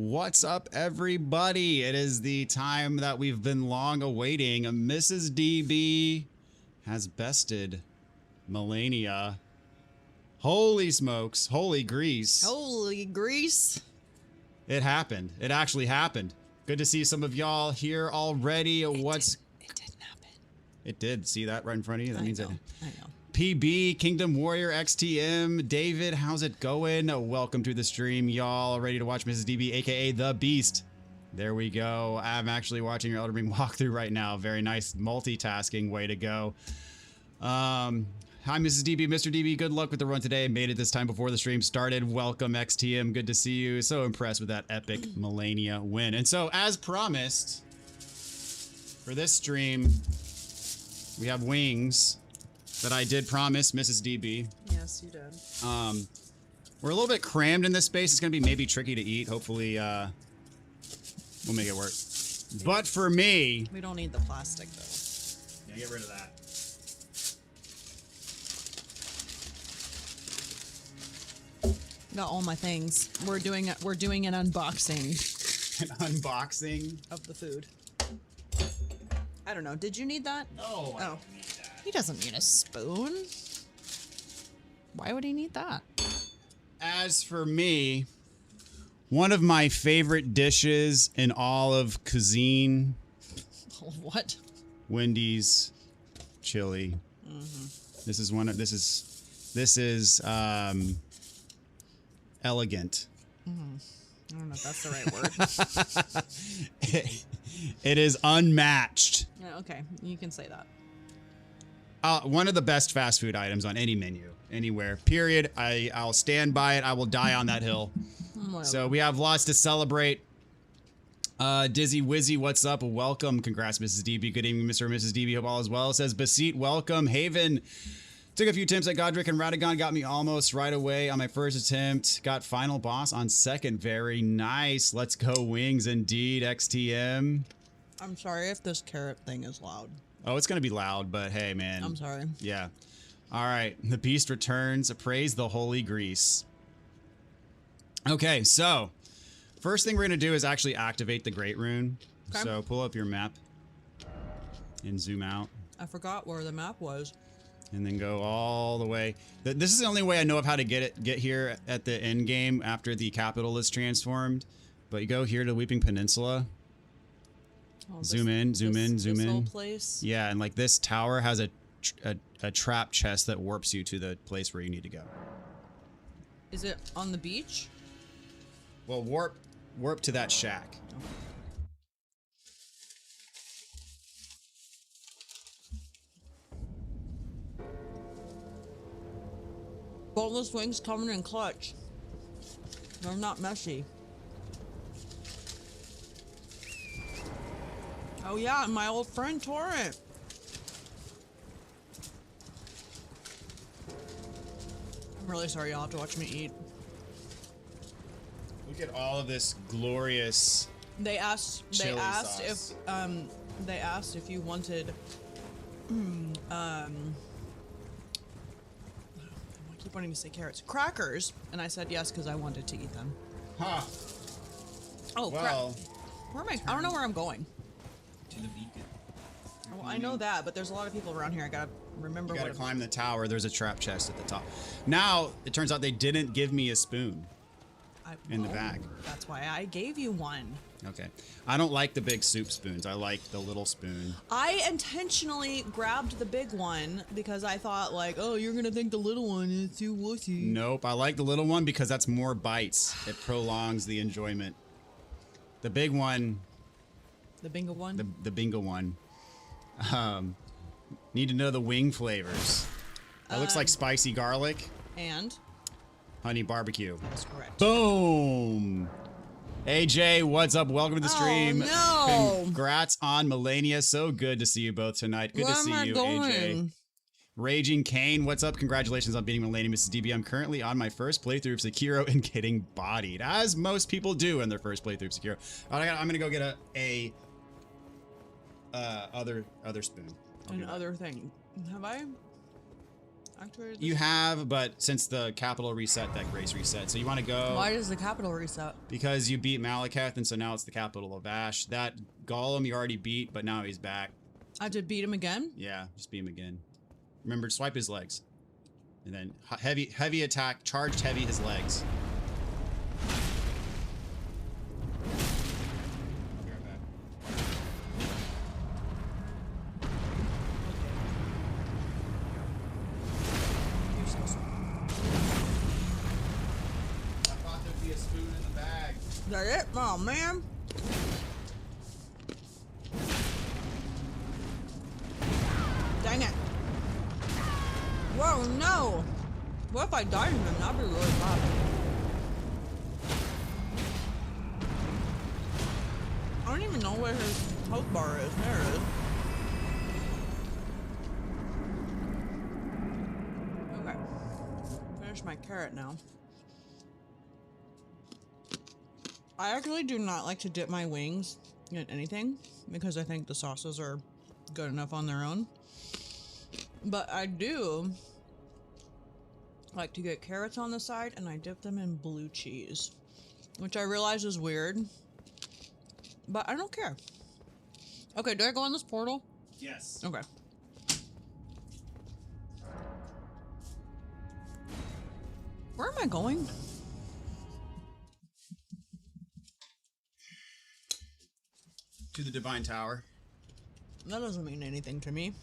What's up, everybody? It is the time that we've been long awaiting. Mrs. DB has bested Melania. Holy smokes. Holy grease. Holy grease. It happened. It actually happened. Good to see some of y'all here already. It didn't happen. It did. See that right in front of you? That means I know. PB, Kingdom Warrior, XTM, David, how's it going? Welcome to the stream, y'all. Ready to watch Mrs. DB, aka The Beast. There we go. I'm actually watching your Elden Ring walkthrough right now. Very nice multitasking, way to go. Hi, Mrs. DB, Mr. DB, good luck with the run today. Made it this time before the stream started. Welcome, XTM, good to see you. So impressed with that epic Melania win. And so, as promised, for this stream, we have wings that I did promise Mrs. DB. Yes, you did. We're a little bit crammed in this space. It's gonna be maybe tricky to eat. Hopefully, we'll make it work. But for me, We don't need the plastic though. yeah, get rid of that. Got all my things. We're doing an unboxing An unboxing of the food. I don't know. Did you need that? No, I don't need that. He doesn't need a spoon. Why would he need that? As for me, one of my favorite dishes in all of cuisine, What? Wendy's chili. This is one of this is elegant. I don't know if that's the right word. It is unmatched. Yeah, okay, you can say that. One of the best fast food items on any menu, anywhere, period. I'll stand by it. I will die on that hill. So we have lots to celebrate. Dizzy Wizzy, what's up? Welcome. Congrats, Mrs. DB. Good evening, Mr. and Mrs. DB. Hope all is well. It says Basit, welcome. Haven. Took a few attempts at Godric and Radagon. Got me almost right away on my first attempt. Got final boss on second. Very nice. Let's go wings indeed, XTM. I'm sorry if this carrot thing is loud. Oh, it's going to be loud, but hey, man. I'm sorry. Yeah. All right. The beast returns. Praise the holy grease. Okay, so first thing we're going to do is actually activate the Great Rune. Okay. So pull up your map and zoom out. I forgot where the map was. And then go all the way. This is the only way I know of how to get here at the end game after the capital is transformed. But you go here to Weeping Peninsula. Oh, Zoom in, zoom in, zoom this in. whole place. Yeah, and like this tower has a trap chest that warps you to the place where you need to go. Is it on the beach? Well, warp to that shack. Boneless wings coming in clutch. They're not messy. Oh yeah, my old friend Torrent. I'm really sorry you'll have to watch me eat. Look at all of this glorious They asked chili sauce. if you wanted I keep wanting to say carrots. Crackers, and I said yes because I wanted to eat them. Huh. Oh, Well, where am I? I don't know where I'm going. to the beacon. Well, I know that, but there's a lot of people around here. I gotta remember You what gotta climb the tower. There's a trap chest at the top. Now, it turns out they didn't give me a spoon in the bag. That's why I gave you one. Okay. I don't like the big soup spoons. I like the little spoon. I intentionally grabbed the big one because I thought like, oh, you're gonna think the little one is too wussy. Nope. I like the little one because that's more bites. It prolongs the enjoyment. The big one, The bingo one? the bingo one. Need to know the wing flavors. That looks like spicy garlic, And? honey barbecue. That's correct. Boom! AJ, what's up? Welcome to the stream. Oh, no! Congrats on Melania. So good to see you both tonight. Good Where to see am I you, going? AJ. Raging Kane, what's up? Congratulations on beating Melania, Mrs. DB. I'm currently on my first playthrough of Sekiro and getting bodied, as most people do in their first playthrough of Sekiro. I'm gonna go get a other spoon. And other thing. Have I? activated? You have, but since the capital reset, that grace reset. So you want to go... Why does the capital reset? Because you beat Malekith, and so now it's the capital of Ash. That Golem you already beat, but now he's back. I have to beat him again? Yeah, just beat him again. Remember, swipe his legs. And then heavy attack, charged heavy his legs. I'll be right back. I thought there'd be a spoon in the bag. Is that it? Oh, man. Dang it. Whoa, no. What if I died from him? That'd be really bad. I don't even know where his health bar is. There it is. Okay. Finish my carrot now. I actually do not like to dip my wings in anything because I think the sauces are good enough on their own. But I do like to get carrots on the side and I dip them in blue cheese, which I realize is weird, but I don't care. Okay, do I go in this portal? Yes. Okay. Where am I going? To the Divine Tower. That doesn't mean anything to me.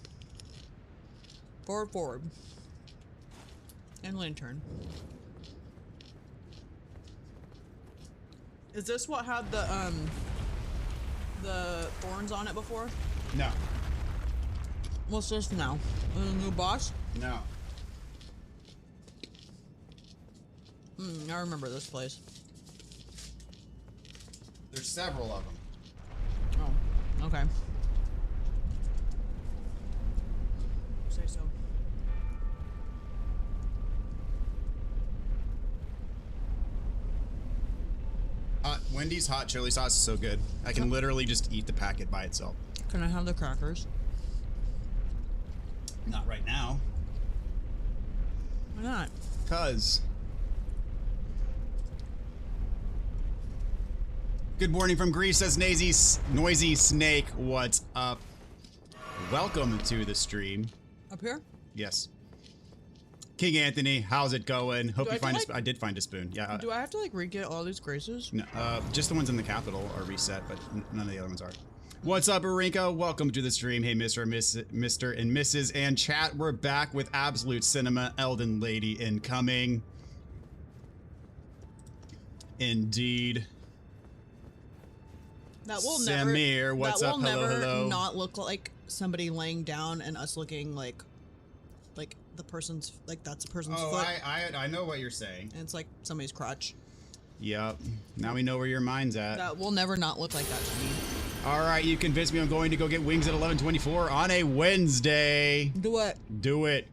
Forward. And lantern. Is this what had the thorns on it before? No. What's this now? A new boss? No. I remember this place. There's several of them. Oh, okay. Say so. Wendy's hot chili sauce is so good. I can literally just eat the packet by itself. Can I have the crackers? Not right now. Why not? 'Cause. Good morning from Greece, says Noisy Snake. What's up? Welcome to the stream. Up here? Yes. King Anthony, how's it going? Hope Do you I find have to, I did find a spoon. Yeah. Do I have to like re-get all these graces? No, just the ones in the capital are reset, but none of the other ones are. What's up, Arinka? Welcome to the stream. Hey, Mr. and Mrs. and chat. We're back with Absolute Cinema Elden Lady incoming. Indeed. That will Samir, what's up? Hello, hello. Not look like somebody laying down and us looking like the person's that's a person's foot. I know what you're saying. And it's like somebody's crotch. Yep. Now we know where your mind's at. That will never not look like that to me. All right, you convinced me I'm going to go get wings at 11:24 on a Wednesday. Do it. Do it.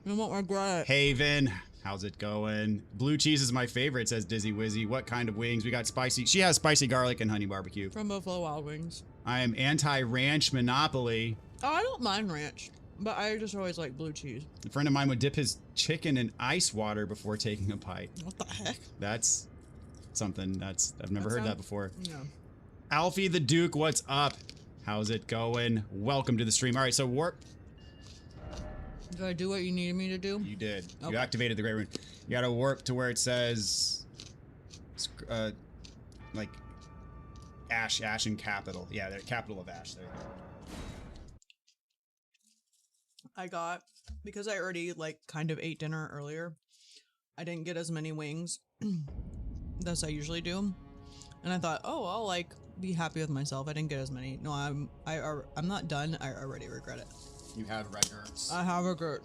I won't regret it. Haven, how's it going? Blue cheese is my favorite, says Dizzy Wizzy. What kind of wings? We got spicy. She has spicy garlic and honey barbecue. From Buffalo Wild Wings. I am anti-ranch monopoly. Oh, I don't mind ranch, but I just always like blue cheese. A friend of mine would dip his chicken in ice water before taking a bite. What the heck? That's something I've never heard that before. No. Alfie the Duke, what's up? How's it going? Welcome to the stream. All right, so warp. Did I do what you needed me to do? You did. Okay. You activated the Great Rune. You gotta warp to where it says, like, Ash and Capital. Yeah, the capital of Ash. There you go. Because I already kind of ate dinner earlier, I didn't get as many wings as I usually do. And I thought, oh, I'll be happy with myself. I didn't get as many. No, I'm not done. I already regret it. You have records. I have regret.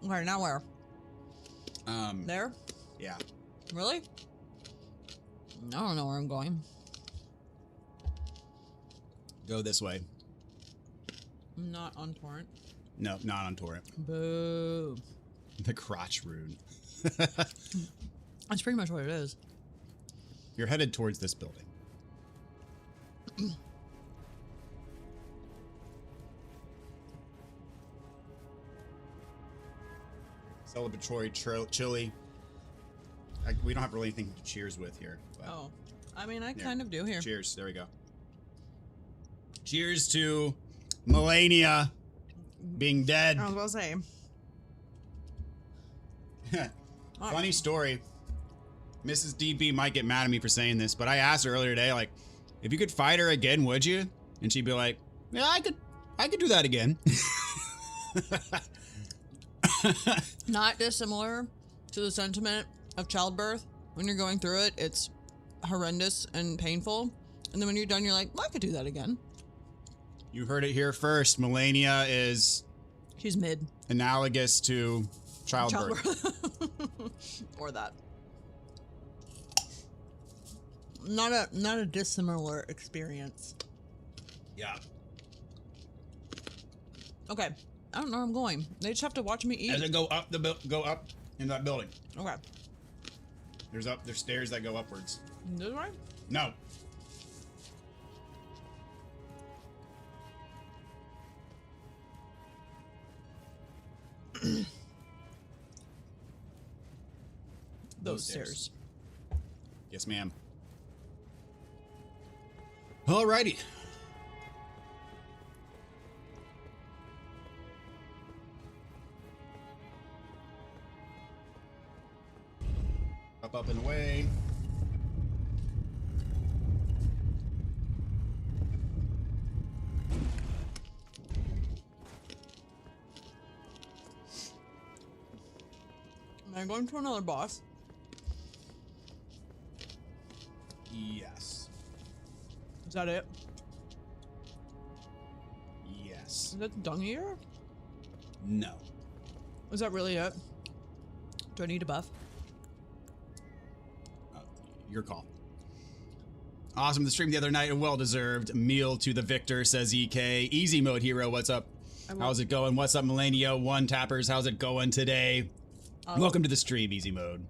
Okay, now where? There? Yeah. Really? I don't know where I'm going. Go this way. I'm not on torrent. No, not on torrent. Boo. The crotch rune. That's pretty much what it is. You're headed towards this building. Celebratory chili. We don't have really anything to cheers with here. But Oh, I mean, I kind of do here. cheers. There we go. Cheers to Melania being dead. I was about to say. Funny story. Mrs. DB might get mad at me for saying this, but I asked her earlier today, like, if you could fight her again, would you? And she'd be like, yeah, I could do that again. Not dissimilar to the sentiment of childbirth. When you're going through it, it's horrendous and painful. And then when you're done, you're like, well, I could do that again. You heard it here first. Melania is She's mid. analogous to childbirth. Or that. Not a dissimilar experience. Yeah. Okay. I don't know where I'm going. They just have to watch me eat. As it go up go up in that building. Okay. There's stairs that go upwards. This way? No. Those stairs. Yes, ma'am. Alrighty. Up and away. Am I going to another boss? Yes. Is that it? Yes. Is that the dung eater? No. Is that really it? Do I need a buff? Your call. Awesome. The stream the other night, a well-deserved meal to the victor, says EK. Easy mode hero, what's up? How's it going? What's up, Melania? One tappers, how's it going today? Welcome to the stream, easy mode.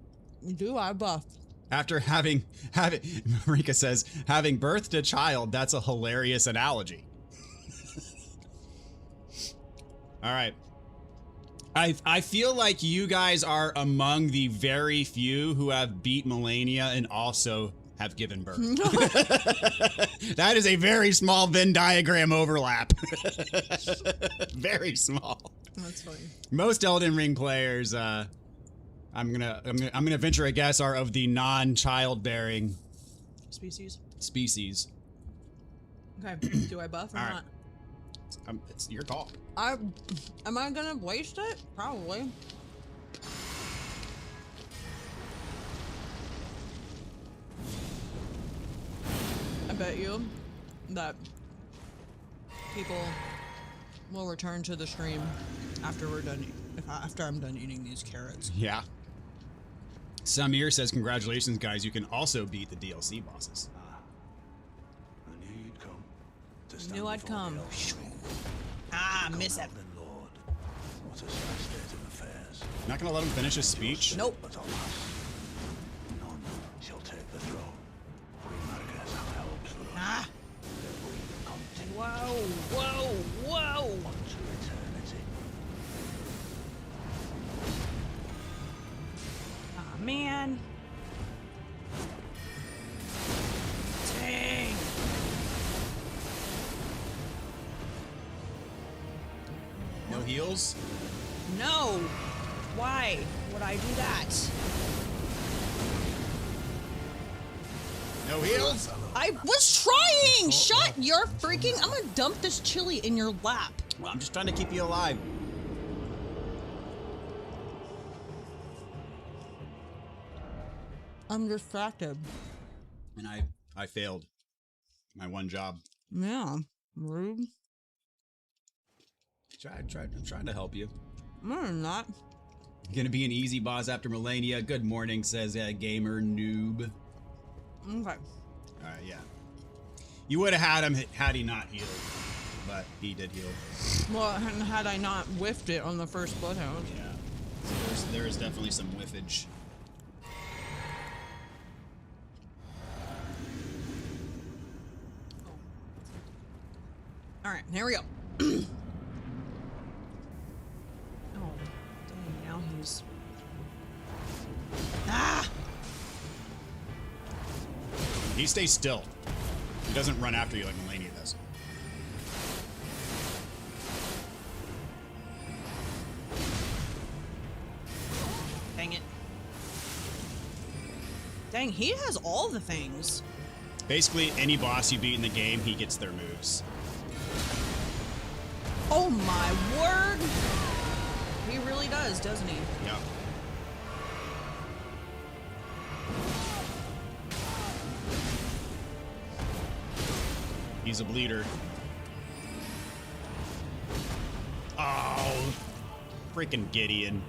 Do I buff? After having Marika says, having birthed a child, that's a hilarious analogy. All right. I feel like you guys are among the very few who have beat Melania and also have given birth. That is a very small Venn diagram overlap. Very small. That's funny. Most Elden Ring players, I'm gonna venture a guess, are of the non-childbearing species. Okay. Do I buff or All right. not? It's your call. Am I gonna waste it? Probably. I bet you that people will return to the stream after we're done. After I'm done eating these carrots. Yeah. Samir says, congratulations, guys. You can also beat the DLC bosses. I knew you'd come. Knew I'd come. Ah, miss it. Lord, what a sad state of affairs. Not gonna let him finish his speech? Nope. But alas, none shall take the throne. Queen Margaret's helps the Ah. continue Whoa. unto eternity. Ah, man. Dang. No heals? No. Why would I do that? No heals? I was trying! Shut your freaking... I'm gonna dump this chili in your lap. Well, I'm just trying to keep you alive. I'm distracted. And I failed. My one job. Yeah. Rude. I'm trying to help you. No, I'm not. Gonna be an easy boss after Melania. Good morning, says gamer noob. Okay. Alright, yeah. You would have had him had he not healed. But he did heal. Well, and had I not whiffed it on the first bloodhound. Yeah. So there is definitely some whiffage. Alright, here we go. Oh, dang, now he's He stays still. He doesn't run after you like Melania does. Dang it. Dang, he has all the things. Basically, any boss you beat in the game, he gets their moves. Oh my word! He really does, doesn't he? Yep. He's a bleeder. Oh, freaking Gideon.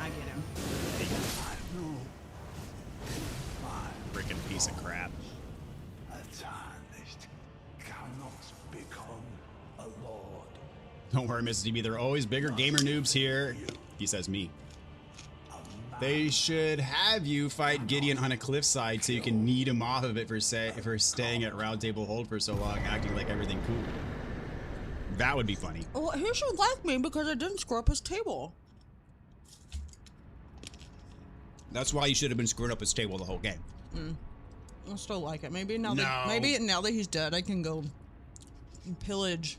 I get him. Freaking piece of crap. A tarnished cannot become a lord. Don't worry, Mrs. DB. There are always bigger gamer noobs here. He says me. They should have you fight Gideon on a cliffside so you can knead him off of it for staying at round table hold for so long, acting like everything cool. That would be funny. Well, he should like me because I didn't screw up his table. That's why you should have been screwing up his table the whole game. I still like it. Maybe now No. that he's dead, I can go and pillage.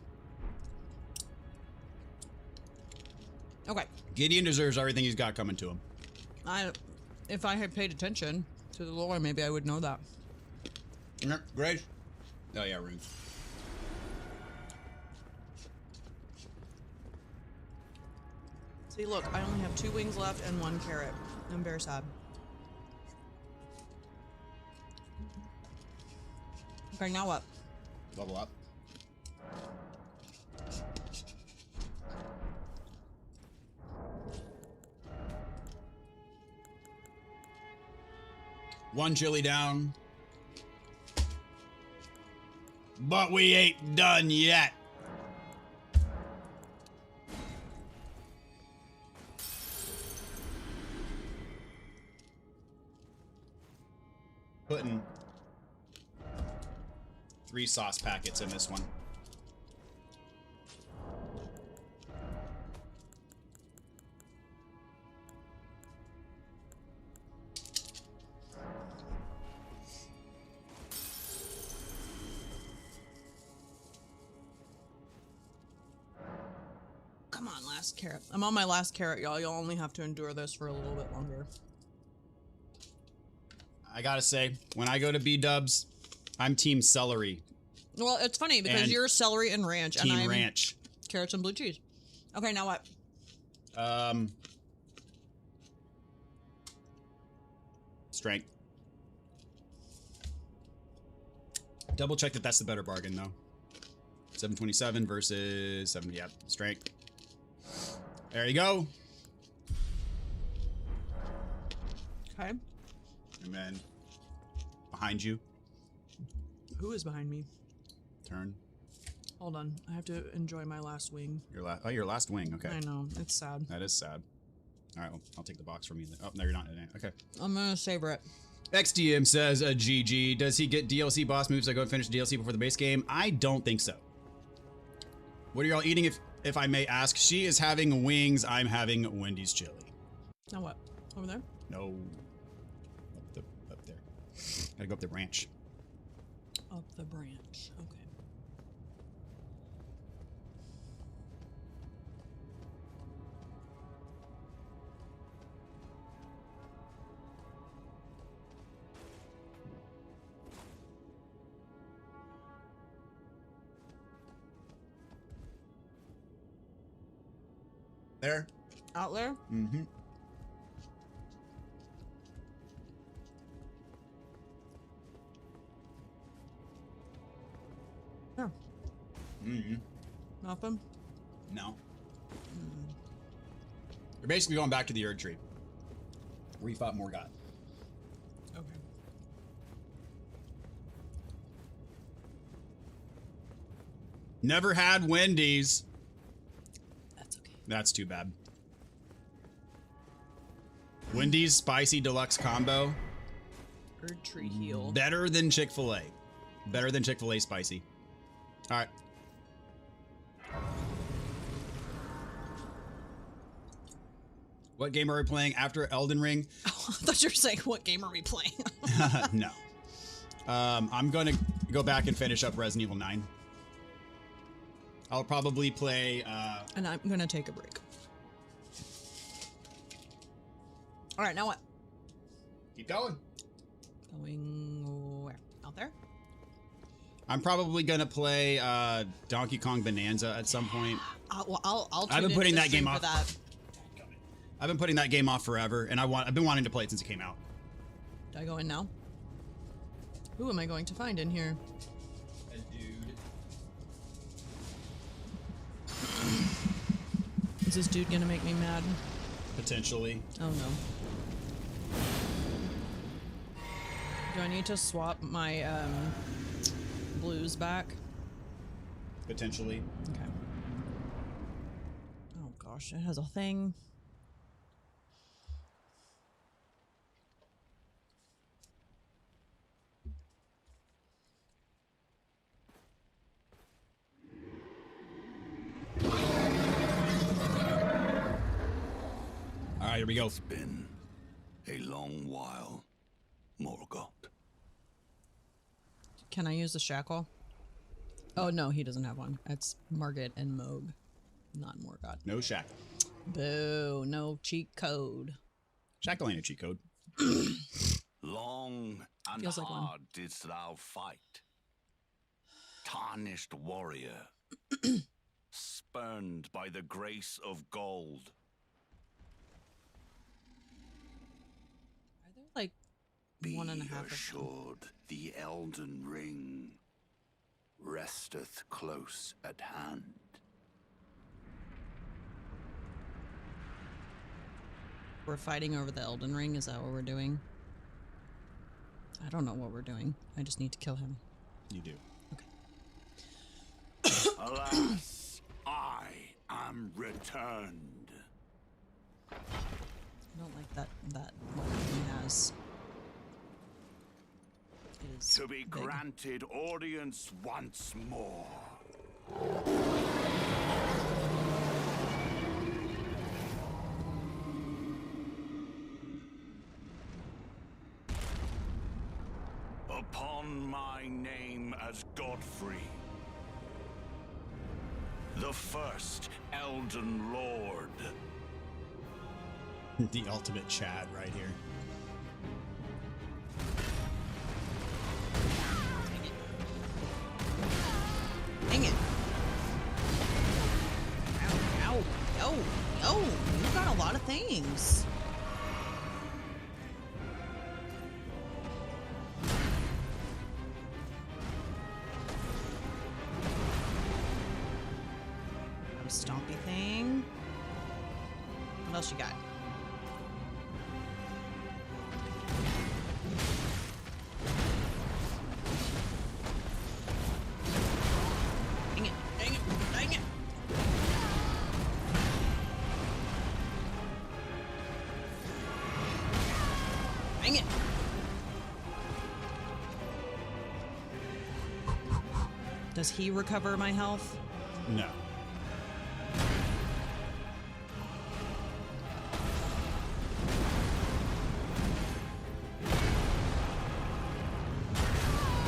Okay. Gideon deserves everything he's got coming to him. If I had paid attention to the lore, maybe I would know that. Grace? Oh yeah, runes. See, look, I only have 2 wings left and 1 carrot. I'm very sad. Okay, now what? Level up. One chili down. But we ain't done yet. Putting 3 sauce packets in this one. Come on, last carrot. I'm on my last carrot, y'all. You'll only have to endure this for a little bit longer. I gotta say, when I go to B-dubs, I'm team celery. Well, it's funny because And you're celery and ranch, and Team I'm ranch. carrots and blue cheese. Okay, now what? Strength. Double check that that's the better bargain, though. 727 versus 70. Yep, strength. There you go. Okay. And then behind you. Who is behind me? Turn. Hold on. I have to enjoy my last wing. Your last wing. Okay. I know. It's sad. That is sad. All right, well, I'll take the box from you. Oh, no, you're not in it. Okay. I'm gonna savor it. XDM says, GG. Does he get DLC boss moves? I go and finish DLC before the base game? I don't think so. What are y'all eating, if I may ask? She is having wings. I'm having Wendy's chili. Now what? Over there? No. Up there. Gotta go up the branch. Up the branch. Okay. There? Out there? Mm-hmm. Yeah. Mm-hmm. Nothing? No. You're basically going back to the Erd tree, where you fought Morgoth. Okay. Never had Wendy's. That's okay. That's too bad. Wendy's spicy deluxe combo. Erd tree heal. Better than Chick-fil-A. Better than Chick-fil-A spicy. All right. What game are we playing after Elden Ring? Oh, I thought you were saying, what game are we playing? No. I'm gonna go back and finish up Resident Evil 9. I'll probably play. And I'm gonna take a break. All right, now what? Keep going. Going where? Out there? I'm probably gonna play Donkey Kong Bonanza at some point. Well, I'll. I've been putting that game off. That. I've been putting that game off forever, and I've been wanting to play it since it came out. Do I go in now? Who am I going to find in here? A dude. Is this dude gonna make me mad? Potentially. Oh no. Do I need to swap my blues back? Potentially. Okay. Oh gosh, it has a thing. All right, here we go. It's been a long while, Morgoth. Can I use the shackle? Oh no, he doesn't have one. It's Margit and Moog, not Morgoth. No shackle. Boo, no cheat code. Shackle ain't a cheat code. Long and Feels like one. hard didst thou fight. Tarnished warrior, spurned by the grace of gold. Are there like Be 1.5 of them? assured, the Elden Ring resteth close at hand. We're fighting over the Elden Ring, is that what we're doing? I don't know what we're doing. I just need to kill him. You do. Alas, I am returned. I don't like that weapon he has. It is To be big. granted audience once more. Upon my name as Godfrey, the first Elden Lord. The ultimate Chad right here. Dang it. Ow, ow, yo, yo, you got a lot of things. Got a stompy thing. What else you got? Dang it, dang it, dang it. Dang it. Does he recover my health? No.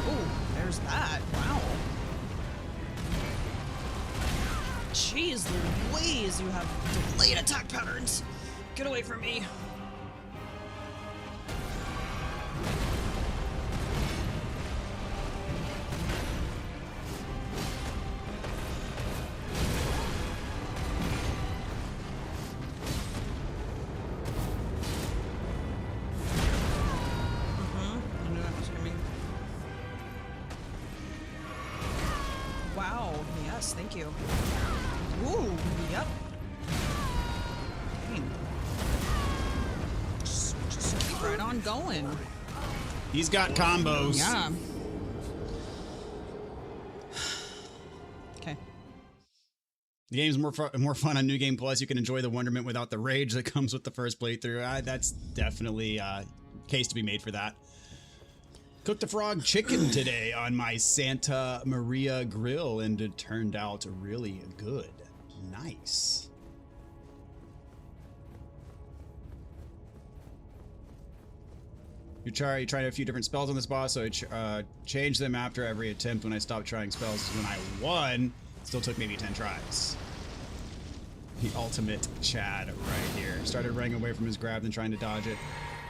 Oh, there's that. Wow. Jeez Louise, you have delayed attack patterns. Get away from me. I knew that was coming. Wow, yes, thank you. Ooh, yep. Dang. Just keep right on going. He's got combos. Yeah. Okay. The game's more fun on New Game Plus. You can enjoy the wonderment without the rage that comes with the first playthrough. That's definitely a case to be made for that. Cooked a frog chicken today on my Santa Maria grill, and it turned out really good. Nice. You tried a few different spells on this boss, so I changed them after every attempt. When I stopped trying spells is when I won. Still took maybe 10 tries. The ultimate Chad right here. Started running away from his grab, then trying to dodge it.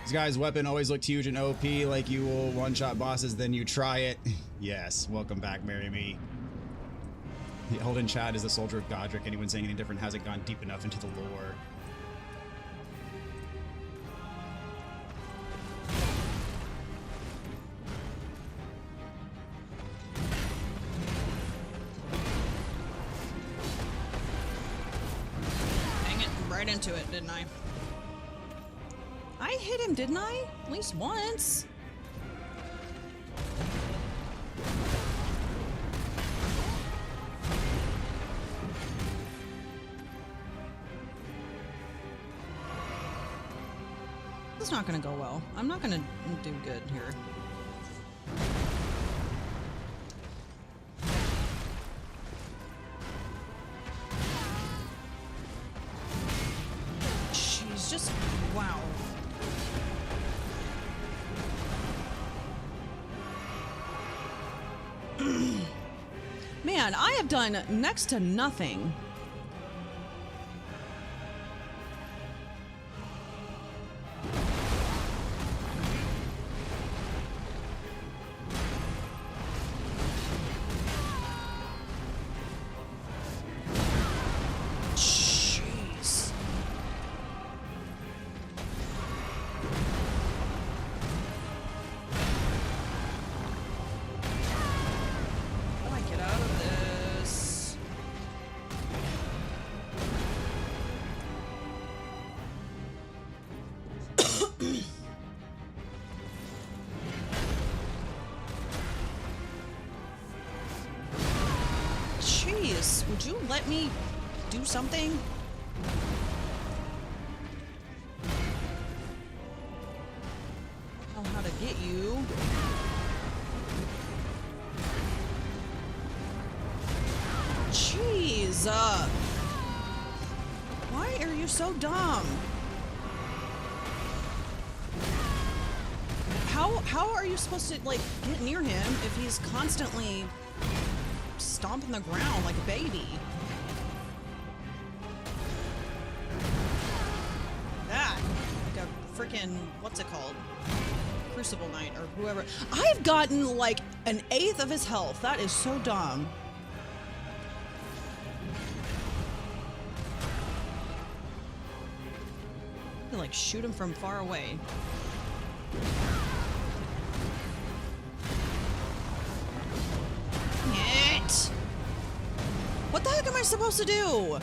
This guy's weapon always looked huge and OP, like you will one-shot bosses, then you try it. Yes, welcome back, marry me. The Elden Chad is the soldier of Godric. Anyone saying anything different hasn't gone deep enough into the lore. Right into it, didn't I? I hit him, didn't I? At least once. This is not gonna go well. I'm not gonna do good here. Just wow. Man, I have done next to nothing. Would you let me do something? I don't know how to get you. Jeez. Why are you so dumb? How are you supposed to, like, get near him if he's constantly stomping the ground like a baby? That, like a freaking, what's it called? Crucible Knight or whoever. I've gotten like an eighth of his health. That is so dumb. I like shoot him from far away. What the heck am I supposed to do?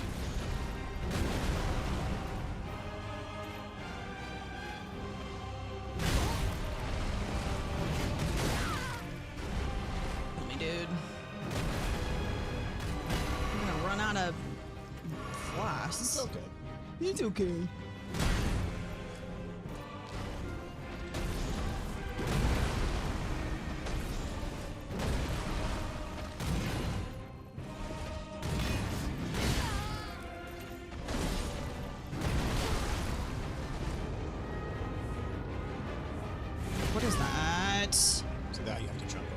Help me, dude. I'm gonna run out of flasks. It's okay. It's okay. What is that? So that you have to jump over.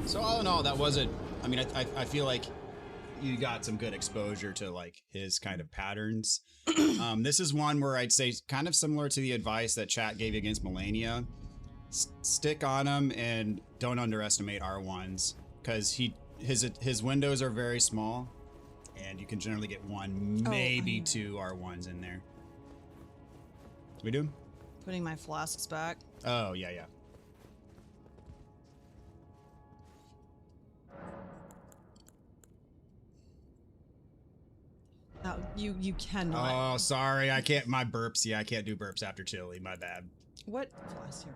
So all in all, that wasn't, I mean, I feel like you got some good exposure to like his kind of patterns. This is one where I'd say kind of similar to the advice that chat gave you against Melania. Stick on him and don't underestimate R1s because his windows are very small and you can generally get one, maybe two R1s in there. What we doing? Putting my flasks back. Oh, yeah, yeah. You cannot. Oh, sorry. I can't. My burps. Yeah, I can't do burps after chili. My bad. What flask here?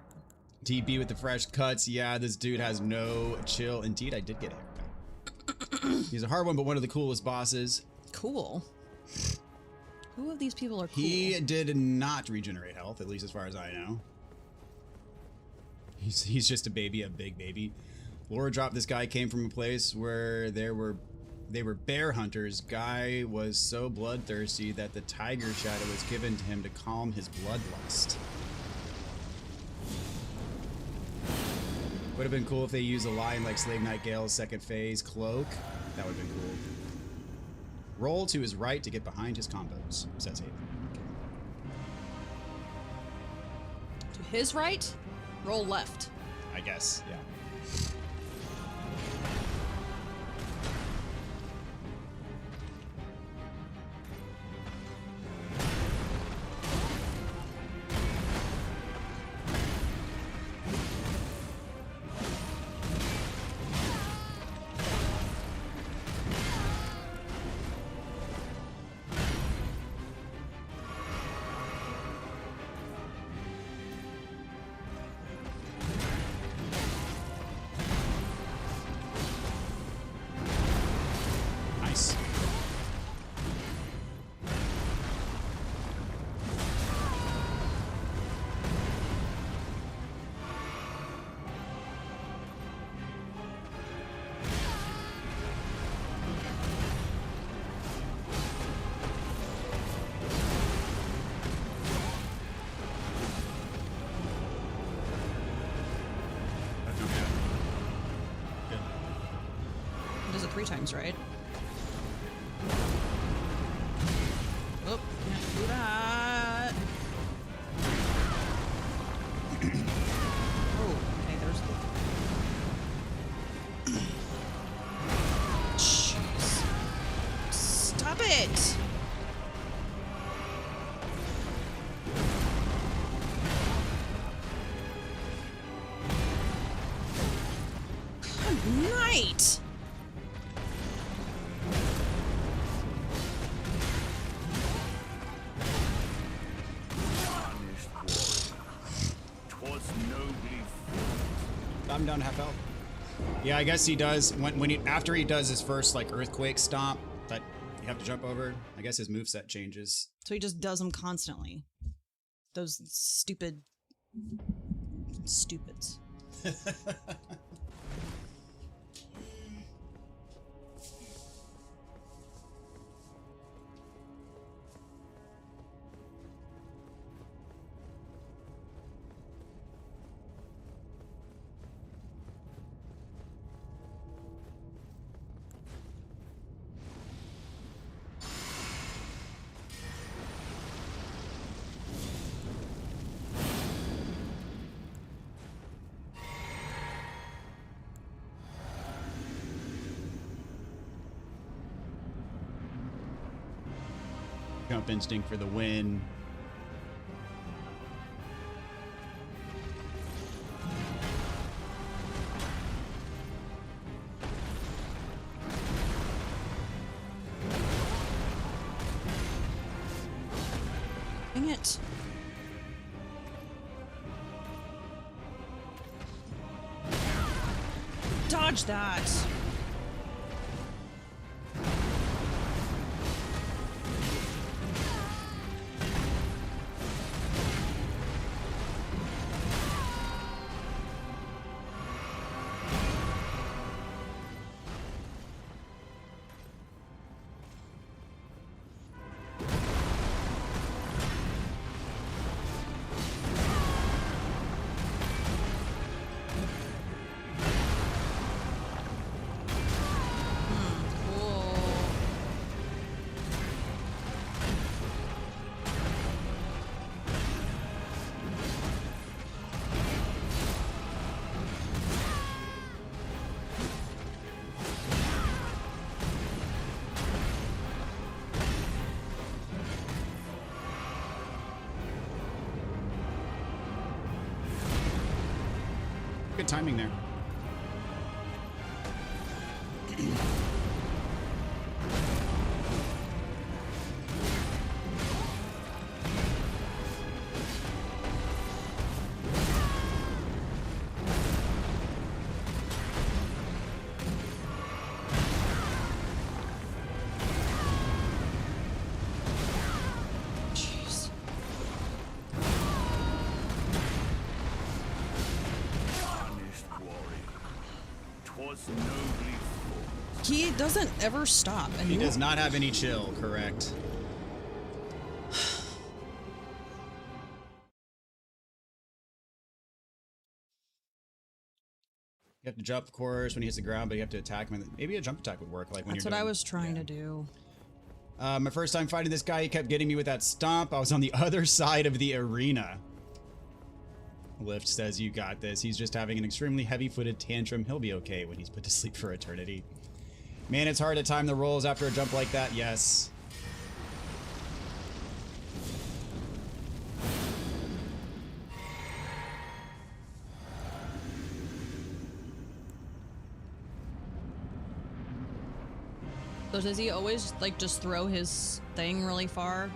TB with the fresh cuts. Yeah, this dude has no chill. Indeed, I did get a haircut. He's a hard one, but one of the coolest bosses. Cool. Who of these people are cool? He did not regenerate health, at least as far as I know. He's just a baby, a big baby. Lore drop, this guy came from a place where they were bear hunters. Guy was so bloodthirsty that the tiger shadow was given to him to calm his bloodlust. Would have been cool if they used a line like Slave Nightgale's second phase cloak. That would have been cool. Roll to his right to get behind his combos, says Haven. To his right, roll left. I guess, yeah. Nice. That's okay. Good. He does it 3 times, right? Oh, can't do that. Oh, okay, there's the... Jeez. Stop it! Good night! Punished warrior. 'Twas nobly I'm down to half health. Yeah, I guess he does when he after he does his first like earthquake stomp that you have to jump over. I guess his moveset changes. So he just does them constantly. Those stupids. Jump instinct for the win. Dang it. Dodge that. Good timing there. Jeez. was nobly fought. He doesn't ever stop. And He does not have any chill, correct? You have to jump, of course, when he hits the ground, but you have to attack him. Maybe a jump attack would work. Like when That's you're what I doing- was trying to do. My first time fighting this guy, he kept getting me with that stomp. I was on the other side of the arena. Lift says you got this. He's just having an extremely heavy-footed tantrum. He'll be okay when he's put to sleep for eternity. Man, it's hard to time the rolls after a jump like that. Yes. So does he always like just throw his thing really far?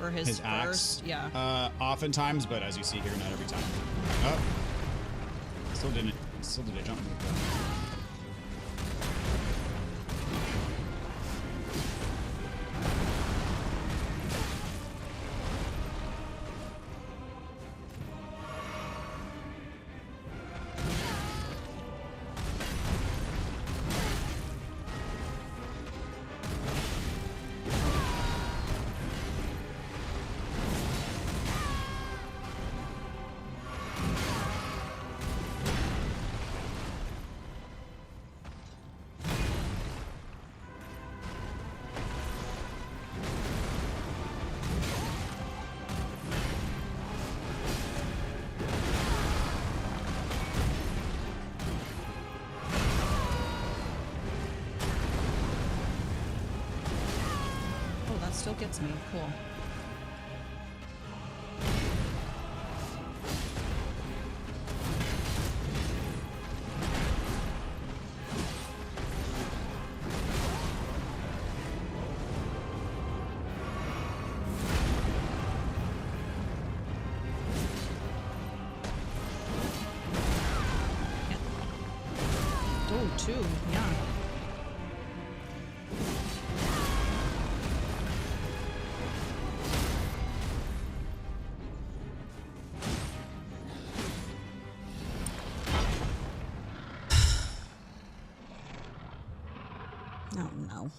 Or his axe? burst? Yeah. Oftentimes, but as you see here, not every time. Oh. Still did a jump move though. Still gets me. Cool. Oh, two. Yeah. Oh no.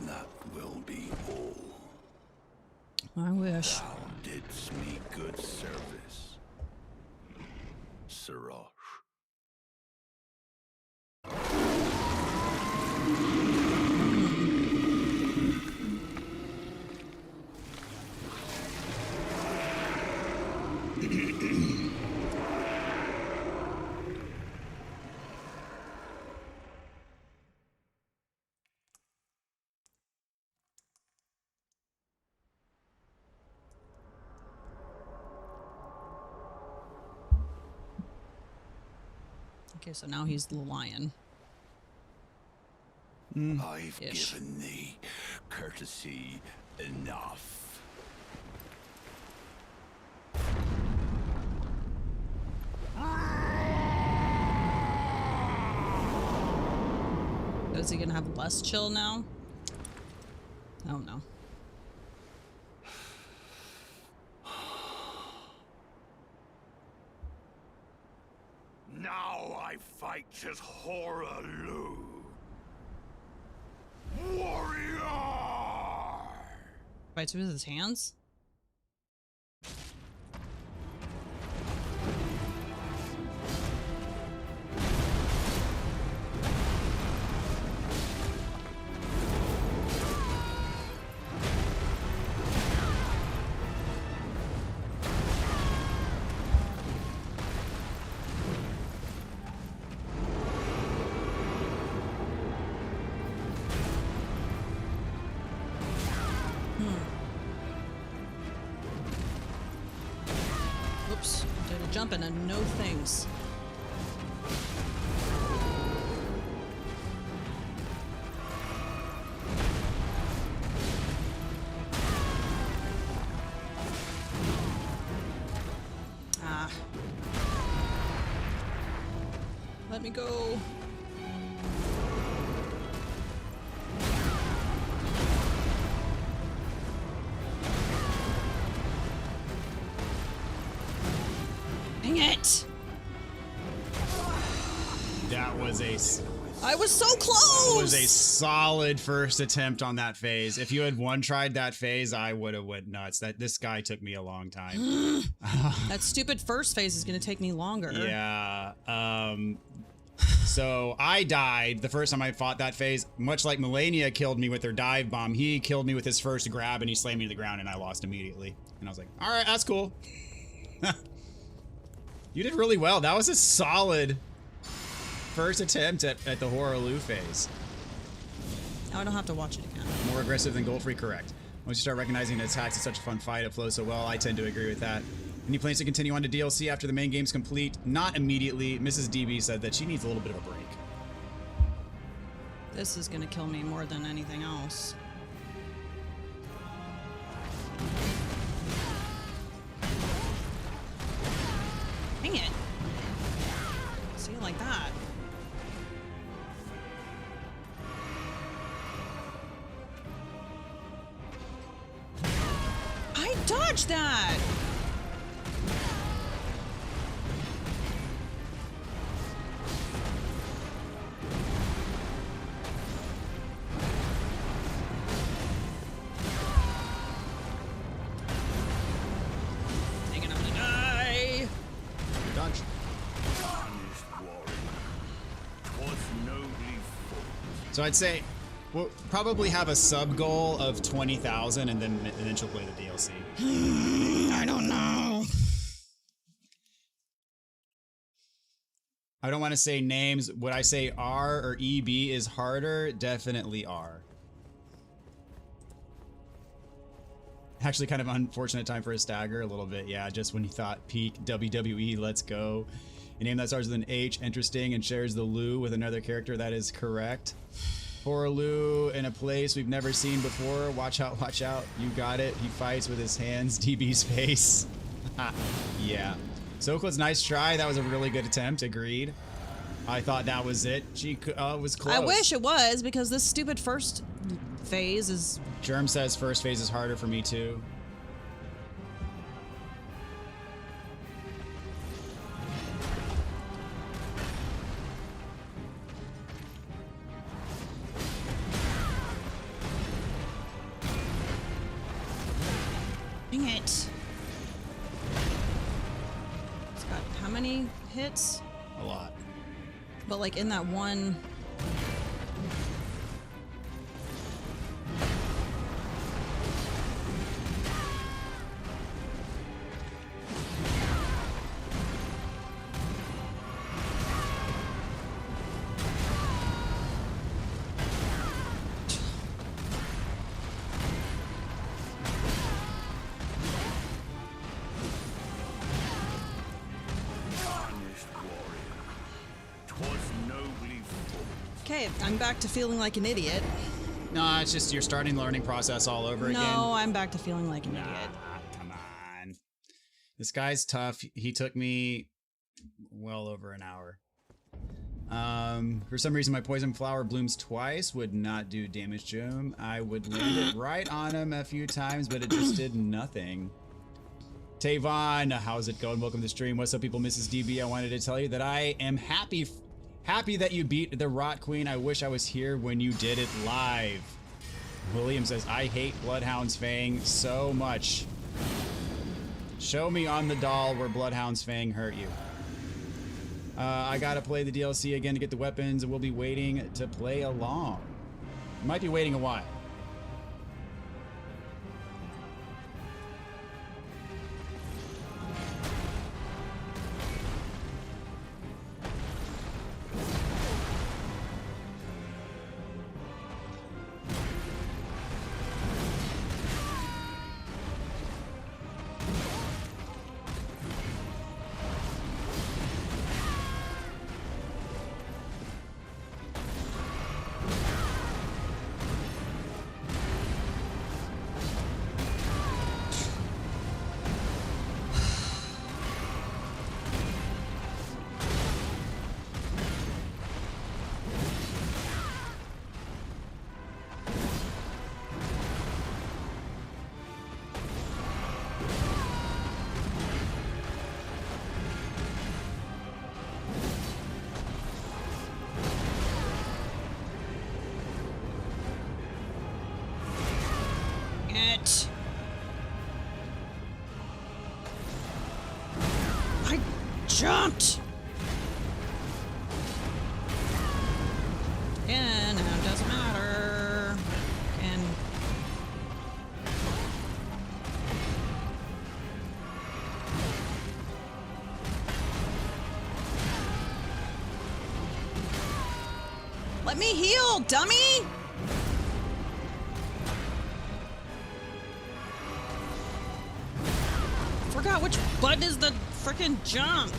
That will be all. I wish. Thou didst me good service, Siraj. Okay, so now he's the lion. I've Ish. given thee courtesy enough. Is he gonna have less chill now? Oh no. Now I fight as Horalu. Warrior! Fights with his hands? Oops, did a jump and a no thanks. Ah. Let me go. it! That was a I was so close! That was a solid first attempt on that phase. If you had one-tried that phase, I would have went nuts. This guy took me a long time. That stupid first phase is gonna take me longer. Yeah. So I died the first time I fought that phase. Much like Melania killed me with her dive bomb, he killed me with his first grab and he slammed me to the ground and I lost immediately. And I was like, all right, that's cool. You did really well. That was a solid first attempt at the Horaloo phase. Now I don't have to watch it again. More aggressive than Gold Free, correct. Once you start recognizing the attacks, it's such a fun fight. It flows so well. I tend to agree with that. Any plans to continue on to DLC after the main game's complete? Not immediately. Mrs. DB said that she needs a little bit of a break. This is gonna kill me more than anything else. Dang it. See it like that. I dodged that! Dang it, I'm gonna die! Dodge. Punished warrior. 'Twas nobly fought. So I'd say we'll probably have a sub goal of 20,000 and then she'll play the DLC. I don't know. I don't want to say names. Would I say R or EB is harder? Definitely R. Actually, kind of unfortunate time for a stagger a little bit. Yeah, just when you thought peak WWE, let's go. A name that starts with an H, interesting, and shares the Lou with another character. That is correct. Horaloo in a place we've never seen before. Watch out, watch out. You got it. He fights with his hands. DB's face. Yeah. Sokla's nice try. That was a really good attempt. Agreed. I thought that was it. She was close. I wish it was, because this stupid first phase is... Germ says first phase is harder for me too. Dang it. It's got how many hits? A lot. But like in that one... Punished warrior. 'Twas nobly fought. Okay, I'm back to feeling like an idiot. No, it's just your starting learning process all over again. No, I'm back to feeling like an idiot. Come on. This guy's tough. He took me well over an hour. For some reason, my poison flower blooms twice. Would not do damage to him. I would land it right on him a few times, but it just did nothing. Tavon, how's it going? Welcome to the stream. What's up, people? Mrs. DB, I wanted to tell you that I am happy that you beat the Rot Queen. I wish I was here when you did it live. William says, I hate Bloodhound's Fang so much. Show me on the doll where Bloodhound's Fang hurt you. I gotta play the DLC again to get the weapons, and we'll be waiting to play along. Might be waiting a while. it! I jumped! Yeah, now it doesn't matter. And let me heal, dummy! Forgot which button is the frickin' jump.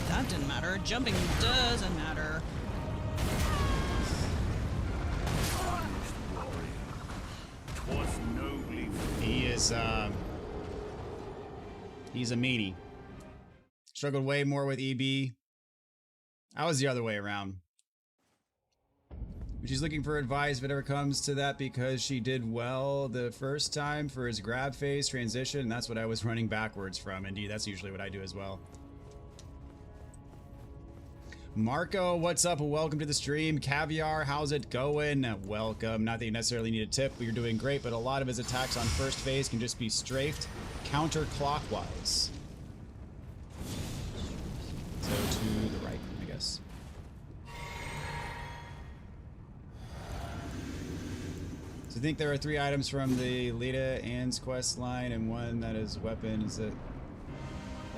That didn't matter. Jumping doesn't matter. He is, he's a meanie. Struggled way more with EB. I was the other way around. She's looking for advice if it ever comes to that because she did well the first time for his grab phase transition. And that's what I was running backwards from. Indeed, that's usually what I do as well. Marco, what's up? Welcome to the stream. Caviar, how's it going? Welcome. Not that you necessarily need a tip, but you're doing great. But a lot of his attacks on first phase can just be strafed counterclockwise. So to the right, I guess. So I think there are 3 items from the Lita Ann's quest line and one that is weapon. Is it?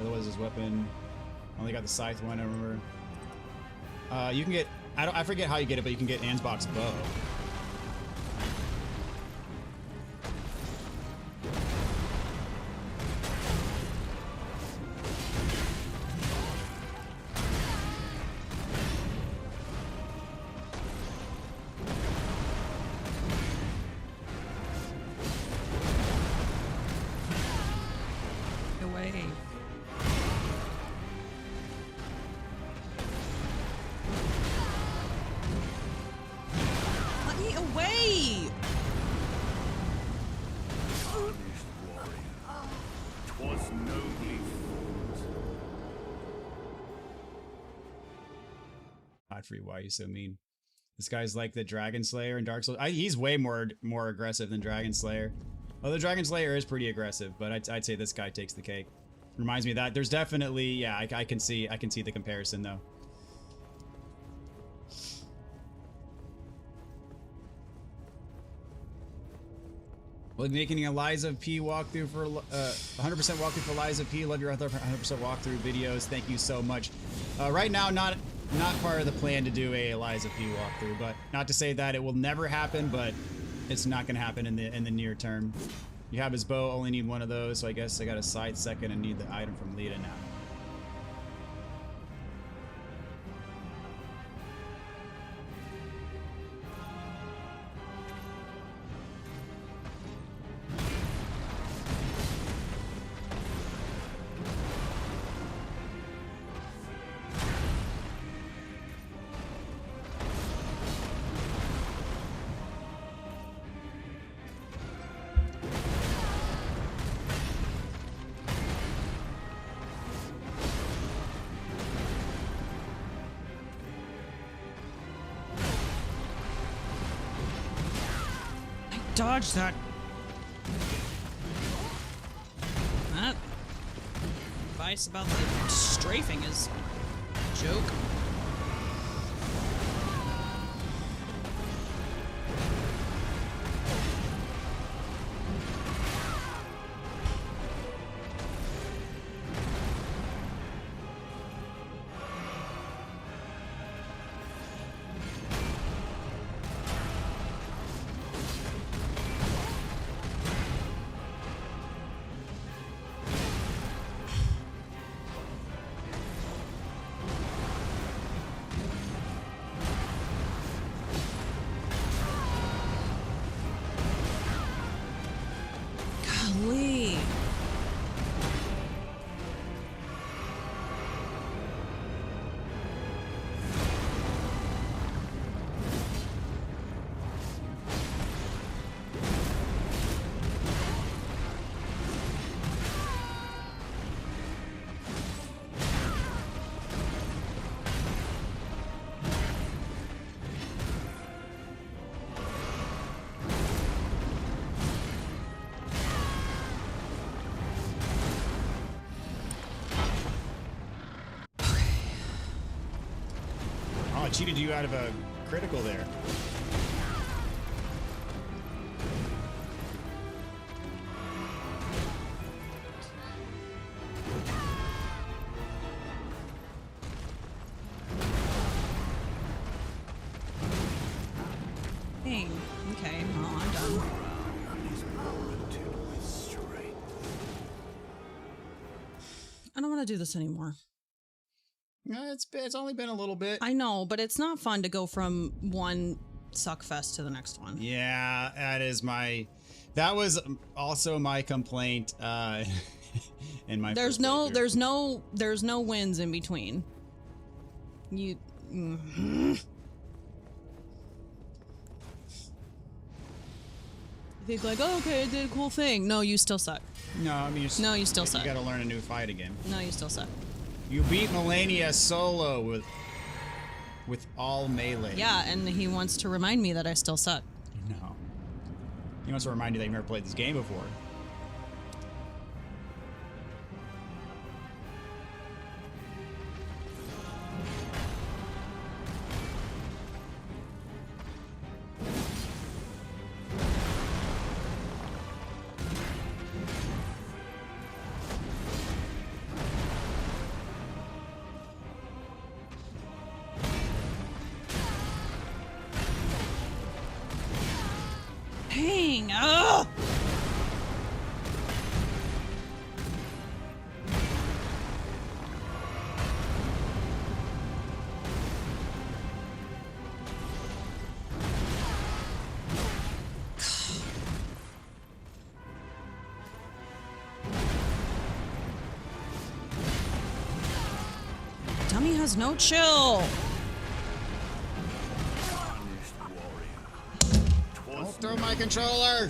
Otherwise, is weapon. I only got the scythe one, I remember. You can get, I forget how you get it, but you can get Ann's box bow. Away. Let me away! Twas nobly fought. Godfrey, why are you so mean? This guy's like the Dragon Slayer in Dark Souls. He's way more aggressive than Dragon Slayer. Well, the Dragon Slayer is pretty aggressive, but I'd say this guy takes the cake. Reminds me of that. There's definitely, yeah, I can see the comparison though. Well, making a Liza P walkthrough for 100% walkthrough for Liza P. Love your other 100% walkthrough videos. Thank you so much. Right now, not part of the plan to do a Liza P walkthrough, but not to say that it will never happen, but it's not going to happen in the near term. You have his bow, only need one of those, so I guess I got a side second and need the item from Lita now. Dodge that. That advice about the strafing is a joke. cheated you out of a critical there. Dang. Okay, well, I'm done. I don't want to do this anymore. It's only been a little bit. I know, but it's not fun to go from one suckfest to the next one. Yeah, that was also my complaint in my There's first no playthrough. there's no wins in between. You You think like, oh, okay, I did a cool thing. No, you still suck. No, I mean, you still suck. You gotta learn a new fight again. No, you still suck. You beat Melania solo with all melee. Yeah, and he wants to remind me that I still suck. No. He wants to remind you that you've never played this game before. Dang! Ugh! Dummy has no chill. Don't throw my controller!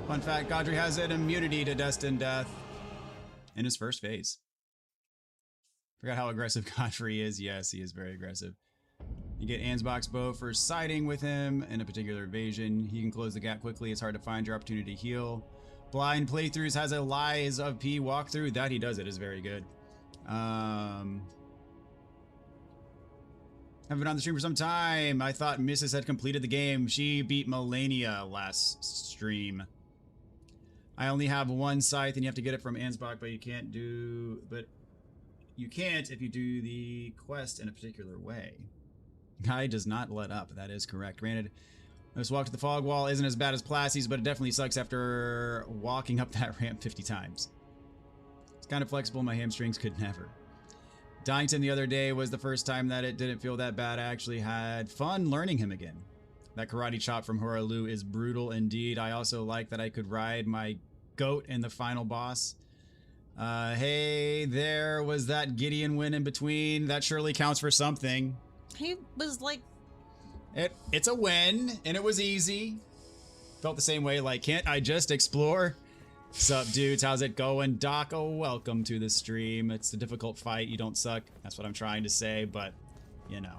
Fun fact, Godfrey has an immunity to destined death in his first phase. Forgot how aggressive Godfrey is. Yes, he is very aggressive. You get Ansbach's bow for siding with him in a particular evasion. He can close the gap quickly. It's hard to find your opportunity to heal. Blind playthroughs has a Lies of P walkthrough. That he does it is very good. Haven't been on the stream for some time. I thought Mrs. had completed the game. She beat Melania last stream. I only have one scythe and you have to get it from Ansbach, but you can't if you do the quest in a particular way. Guy does not let up. That is correct. Granted, this walk to the fog wall isn't as bad as Plassy's, but it definitely sucks after walking up that ramp 50 times. It's kind of flexible. My hamstrings could never. Dying to him the other day was the first time that it didn't feel that bad. I actually had fun learning him again. That karate chop from Horalu is brutal indeed. I also like that I could ride my goat in the final boss. Hey, there was that Gideon win in between. That surely counts for something. He was like... It's a win, and it was easy. Felt the same way, like, can't I just explore? Sup, dudes? How's it going? Doc, oh, welcome to the stream. It's a difficult fight. You don't suck. That's what I'm trying to say, but, you know.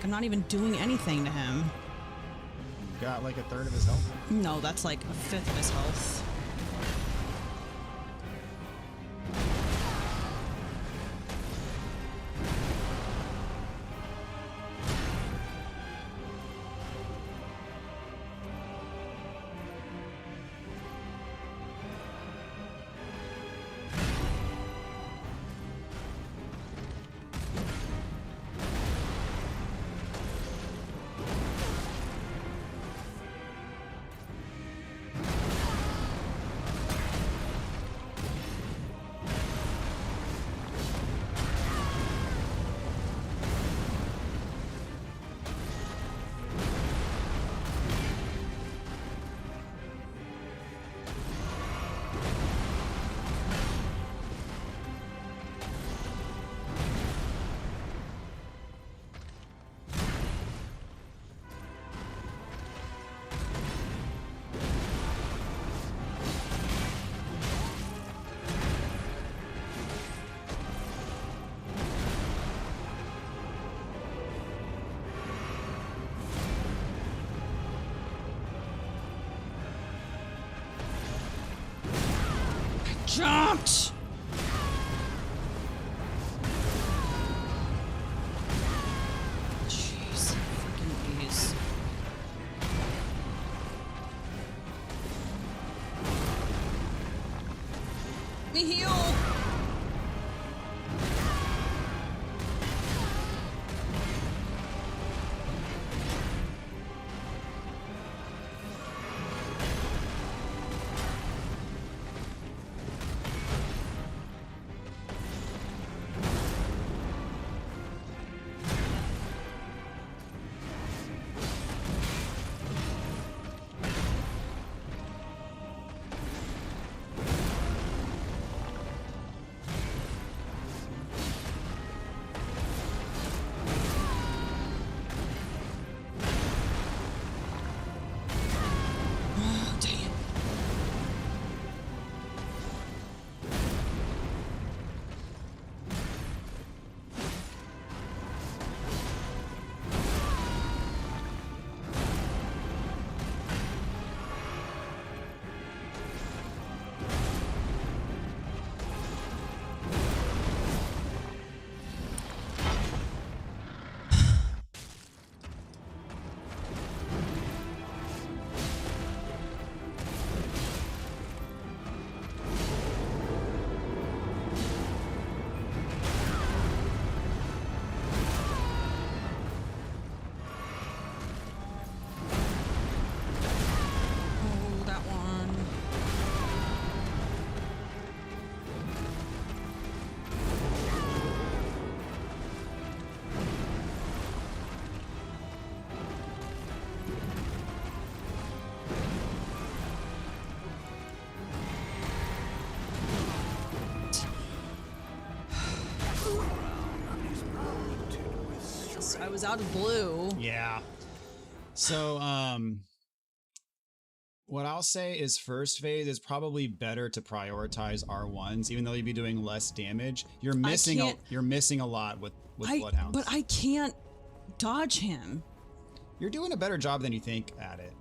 I'm not even doing anything to him. Got like a third of his health. No, that's like a fifth of his health. Jumped! Jeez, freaking E's. Me heal! I was out of blue. Yeah. So, what I'll say is first phase is probably better to prioritize R1s, even though you'd be doing less damage. You're missing a lot with Bloodhounds. But I can't dodge him. You're doing a better job than you think at it.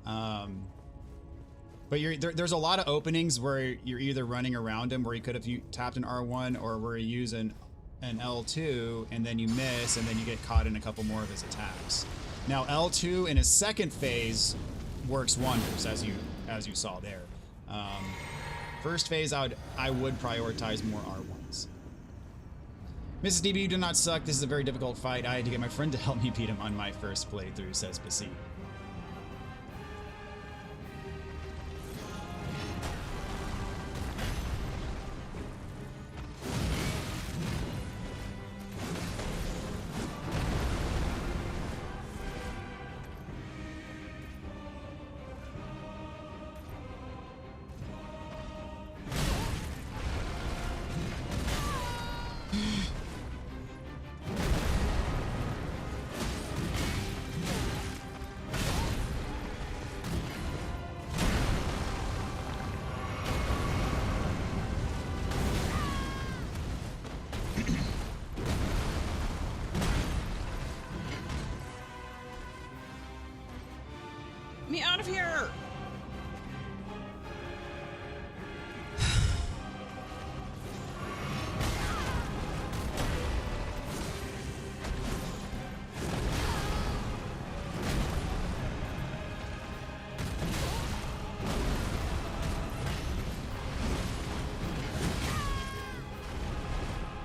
But there's a lot of openings where you're either running around him, where you could have tapped an R1, or where you use an L2 and then you miss, and then you get caught in a couple more of his attacks. Now L2 in his second phase works wonders, as you saw there. First phase, I would prioritize more R1s. Mrs. DB, you do not suck. This is a very difficult fight. I had to get my friend to help me beat him on my first playthrough, says Basit.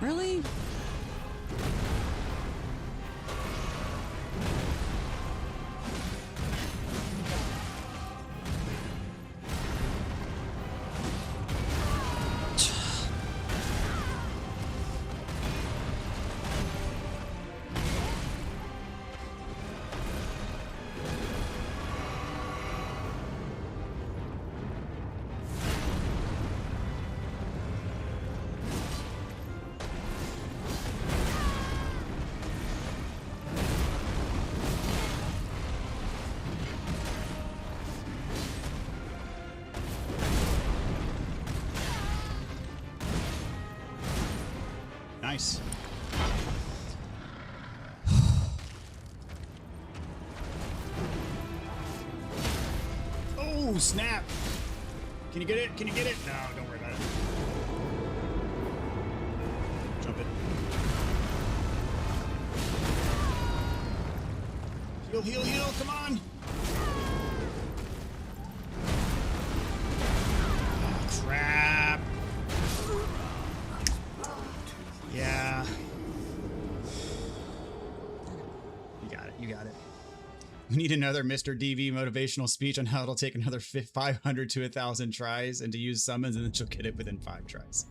Really? Nice. Oh, snap. Can you get it? Can you get it? No, don't worry about it. Jump it. Heal, heal, heal. Come on. Oh, crap. Yeah. You got it. You got it. We need another Mr. DV motivational speech on how it'll take another 500 to 1,000 tries and to use summons, and then she'll get it within 5 tries.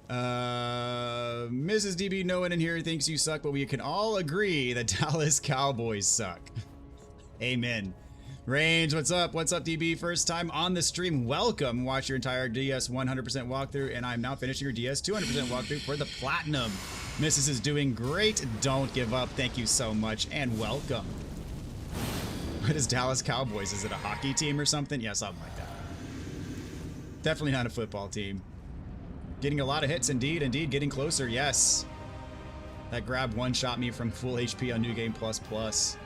Mrs. DB, no one in here thinks you suck, but we can all agree that Dallas Cowboys suck. Amen. Range, what's up? What's up, DB? First time on the stream. Welcome. Watch your entire DS 100% walkthrough, and I'm now finishing your DS 200% walkthrough for the Platinum. Mrs. is doing great. Don't give up. Thank you so much, and welcome. What is Dallas Cowboys? Is it a hockey team or something? Yeah, something like that. Definitely not a football team. Getting a lot of hits, indeed. Indeed, getting closer, yes. That grab one-shot me from full HP on New Game Plus Plus.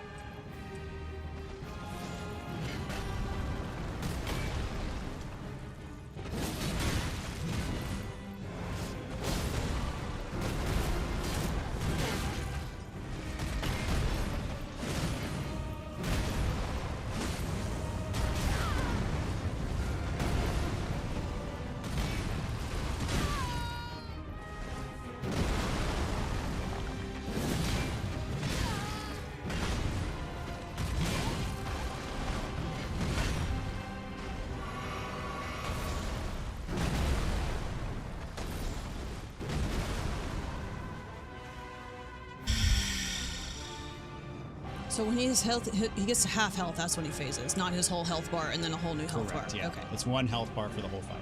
So when he's health, he gets to half health. That's when he phases, not his whole health bar and then a whole new health bar. Yeah. Okay. It's one health bar for the whole fight.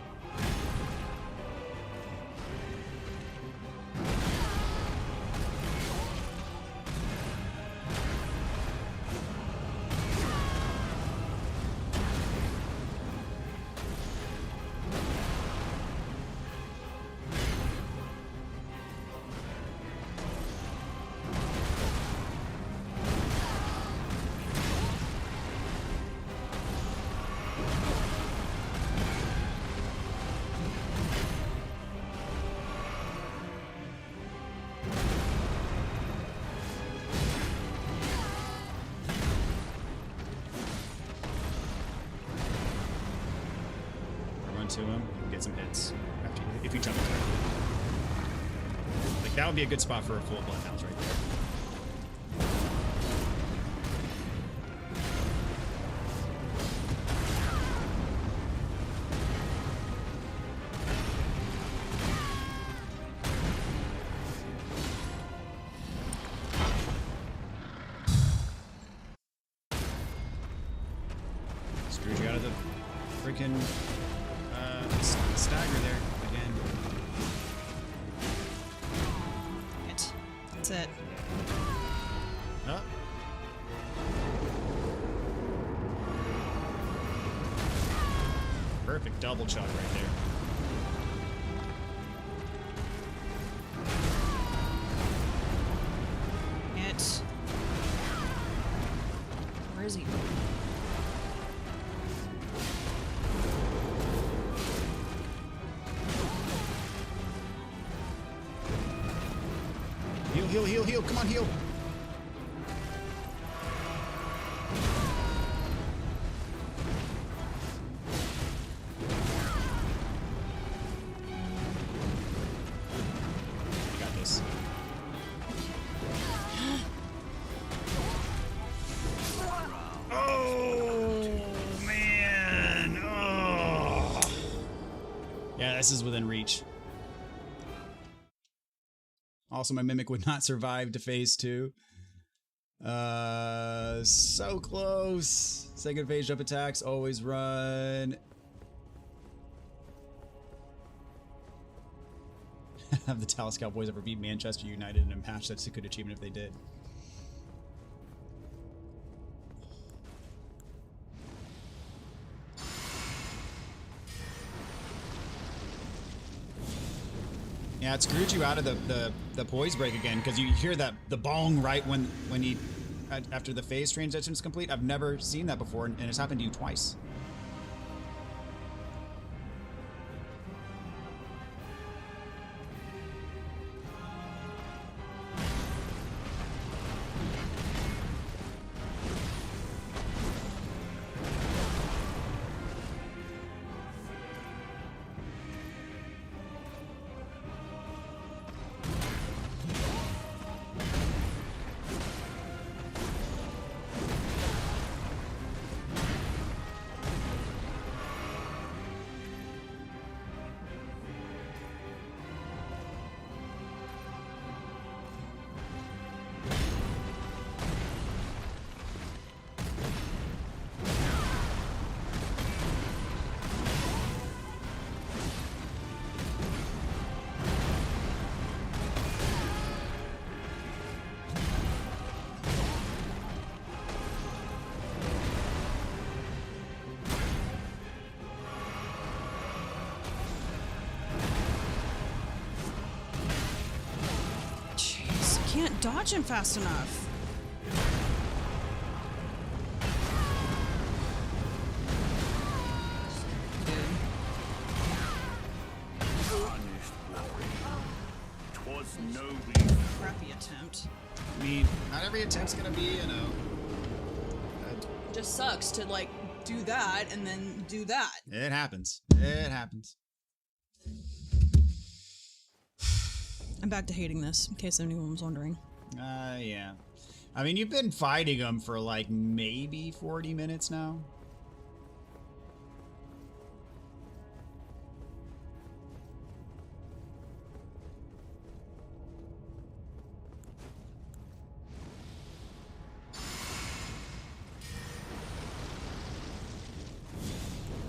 To him, get some hits after you, if you jump into it. Like that would be a good spot for a full bloodhouse right there. Screwed you out of the freaking stagger there again. That's it. Oh. Perfect double chug right there. Where is he? Heal, heal, heal, heal. Come on, heal. Yeah, this is within reach. Also, my Mimic would not survive to phase 2. So close. Second phase jump attacks, always run. Have the Dallas Cowboys ever beat Manchester United in a match? That's a good achievement if they did. Yeah, it screwed you out of the poise break again, because you hear that the bong right when he after the phase transition is complete. I've never seen that before, and it's happened to you twice. Can't dodge him fast enough. Twas nobly. Crappy attempt. I mean, not every attempt's gonna be, you know. It just sucks to like do that and then do that. It happens. It happens. I'm back to hating this, in case anyone was wondering. Yeah. I mean, you've been fighting them for like maybe 40 minutes now.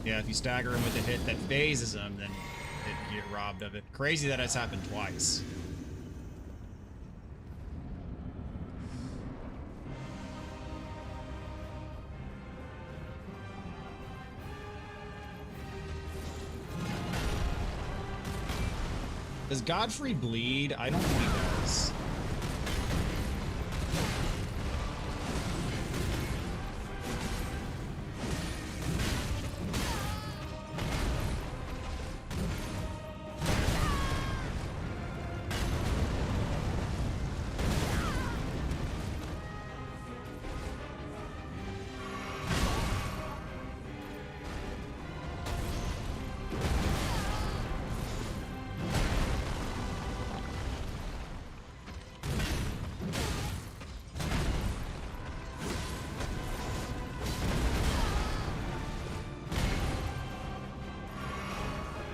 Yeah, if you stagger him with a hit that phases him, then you get robbed of it. Crazy that it's happened twice. Does Godfrey bleed? I don't think he does.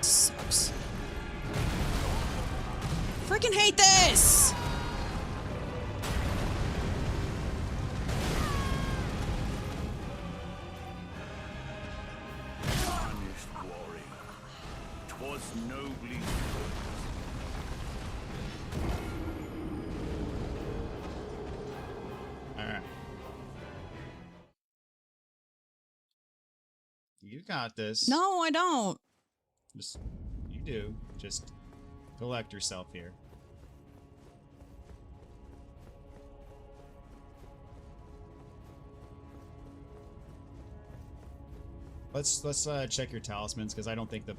Sucks. Freaking hate this! Honest glory. Twas nobly. Alright. You got this. No, I don't. Just, you do. Just collect yourself here. Let's check your talismans, because I don't think the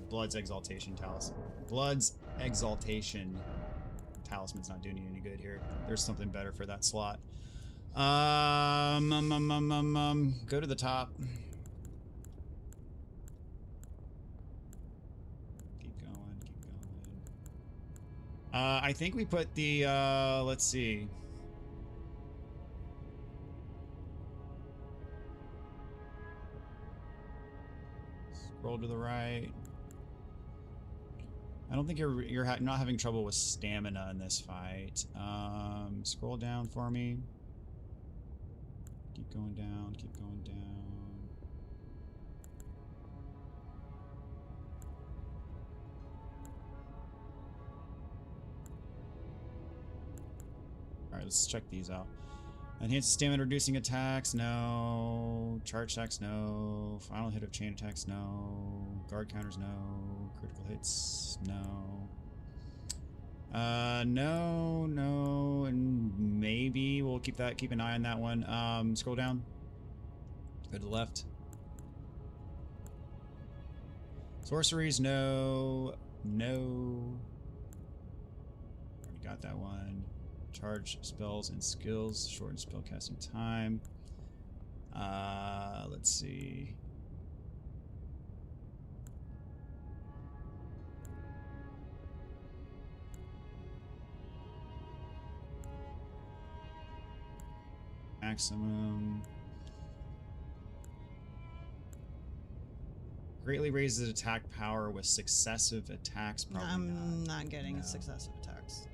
Blood's Exaltation talisman's not doing you any good here. There's something better for that slot. Go to the top. Keep going, keep going. I think we put the let's see. Scroll to the right. I don't think you're not having trouble with stamina in this fight. Scroll down for me. Keep going down. Keep going down. All right, let's check these out. Enhanced stamina reducing attacks, no. Charge attacks, no. Final hit of chain attacks, no. Guard counters, no. Critical hits, no. No, and maybe we'll keep an eye on that one. Scroll down. Go to the left. Sorceries, no. Already got that one. Charge spells and skills, shorten spellcasting time. Let's see. Maximum. Greatly raises attack power with successive attacks. Probably I'm not getting No. successive attacks.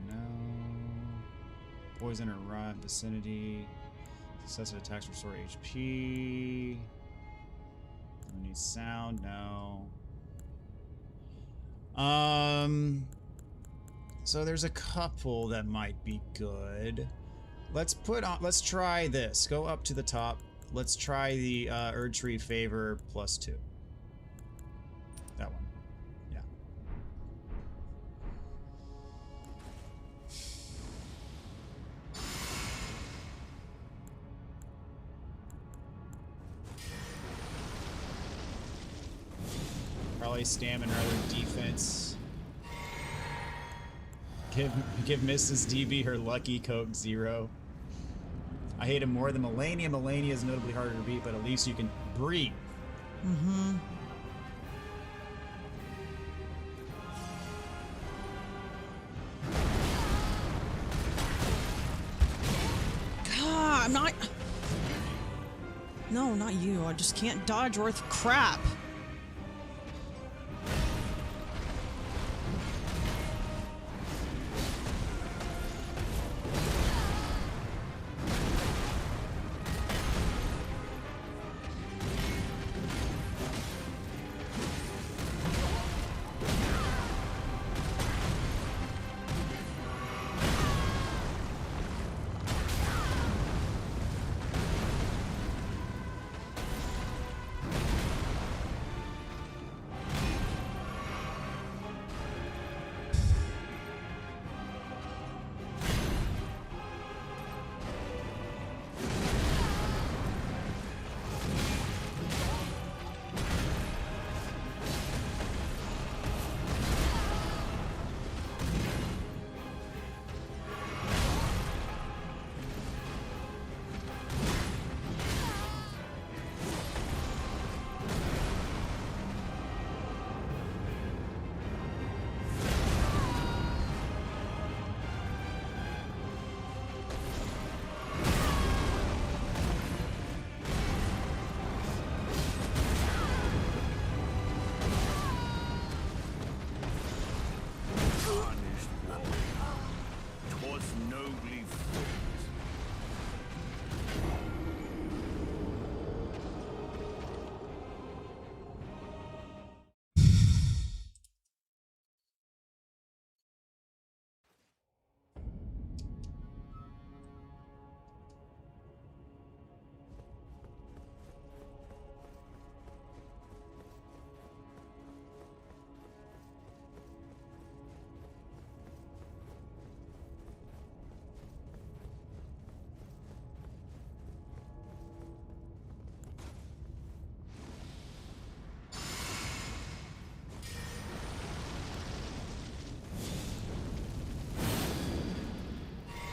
No. Poison or rot vicinity. Successive attacks restore HP. Don't need sound. No. So there's a couple that might be good. Let's try this. Go up to the top. Let's try the Erdtree Favor +2. That one. Yeah. Probably stamina rather than defense. Give Mrs. DB her lucky Coke 0. I hate him more than Melania. Melania is notably harder to beat, but at least you can breathe. Mm-hmm. God, I'm not... No, not you. I just can't dodge worth crap.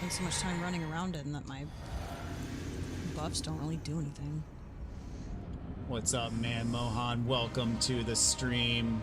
Spend so much time running around it and that my buffs don't really do anything. What's up, man? Mohan, welcome to the stream.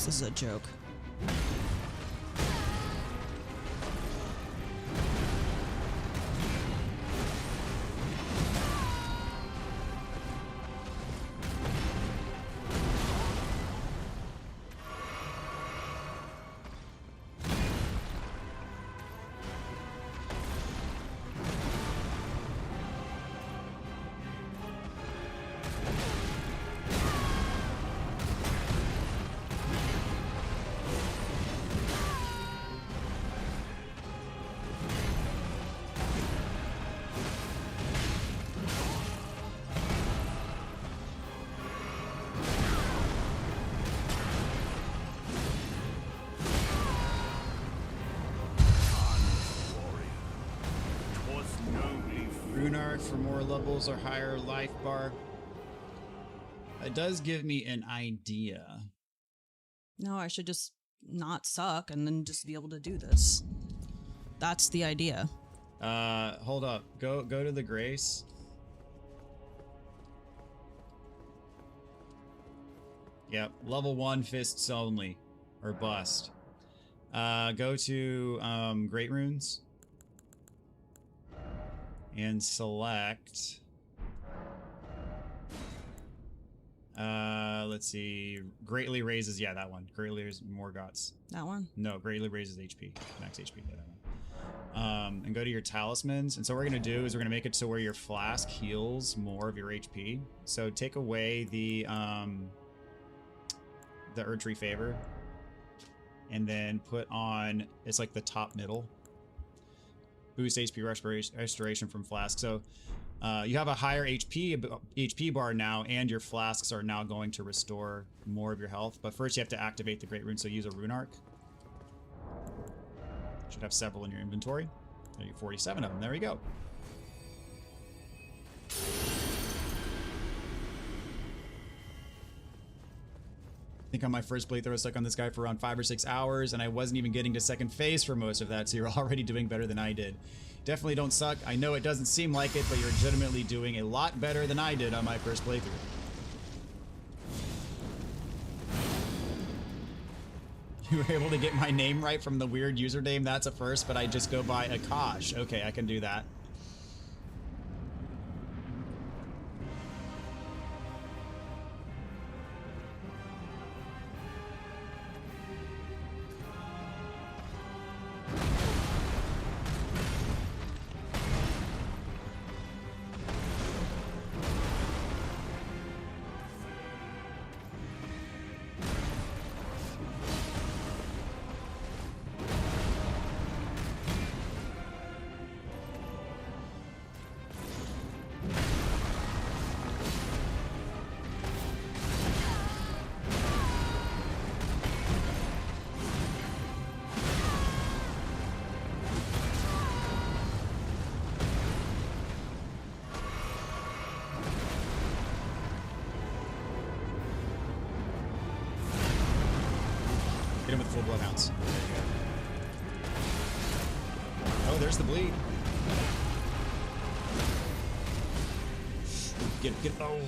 This is a joke. Runark for more levels or higher life bar. It does give me an idea. No, I should just not suck and then just be able to do this. That's the idea. Hold up. Go to the Grace. Yep, level 1 fists only, or bust. Go to Great Runes and select. Let's see. Greatly raises, yeah, that one. Greatly raises more guts. That one? No, greatly raises HP, max HP. Yeah, that one. And go to your talismans. And so what we're gonna do is we're gonna make it so where your flask heals more of your HP. So take away the Erdtree Favor, and then put on, it's like the top middle. Boost HP restoration from flask. So you have a higher HP bar now, and your flasks are now going to restore more of your health. But first you have to activate the Great Rune, so use a Rune Arc. Should have several in your inventory. There you 47 of them. There we go. I think on my first playthrough I was stuck on this guy for around 5 or 6 hours, and I wasn't even getting to second phase for most of that, so you're already doing better than I did. Definitely don't suck. I know it doesn't seem like it, but you're legitimately doing a lot better than I did on my first playthrough. You were able to get my name right from the weird username. That's a first, but I just go by Akash. Okay, I can do that. Hit him with full bloodhounds. Oh, there's the bleed. Get, oh.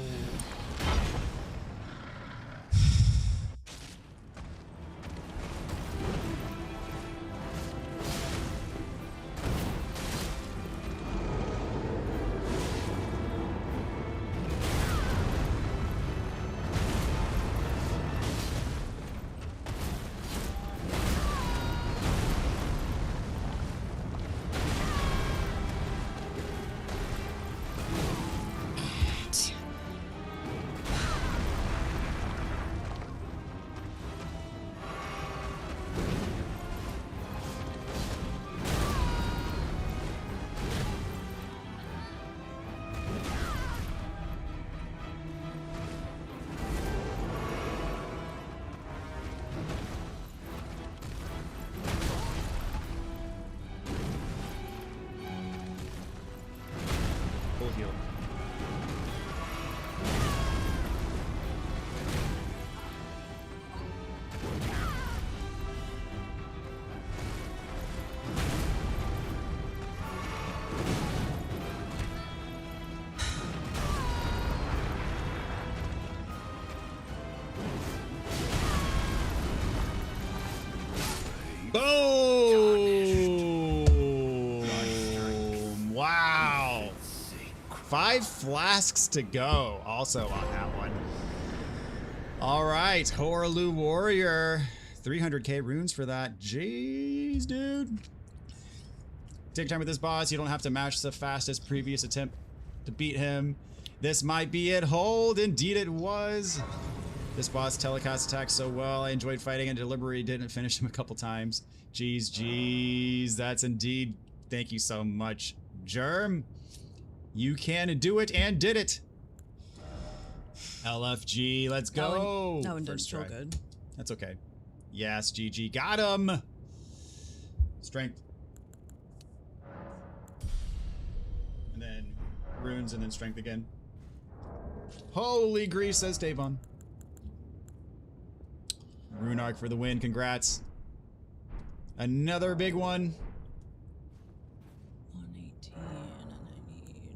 Boom! Wow. 5 flasks to go also on that one. All right, Horlu Warrior. 300k runes for that. Jeez, dude. Take time with this boss. You don't have to match the fastest previous attempt to beat him. This might be it. Hold. Indeed it was. This boss telecasts attacks so well. I enjoyed fighting and deliberately didn't finish him a couple times. Jeez, jeez. That's indeed. Thank you so much, Germ. You can do it and did it. LFG, let's go. That one didn't First feel try. good. That's okay. Yes, GG. Got him. Strength. And then runes and then strength again. Holy grease, says Davon. Rune Arc for the win. Congrats. Another big one. 118, and I need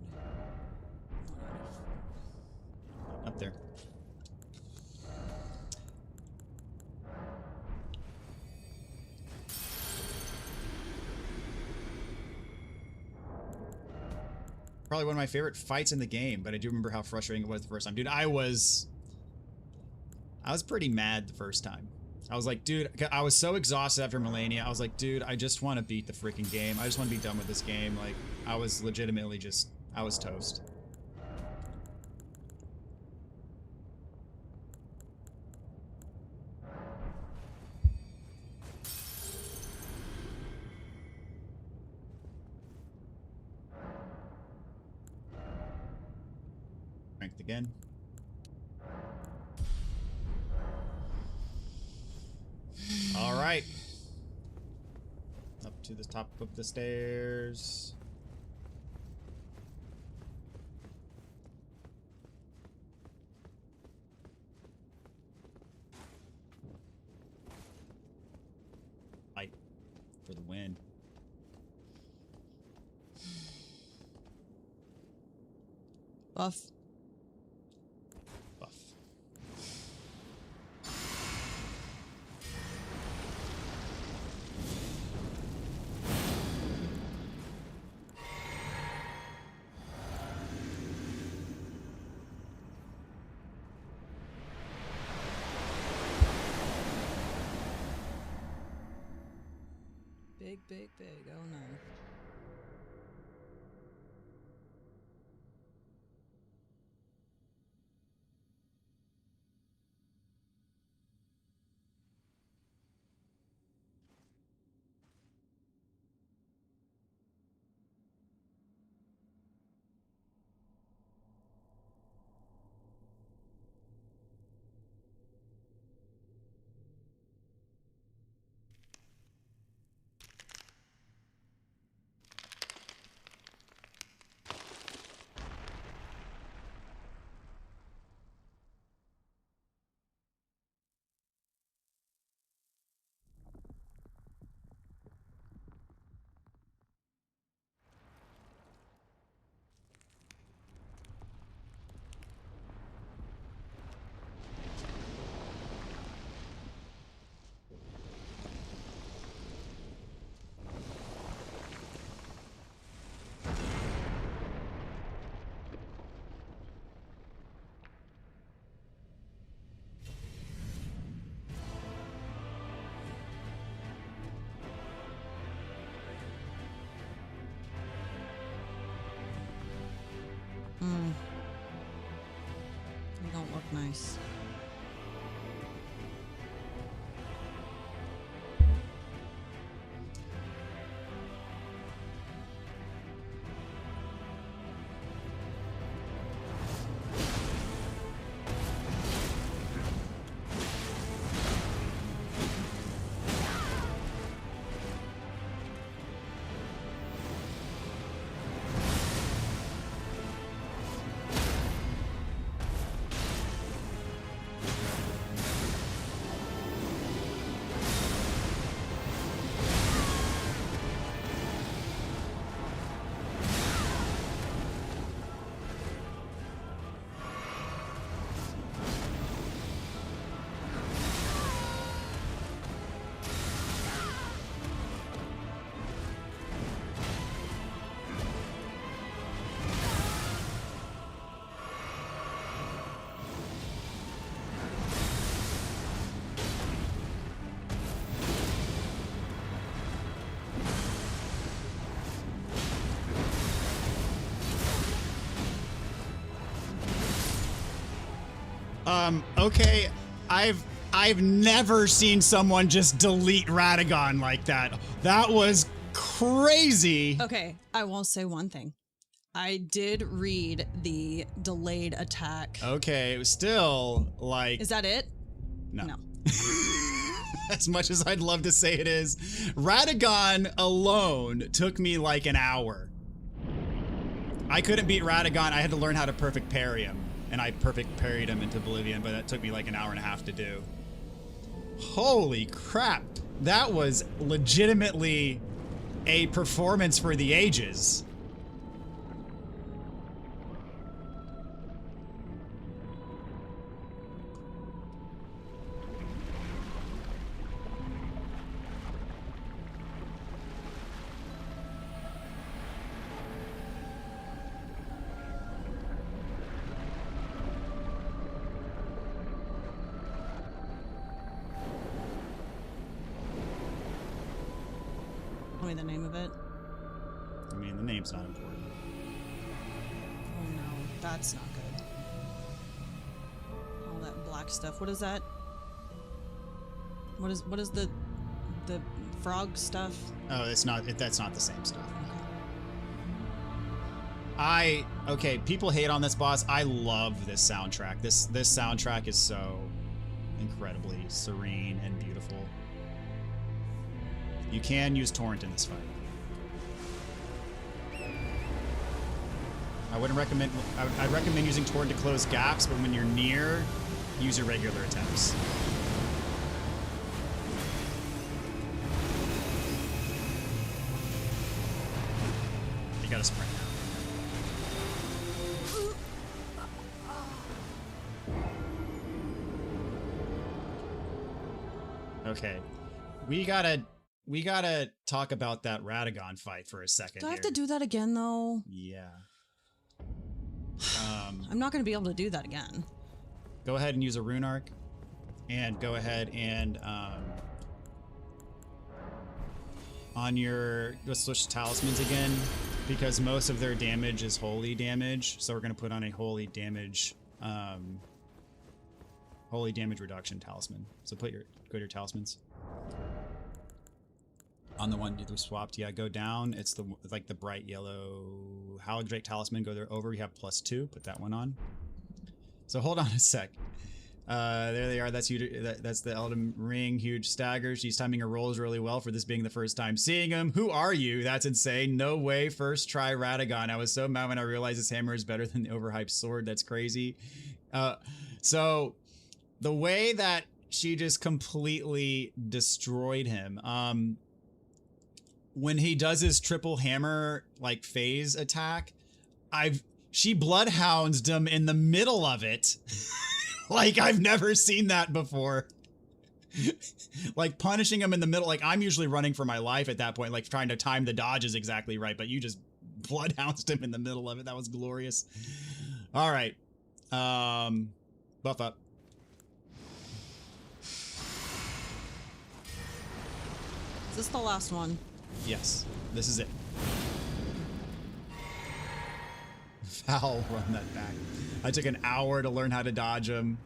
184. Up there. Probably one of my favorite fights in the game, but I do remember how frustrating it was the first time. Dude, I was pretty mad the first time. I was like, dude, I was so exhausted after Melania. I was like, dude, I just want to beat the freaking game. I just want to be done with this game. Like, I was legitimately just, I was toast. Strength again. All right. Up to the top of the stairs. Fight for the win. Buff. Buff. Big, big, big. Oh no. They don't look nice. Okay, I've never seen someone just delete Radagon like that. That was crazy. Okay, I will say one thing. I did read the delayed attack. Okay, it was still like... Is that it? No. As much as I'd love to say it is. Radagon alone took me like an hour. I couldn't beat Radagon. I had to learn how to perfect parry him. And I perfect parried him into oblivion, but that took me like an hour and a half to do. Holy crap. That was legitimately a performance for the ages. Tell me the name of it. I mean, the name's not important. Oh no, that's not good. All that black stuff. What is that? What is the frog stuff? Oh, that's not the same stuff. Okay, people hate on this boss. I love this soundtrack. This soundtrack is so incredibly serene and beautiful. You can use torrent in this fight. I wouldn't recommend. I'd recommend using torrent to close gaps, but when you're near, use your regular attempts. You gotta sprint now. Okay, we gotta talk about that Radagon fight for a second. Do I have to do that again though? Yeah. I'm not going to be able to do that again. Go ahead and use a rune arc, and go ahead and on your let's switch talismans again, because most of their damage is holy damage. So we're gonna put on a holy damage reduction talisman. So go to your talismans. On the one you swapped, yeah, go down. It's like the bright yellow Halodrake talisman. Go there over. You have +2. Put that one on. So hold on a sec. There they are. That's the Elden Ring huge stagger. She's timing her rolls really well for this being the first time seeing him. Who are you? That's insane. No way. First try Radagon. I was so mad when I realized this hammer is better than the overhyped sword. That's crazy. So the way that she just completely destroyed him. When he does his triple hammer like phase attack, she bloodhounds him in the middle of it. Like I've never seen that before. Like punishing him in the middle. Like I'm usually running for my life at that point, like trying to time the dodges exactly right, but you just bloodhounded him in the middle of it. That was glorious. All right. Buff up. Is this the last one? Yes, this is it. Foul, run that back. I took an hour to learn how to dodge him.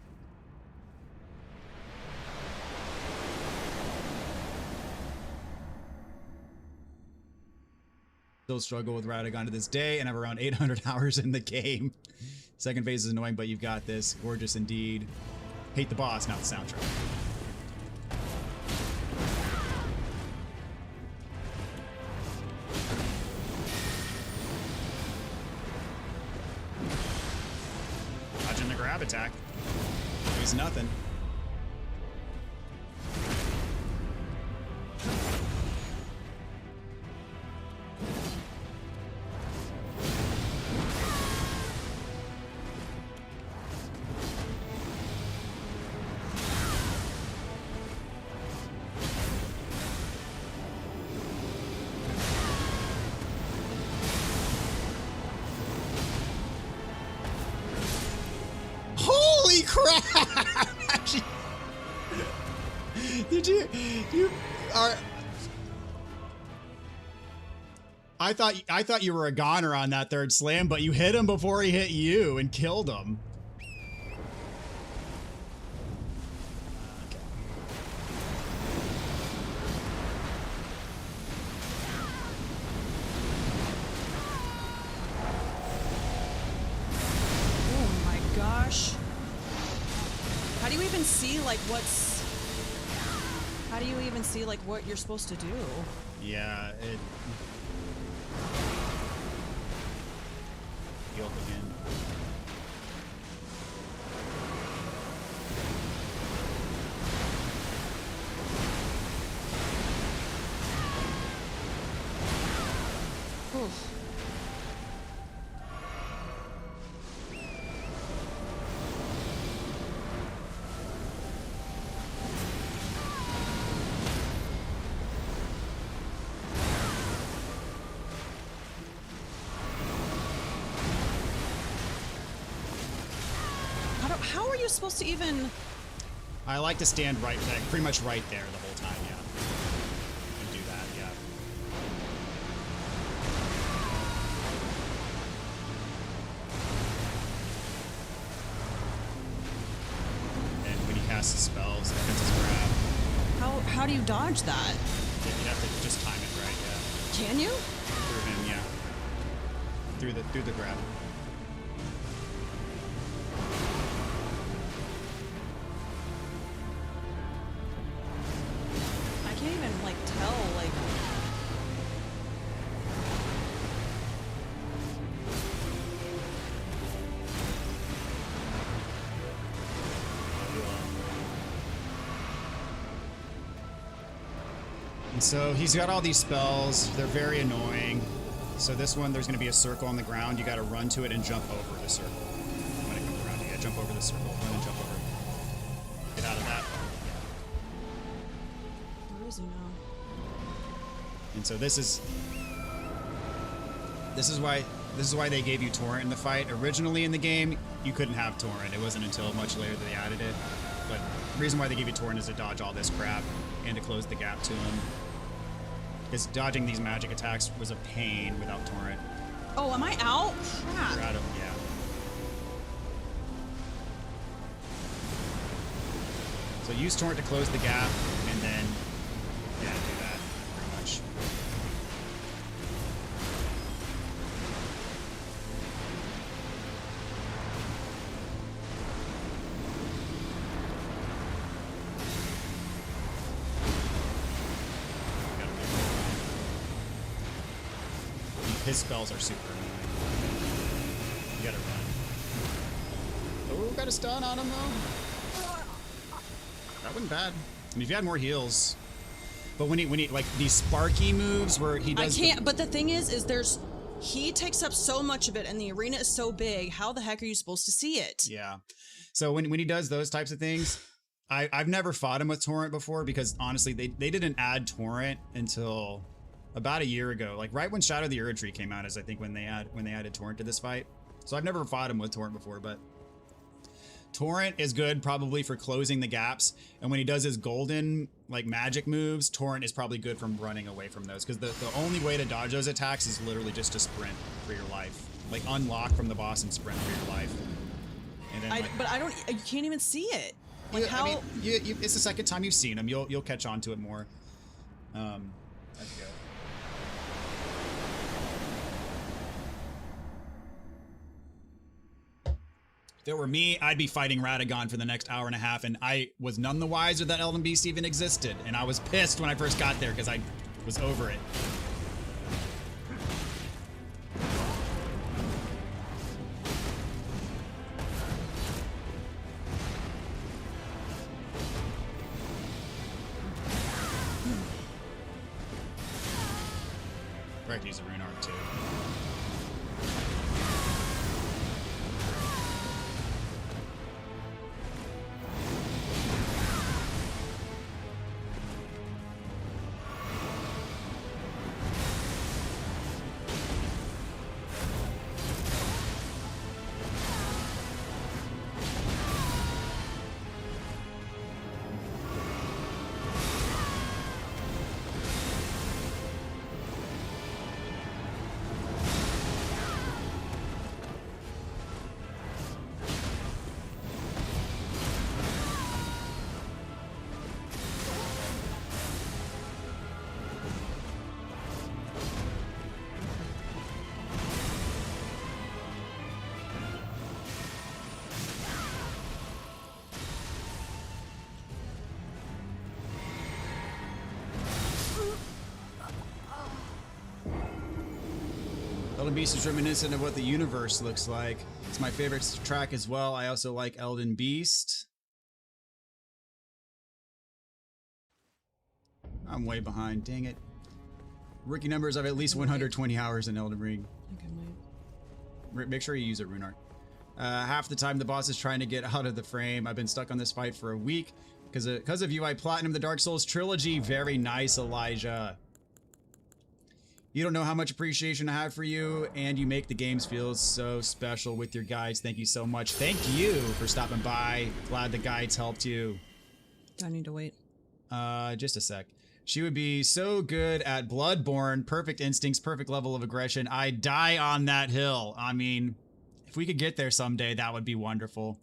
Still struggle with Radagon to this day, and have around 800 hours in the game. Second phase is annoying, but you've got this. Gorgeous indeed. Hate the boss, not the soundtrack. Dodging the grab attack. There's nothing. Holy crap! Did you are I thought you were a goner on that third slam, but you hit him before he hit you and killed him. like what's... How do you even see like what you're supposed to do? Yeah, it... Heal again. Oof. How are you supposed to even... I like to stand right, like, pretty much right there the whole time, yeah. And do that, yeah. And when he casts his spells, that's his grab. How do you dodge that? You have to just time it right, yeah. Can you? Through him, yeah. Through the grab. I can't even like tell like... And so he's got all these spells. They're very annoying. So this one, there's going to be a circle on the ground. You got to run to it and jump over the circle. When it comes around, you got to jump over the circle. Run and jump over. Get out of that. Where is he now? And so this is why they gave you Torrent in the fight. Originally in the game, you couldn't have Torrent. It wasn't until much later that they added it. But the reason why they gave you Torrent is to dodge all this crap and to close the gap to him. Because dodging these magic attacks was a pain without Torrent. Oh, am I out? Crap. You're out of, yeah. So use Torrent to close the gap, and then, yeah, do that, pretty much. His spells are super annoying. You gotta run. Oh, got a stun on him though. That wasn't bad. I mean, if you had more heals. But when he like these sparky moves where he does... I can't, but the thing is there's... He takes up so much of it and the arena is so big. How the heck are you supposed to see it? Yeah. So when he does those types of things, I've never fought him with Torrent before because honestly, they didn't add Torrent until about a year ago. Like right when Shadow of the Erd Tree came out is I think when they added Torrent to this fight. So I've never fought him with Torrent before, but Torrent is good probably for closing the gaps. And when he does his golden like magic moves, Torrent is probably good from running away from those. Because the only way to dodge those attacks is literally just to sprint for your life. Like unlock from the boss and sprint for your life. And then, but I don't, you can't even see it. Like how? I mean, it's the second time you've seen him. You'll catch on to it more. As you go. If it were me, I'd be fighting Radagon for the next hour and a half, and I was none the wiser that Elden Beast even existed, and I was pissed when I first got there because I was over it. Right, use a rune arc too. Elden Beast is reminiscent of what the universe looks like. It's my favorite track as well. I also like Elden Beast. I'm way behind, dang it. Rookie numbers of at least 120 hours in Elden Ring. Okay, wait. Make sure you use it, Runart. Half the time the boss is trying to get out of the frame. I've been stuck on this fight for a week. Because of you, I platinum the Dark Souls trilogy. Very nice, Elijah. You don't know how much appreciation I have for you, and you make the games feel so special with your guides. Thank you so much. Thank you for stopping by. Glad the guides helped you. Do I need to wait? Just a sec. She would be so good at Bloodborne. Perfect instincts, perfect level of aggression. I'd die on that hill. I mean, if we could get there someday, that would be wonderful.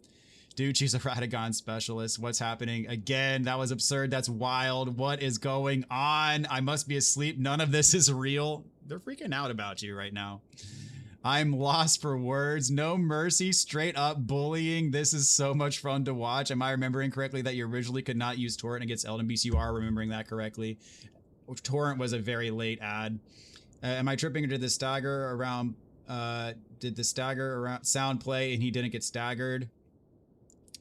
Dude, she's a Radagon specialist. What's happening? Again, that was absurd. That's wild. What is going on? I must be asleep. None of this is real. They're freaking out about you right now. I'm lost for words. No mercy. Straight up bullying. This is so much fun to watch. Am I remembering correctly that you originally could not use Torrent against Elden Beast? You are remembering that correctly. Torrent was a very late ad. Am I tripping, or did the stagger around? Did the stagger around sound play and he didn't get staggered?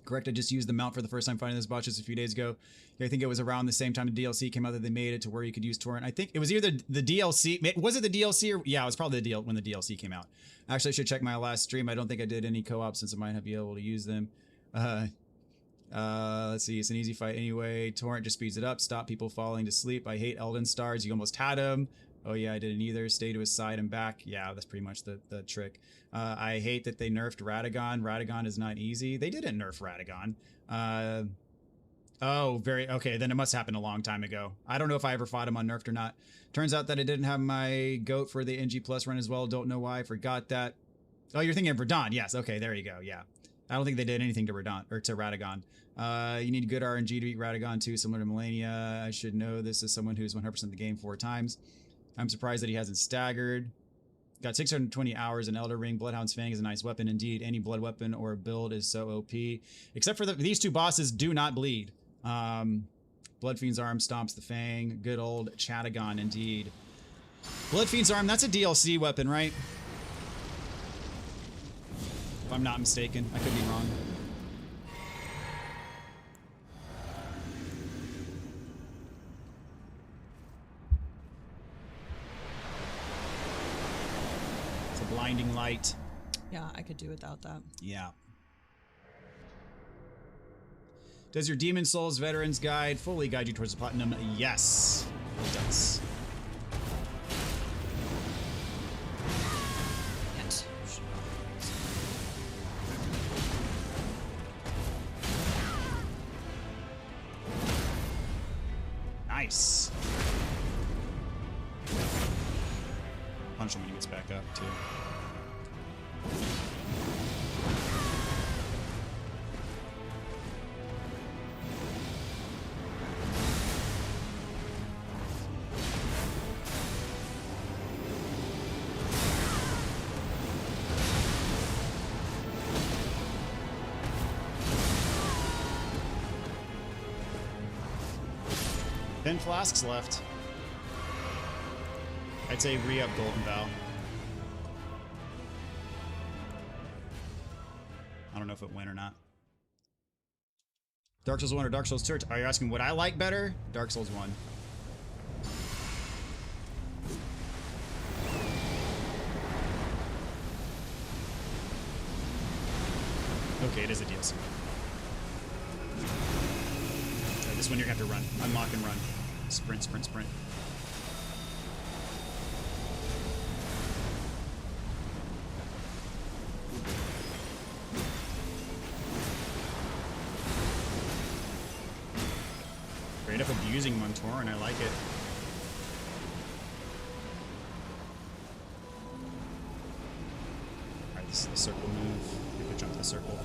Correct, I just used the mount for the first time finding this bot just a few days ago. I think it was around the same time the DLC came out that they made it to where you could use torrent. I think it was either the DLC. Was it the DLC or yeah, it was probably the when the DLC came out. Actually, I should check my last stream. I don't think I did any co-op since I might not be able to use them. Let's see. It's an easy fight anyway. Torrent just speeds it up. Stop people falling to sleep. I hate Elden Stars. You almost had him. Oh yeah, I didn't either. Stay to his side and back. Yeah, that's pretty much the trick. I hate that they nerfed Radagon. Radagon is not easy. They didn't nerf Radagon. Okay, then it must happen a long time ago. I don't know if I ever fought him on nerfed or not. Turns out that I didn't have my goat for the NG Plus run as well. Don't know why. I forgot that. Oh, you're thinking of Radon. Yes, okay, there you go. Yeah. I don't think they did anything to Radon or to Radagon. You need good RNG to beat Radagon too, similar to Melania. I should know this as someone who's 100% the game 4 times. I'm surprised that he hasn't staggered. Got 620 hours in Elden Ring. Bloodhound's Fang is a nice weapon indeed. Any blood weapon or build is so OP. Except for these two bosses do not bleed. Bloodfiend's Arm stomps the Fang. Good old Chatagon indeed. Bloodfiend's Arm, that's a DLC weapon, right? If I'm not mistaken. I could be wrong. Blinding light. Yeah, I could do without that. Yeah. Does your Demon Souls Veterans Guide fully guide you towards the platinum? Yes, it does. Yes. Nice. Punch him when he gets back up, too. Ten flasks left. I'd say re-up Golden Vow. I don't know if it went or not. Dark Souls 1 or Dark Souls 2? Are you asking what I like better? Dark Souls 1. Okay, it is a DLC. Right, this one you're gonna have to run. Unlock and run. Sprint, sprint, sprint. Straight up abusing Montour, and I like it. Alright, this is the circle move. You could jump the circle.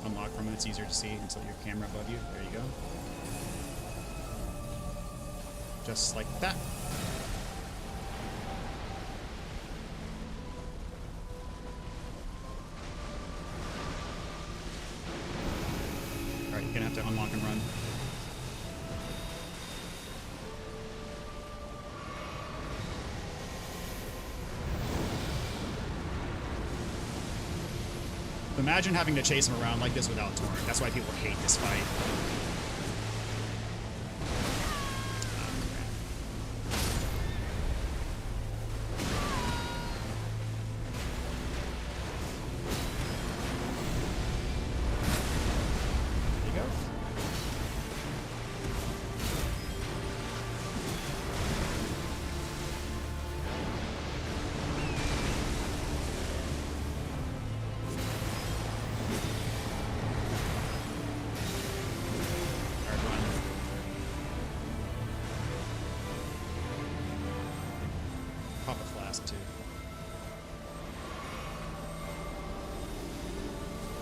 Unlock from it, it's easier to see until your camera above you. There you go. Just like that. Alright, you're gonna have to unlock and run. Imagine having to chase him around like this without Torrent. That's why people hate this fight.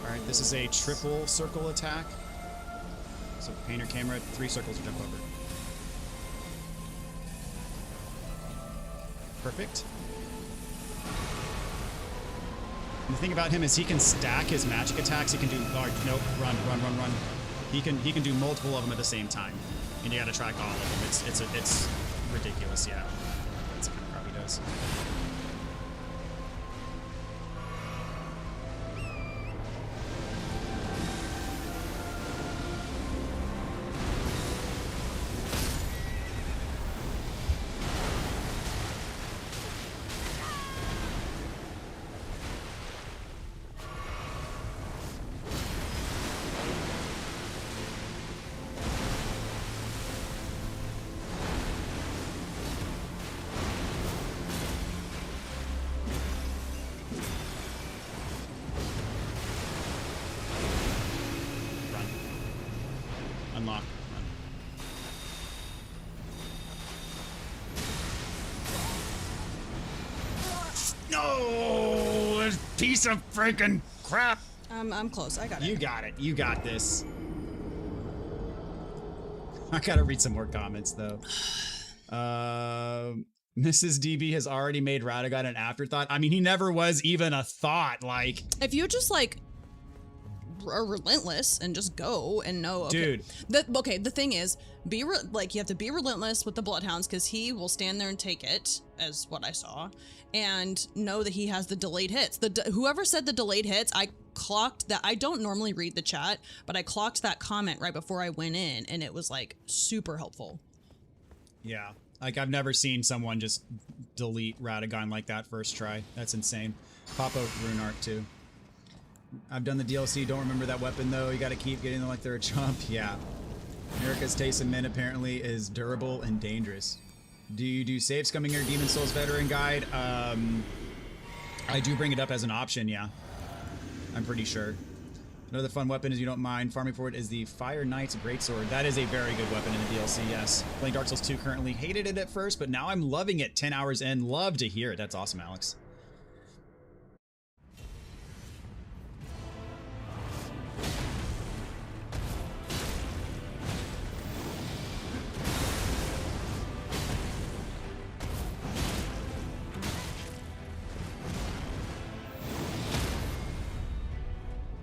Alright, this is a triple circle attack. So paint your camera, 3 circles to jump over. Perfect. And the thing about him is he can stack his magic attacks. He can do nope, run. He can do multiple of them at the same time. And you gotta track all of them. It's ridiculous, yeah. That's kind of how he does. Unlock. Run. No! Piece of freaking crap! I'm close. I got it. You got it. You got this. I gotta read some more comments, though. Mrs. DB has already made Radagon an afterthought. I mean, he never was even a thought, like... If you just, like... are relentless and just go and know, okay. Dude. The thing is, you have to be relentless with the Bloodhounds because he will stand there and take it, as what I saw, and know that he has the delayed hits. Whoever said the delayed hits, I clocked that. I don't normally read the chat, but I clocked that comment right before I went in, and it was like super helpful. Yeah, like I've never seen someone just delete Radagon like that first try. That's insane. Papa Rune Art too. I've done the DLC, don't remember that weapon though. You gotta keep getting them like they're a chump. Yeah. America's Taste of Men apparently is durable and dangerous. Do you do saves coming your Demon Souls Veteran Guide? I do bring it up as an option, yeah. I'm pretty sure. Another fun weapon, is you don't mind farming for it, is the Fire Knight's Greatsword. That is a very good weapon in the DLC, yes. Playing Dark Souls 2 currently. Hated it at first, but now I'm loving it 10 hours in. Love to hear it. That's awesome, Alex.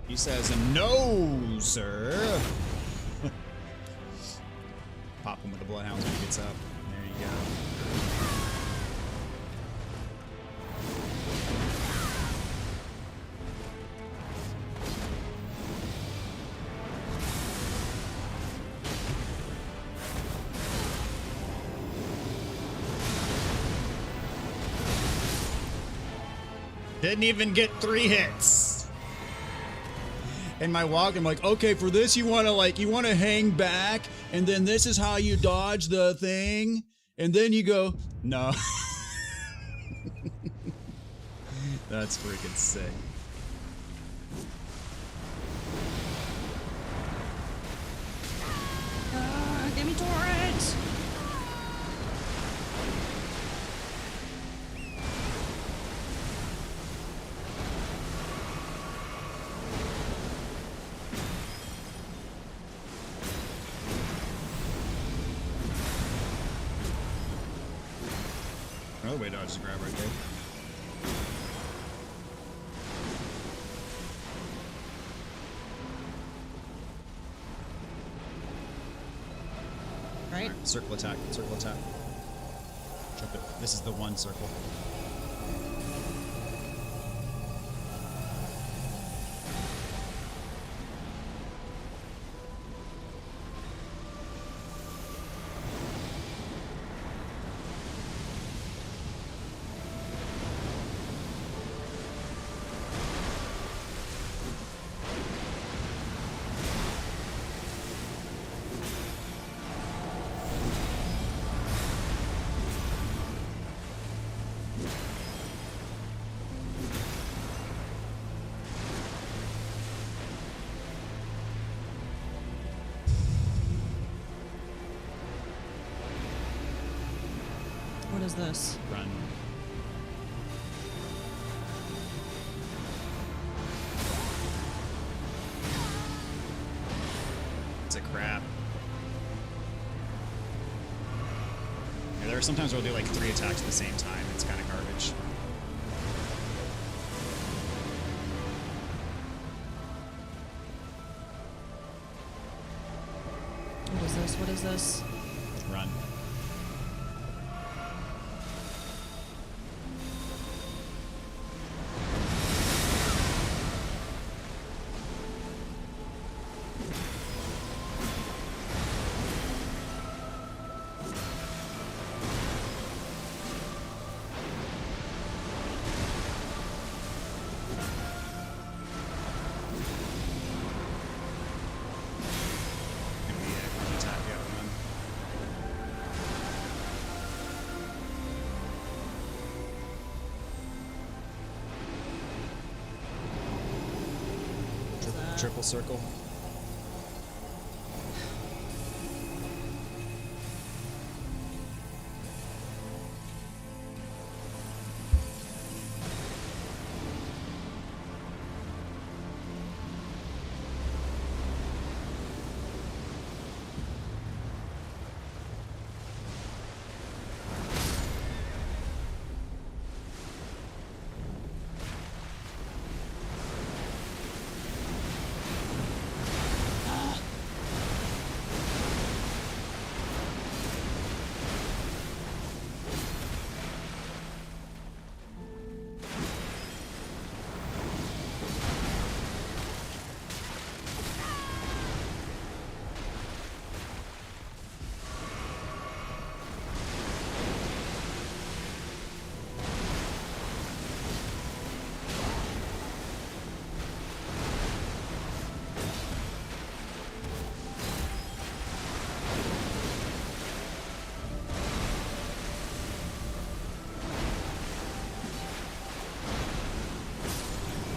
He says, no, sir. Pop him with the Bloodhounds when he gets up. There you go. Didn't even get 3 hits. In my walk, I'm like, okay, for this you want to hang back, and then this is how you dodge the thing, and then you go, no. That's freaking sick. Give me torrent. Another way to dodge the grab right there. Right? Alright, circle attack, circle attack. Jump it. This is the one circle. is this? Run. It's a crap. Yeah, there are sometimes where I'll do like 3 attacks at the same time. It's kind of garbage. What is this? What is this? Run. Triple circle.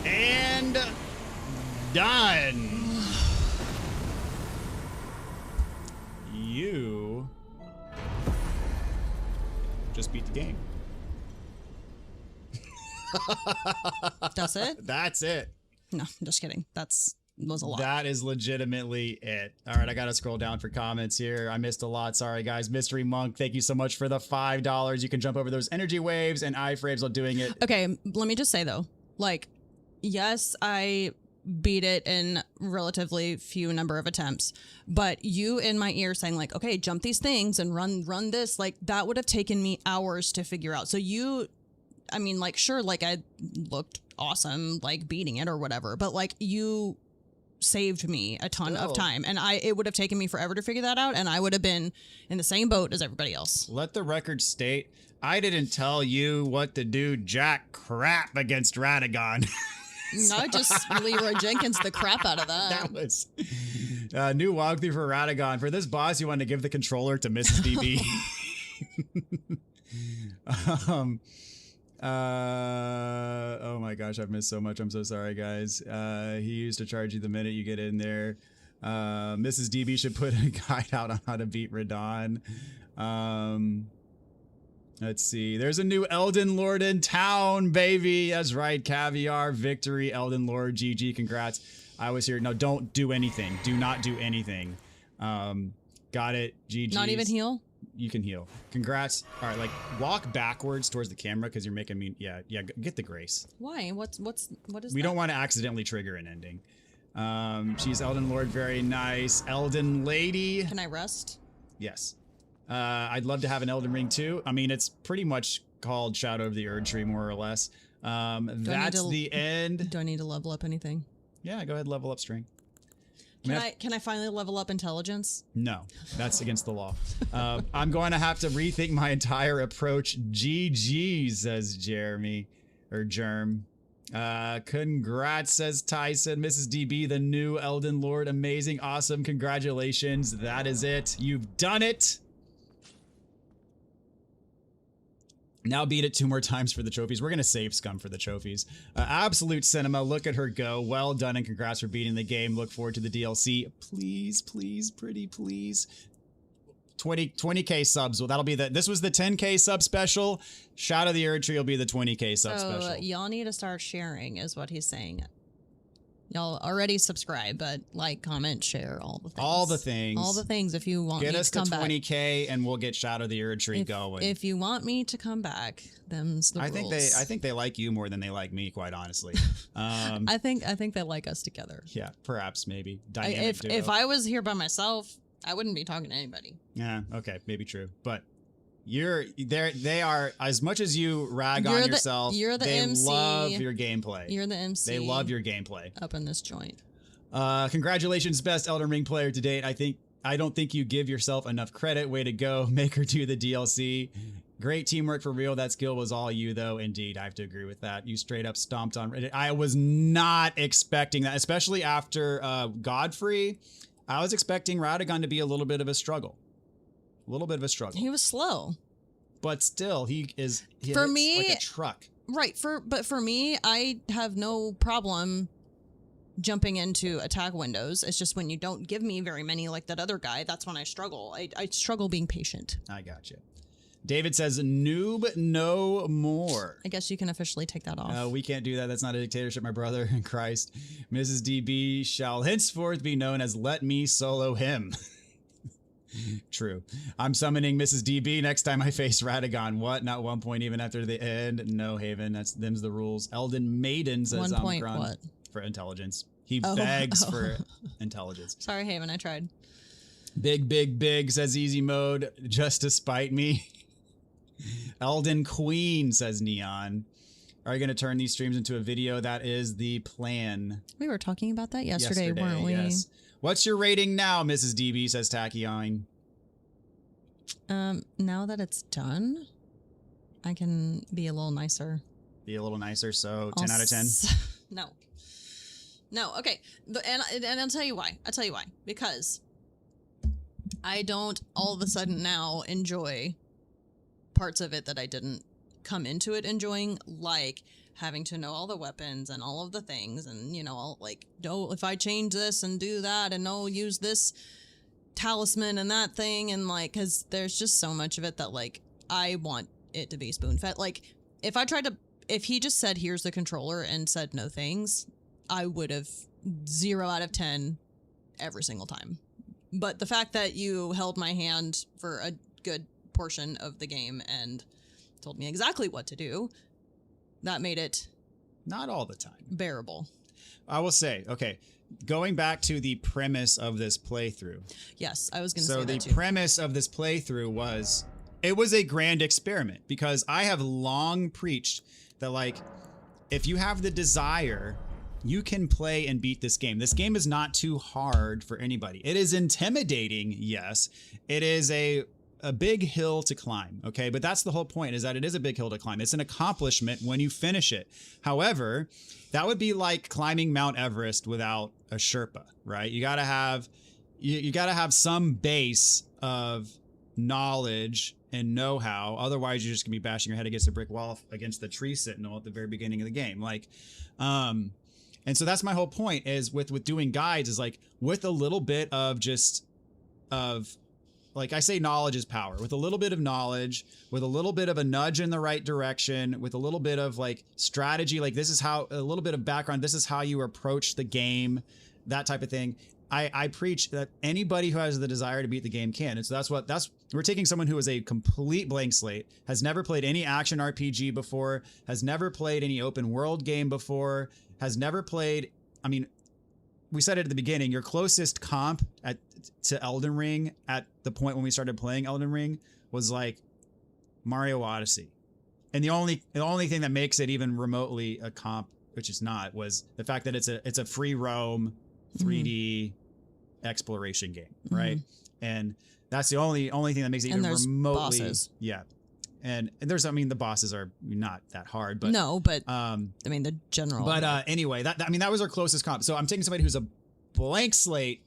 And done. You just beat the game. That's it? That's it. No, I'm just kidding. Was a lot. That is legitimately it. All right, I gotta scroll down for comments here. I missed a lot. Sorry, guys. Mystery Monk, thank you so much for the $5. You can jump over those energy waves and iframes while doing it. Okay, let me just say though, like, yes, I beat it in relatively few number of attempts, but you in my ear saying like, okay, jump these things and run this, like that would have taken me hours to figure out. So I mean, like, sure, like I looked awesome, like beating it or whatever, but like you saved me a ton of time, and it would have taken me forever to figure that out, and I would have been in the same boat as everybody else. Let the record state, I didn't tell you what to do jack crap against Radagon. No, just Leroy Jenkins the crap out of that. That was new walkthrough for Radagon. For this boss, you want to give the controller to Mrs. DB. Oh my gosh, I've missed so much. I'm so sorry, guys. He used to charge you the minute you get in there. Mrs. DB should put a guide out on how to beat Radon. Let's see. There's a new Elden Lord in town, baby. That's right. Caviar, victory, Elden Lord, GG, congrats. I was here. No, don't do anything. Do not do anything. Got it. GG. Not even heal? You can heal. Congrats. All right, like walk backwards towards the camera because you're making me. Yeah. Get the grace. Why? What is? We don't want to accidentally trigger an ending. She's Elden Lord. Very nice. Elden Lady. Can I rest? Yes. I'd love to have an Elden Ring too. I mean, it's pretty much called Shadow of the Erd Tree, more or less. That's the end. Do I need to level up anything? Yeah, go ahead, level up string. Can I finally level up intelligence? No, that's against the law. I'm going to have to rethink my entire approach. GG, says Jeremy, or Germ. Congrats, says Tyson. Mrs. DB, the new Elden Lord. Amazing, awesome, congratulations. That is it. You've done it. Now beat it 2 more times for the trophies. We're going to save Scum for the trophies. Absolute Cinema, look at her go. Well done, and congrats for beating the game. Look forward to the DLC. Please, please, pretty please. 20K subs. Well, that'll be this was the 10K sub special. Shadow of the Erdtree will be the 20K sub special. Y'all need to start sharing, is what he's saying. Y'all already subscribe, but like, comment, share, all the things. All the things. All the things if you want Get me us to come to back. 20K and we'll get Shadow of the Erdtree going. If you want me to come back, them's the rules. I think they like you more than they like me, quite honestly. I think they like us together. Yeah, perhaps, maybe. Dynamic duo. If I was here by myself, I wouldn't be talking to anybody. Yeah, okay, maybe true. But they are, as much as you rag on yourself, you're the they MC. love your gameplay. You're the MC. They love your gameplay. Up in this joint. Congratulations, best Elden Ring player to date. I don't think you give yourself enough credit. Way to go. Make her do the DLC. Great teamwork for real. That skill was all you, though. Indeed, I have to agree with that. You straight up stomped on Reddit. I was not expecting that, especially after Godfrey. I was expecting Radagon to be a little bit of a struggle. A little bit of a struggle. He was slow. But still, he for me, like a truck. Right. But for me, I have no problem jumping into attack windows. It's just when you don't give me very many like that other guy, that's when I struggle. I struggle being patient. I got you. David says, noob no more. I guess you can officially take that off. We can't do that. That's not a dictatorship, my brother in Christ. Mrs. DB shall henceforth be known as Let Me Solo Him. True. I'm summoning Mrs. DB next time I face Radagon. What? Not 1 point even after the end? No, Haven. Them's the rules. Elden Maiden says 1 point Omicron. what? For intelligence. He begs for intelligence. Sorry, Haven. I tried. Big says easy mode just to spite me. Elden Queen says Neon. Are you going to turn these streams into a video? That is the plan. We were talking about that yesterday, weren't we? Yes. What's your rating now, Mrs. DB, says Tachyon. Now that it's done, I can be a little nicer. Be a little nicer, so 10 out of 10? No, okay. And I'll tell you why. Because I don't all of a sudden now enjoy parts of it that I didn't come into it enjoying, like having to know all the weapons and all of the things, and I'll like, no, if I change this and do that, and no, use this talisman and that thing, and like, because there's just so much of it that like I want it to be spoon fed. Like if he just said here's the controller and said no things, I would have 0 out of 10 every single time. But the fact that you held my hand for a good portion of the game and told me exactly what to do, that made it not all the time bearable. I will say, okay, going back to the premise of this playthrough. Yes, I was going to say that too. So the premise of this playthrough was, it was a grand experiment, because I have long preached that, like, if you have the desire, you can play and beat this game. This game is not too hard for anybody. It is intimidating, yes. It is a big hill to climb, okay? But that's the whole point, is that it is a big hill to climb. It's an accomplishment when you finish it. However, that would be like climbing Mount Everest without a Sherpa, right? You gotta have some base of knowledge and know-how. Otherwise, you're just gonna be bashing your head against a brick wall against the tree sentinel at the very beginning of the game. Like, and so that's my whole point, is with doing guides, is like, with a little bit of like I say, knowledge is power. With a little bit of knowledge, with a little bit of a nudge in the right direction, with a little bit of like strategy, like this is how, a little bit of background, this is how you approach the game, that type of thing. I preach that anybody who has the desire to beat the game can. And so we're taking someone who is a complete blank slate, has never played any action RPG before, has never played any open world game before, has never played, I mean, we said it at the beginning, your closest comp to Elden Ring at the point when we started playing Elden Ring was like Mario Odyssey. And the only thing that makes it even remotely a comp, which is not, was the fact that it's a free roam 3D exploration game, right? And that's the only thing that makes it even remotely bosses. Yeah. And there's, I mean, the bosses are not that hard, but no, but I mean the general. But anyway, that was our closest comp. So I'm taking somebody who's a blank slate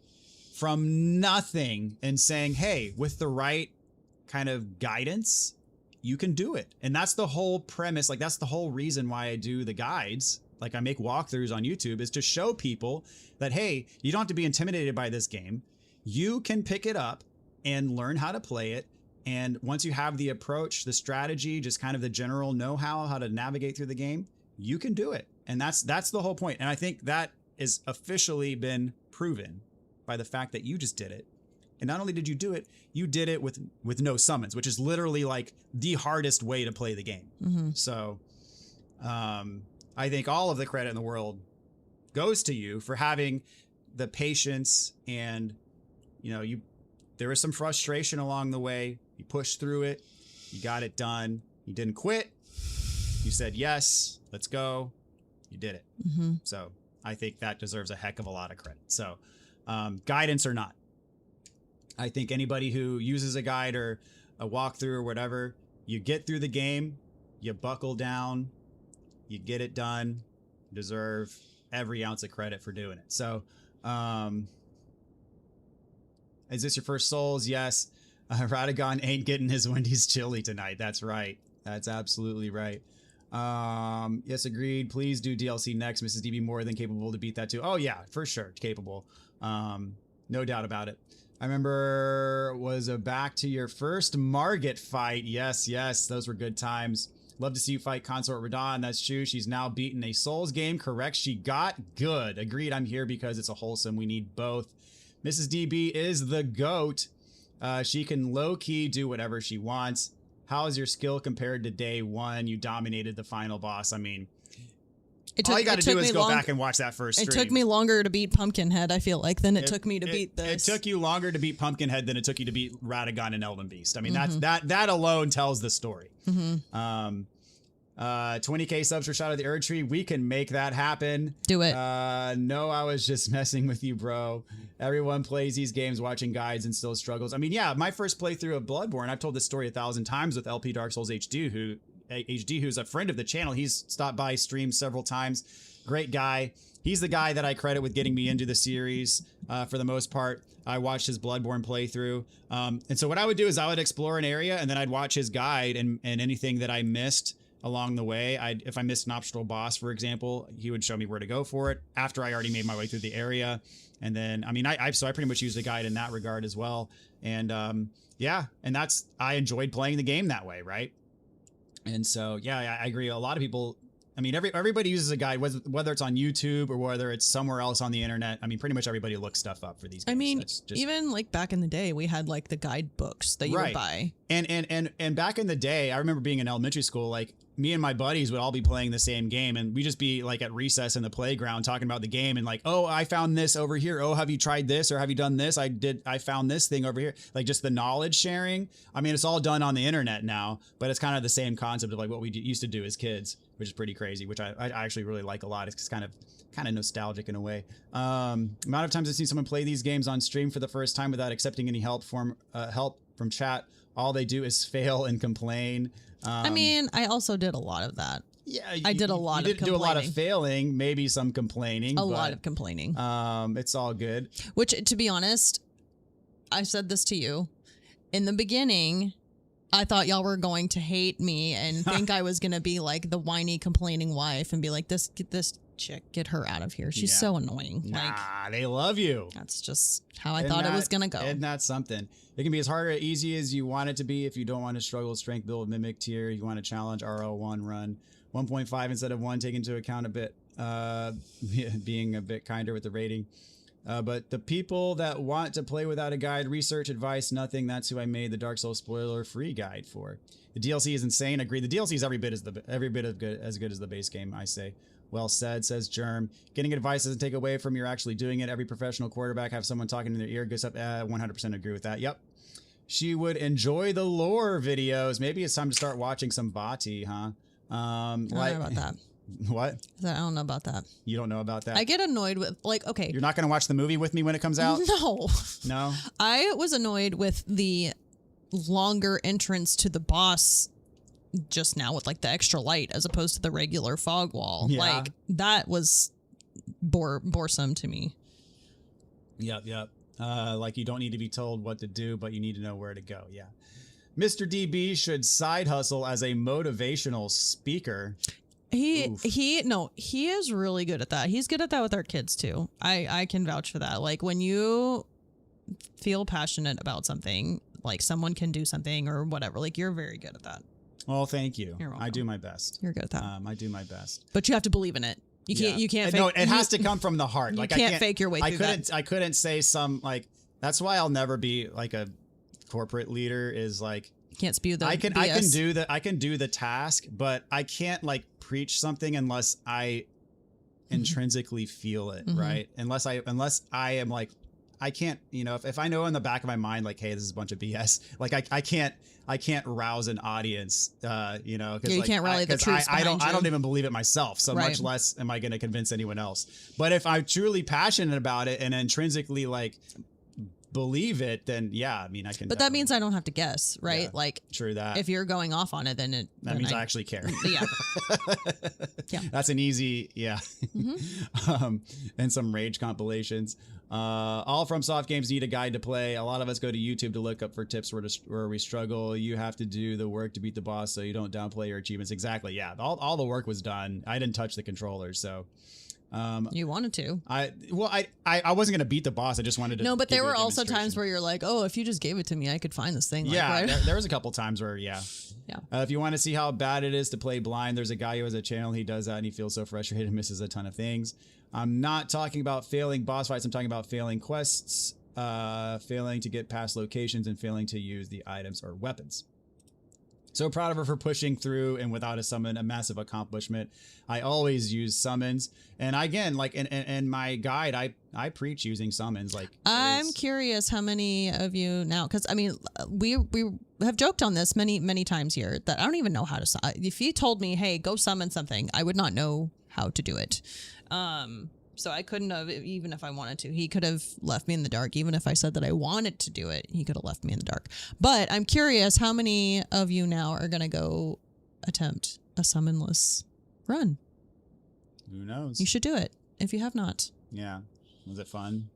from nothing and saying, hey, with the right kind of guidance, you can do it. And that's the whole premise. Like, that's the whole reason why I do the guides. Like, I make walkthroughs on YouTube, is to show people that, hey, you don't have to be intimidated by this game. You can pick it up and learn how to play it. And once you have the approach, the strategy, just kind of the general know-how, how to navigate through the game, you can do it. And that's the whole point. And I think that is officially been proven by the fact that you just did it. And not only did you do it, you did it with no summons, which is literally like the hardest way to play the game. So I think all of the credit in the world goes to you for having the patience, and there was some frustration along the way. You pushed through it. You got it done. You didn't quit. You said, yes, let's go. You did it. So I think that deserves a heck of a lot of credit. So guidance or not, I think anybody who uses a guide or a walkthrough or whatever, you get through the game, you buckle down, you get it done, deserve every ounce of credit for doing it. So is this your first Souls? Yes. Radagon ain't getting his Wendy's chili tonight. That's right. That's absolutely right. Yes, agreed. Please do DLC next. Mrs. DB more than capable to beat that too. Oh yeah, for sure. Capable. No doubt about it. I remember was a back to your first Margit fight. Yes, yes. Those were good times. Love to see you fight Consort Radon. That's true. She's now beaten a Souls game. Correct. She got good. Agreed. I'm here because it's a wholesome. We need both. Mrs. DB is the GOAT. She can low-key do whatever she wants. How is your skill compared to day one? You dominated the final boss. I mean, all you got to do is go back and watch that first stream. It took me longer to beat Pumpkinhead, I feel like, than it took me to beat this. It took you longer to beat Pumpkinhead than it took you to beat Radagon and Elden Beast. I mean, that alone tells the story. 20K subs for Shot of the Erd Tree. We can make that happen. Do it. No, I was just messing with you, bro. Everyone plays these games watching guides and still struggles. I mean, yeah, my first playthrough of Bloodborne, I've told this story 1,000 times with LP Dark Souls HD, who's a friend of the channel. He's stopped by, streamed several times. Great guy. He's the guy that I credit with getting me into the series for the most part. I watched his Bloodborne playthrough. And so what I would do is I would explore an area and then I'd watch his guide, and anything that I missed along the way, if I missed an optional boss, for example, he would show me where to go for it after I already made my way through the area. And then, I mean, so I pretty much used a guide in that regard as well. And yeah, and I enjoyed playing the game that way, right? And so, yeah, I agree. A lot of people, I mean, everybody uses a guide, whether it's on YouTube or whether it's somewhere else on the internet. I mean, pretty much everybody looks stuff up for these games. I mean, even like back in the day, we had like the guidebooks that you would buy. And back in the day, I remember being in elementary school, like me and my buddies would all be playing the same game, and we'd just be like at recess in the playground talking about the game and like, oh, I found this over here. Oh, have you tried this? Or have you done this? I found this thing over here. Like just the knowledge sharing. I mean, it's all done on the internet now, but it's kind of the same concept of like what we used to do as kids, which is pretty crazy, which I actually really like a lot. It's kind of nostalgic in a way. Amount of times I've seen someone play these games on stream for the first time without accepting any help from chat. All they do is fail and complain. I mean, I also did a lot of that. Yeah, I did a lot of complaining. You didn't do a lot of failing, maybe some complaining. A lot of complaining. It's all good. Which, to be honest, I said this to you. In the beginning, I thought y'all were going to hate me and think I was going to be like the whiny, complaining wife and be like, this chick, get her out of here. She's so annoying. Nah, they love you. That's just how I thought it was going to go. Isn't that something? It can be as hard or easy as you want it to be if you don't want to struggle strength build mimic tier. You want to challenge RL1 run 1.5 instead of 1, take into account a bit being a bit kinder with the rating. But the people that want to play without a guide, research, advice, nothing, that's who I made the Dark Souls spoiler free guide for. The DLC is insane. Agreed. The DLC is every bit as good as the base game, I say. Well said, says Germ. Getting advice doesn't take away from you're actually doing it. Every professional quarterback have someone talking in their ear. Goes up. 100% agree with that. Yep. She would enjoy the lore videos. Maybe it's time to start watching some Bati, huh? I don't know about that. What? I don't know about that. You don't know about that? I get annoyed with, like, okay. You're not going to watch the movie with me when it comes out? No. No? I was annoyed with the longer entrance to the boss just now with like the extra light as opposed to the regular fog wall. Yeah. Like that was boresome to me. Yep. Like you don't need to be told what to do, but you need to know where to go. Yeah. Mr. DB should side hustle as a motivational speaker. He is really good at that. He's good at that with our kids too. I can vouch for that. Like when you feel passionate about something, like someone can do something or whatever, like you're very good at that. Well, thank you. You're welcome. I do my best. You're good at that. I do my best. But you have to believe in it. You can't fake. No, it has to come from the heart. You Like can't fake your way through that. I couldn't say some, like, that's why I'll never be like a corporate leader, is like, Can't spew the I can BS. I can do the task, but I can't like preach something unless I intrinsically feel it, right? Unless I am like, I can't, you know, if I know in the back of my mind, like, hey, this is a bunch of BS, like I can't rouse an audience, you know, because you like, can't rally the troops I behind don't you. even believe it myself. So Right. much less am I going to convince anyone else. But if I'm truly passionate about it and intrinsically like believe it, then yeah, I mean, I can. But that means I don't have to guess, right? Yeah, like, true that. if you're going off on it, then That means I actually care. Yeah. Yeah. That's an easy, yeah. And some rage compilations. All FromSoft games need a guide to play. A lot of us go to YouTube to look up for tips where we struggle. You have to do the work to beat the boss so you don't downplay your achievements. Exactly, yeah. All the work was done. I didn't touch the controllers, so... You wanted to. I wasn't gonna beat the boss. I just wanted to. No, but give there you a were also times demonstration. where you're like, oh, if you just gave it to me, I could find this thing. Like, Yeah, right? there was a couple times where, yeah. Yeah. If you want to see how bad it is to play blind, there's a guy who has a channel. He does that and he feels so frustrated and misses a ton of things. I'm not talking about failing boss fights. I'm talking about failing quests, failing to get past locations, and failing to use the items or weapons. So proud of her for pushing through and without a summon, a massive accomplishment. I always use summons. And again, like in my guide, I preach using summons. Like, I'm curious how many of you now, because I mean, we have joked on this many times here that I don't even know how to. If you told me, hey, go summon something, I would not know how to do it. So I couldn't have, even if I wanted to. He could have left me in the dark. Even if I said that I wanted to do it, he could have left me in the dark. But I'm curious how many of you now are going to go attempt a summonless run. Who knows? You should do it if you have not. Yeah. Was it fun?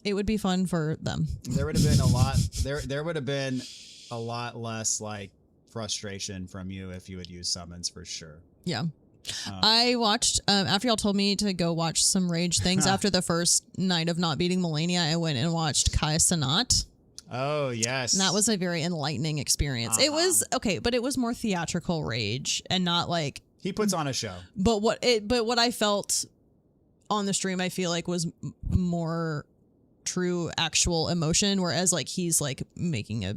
It would be fun for them. There would have been a lot. There would have been a lot less like frustration from you if you would use summons for sure. Yeah. I watched, after y'all told me to go watch some rage things after the first night of not beating Melania, I went and watched Kai Sanat. Oh, yes. And that was a very enlightening experience. It was, okay, but it was more theatrical rage and not like... He puts on a show. But what I felt on the stream, I feel like was more true actual emotion, whereas like he's like making a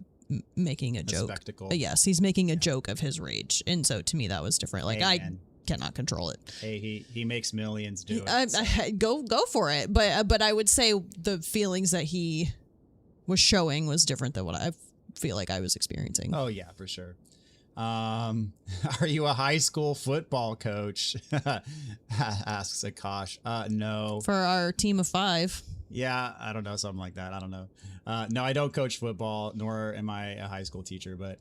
joke. Spectacle. Yes, he's making a joke of his rage. And so to me, that was different. Like, Hey, man. Cannot control it. Hey, he makes millions do it. I go for it, but I would say the feelings that he was showing was different than what I feel like I was experiencing. Oh yeah, for sure. Are you a high school football coach? Asks Akash. No. For our team of 5. Yeah, I don't know, something like that. I don't know. No, I don't coach football, nor am I a high school teacher, but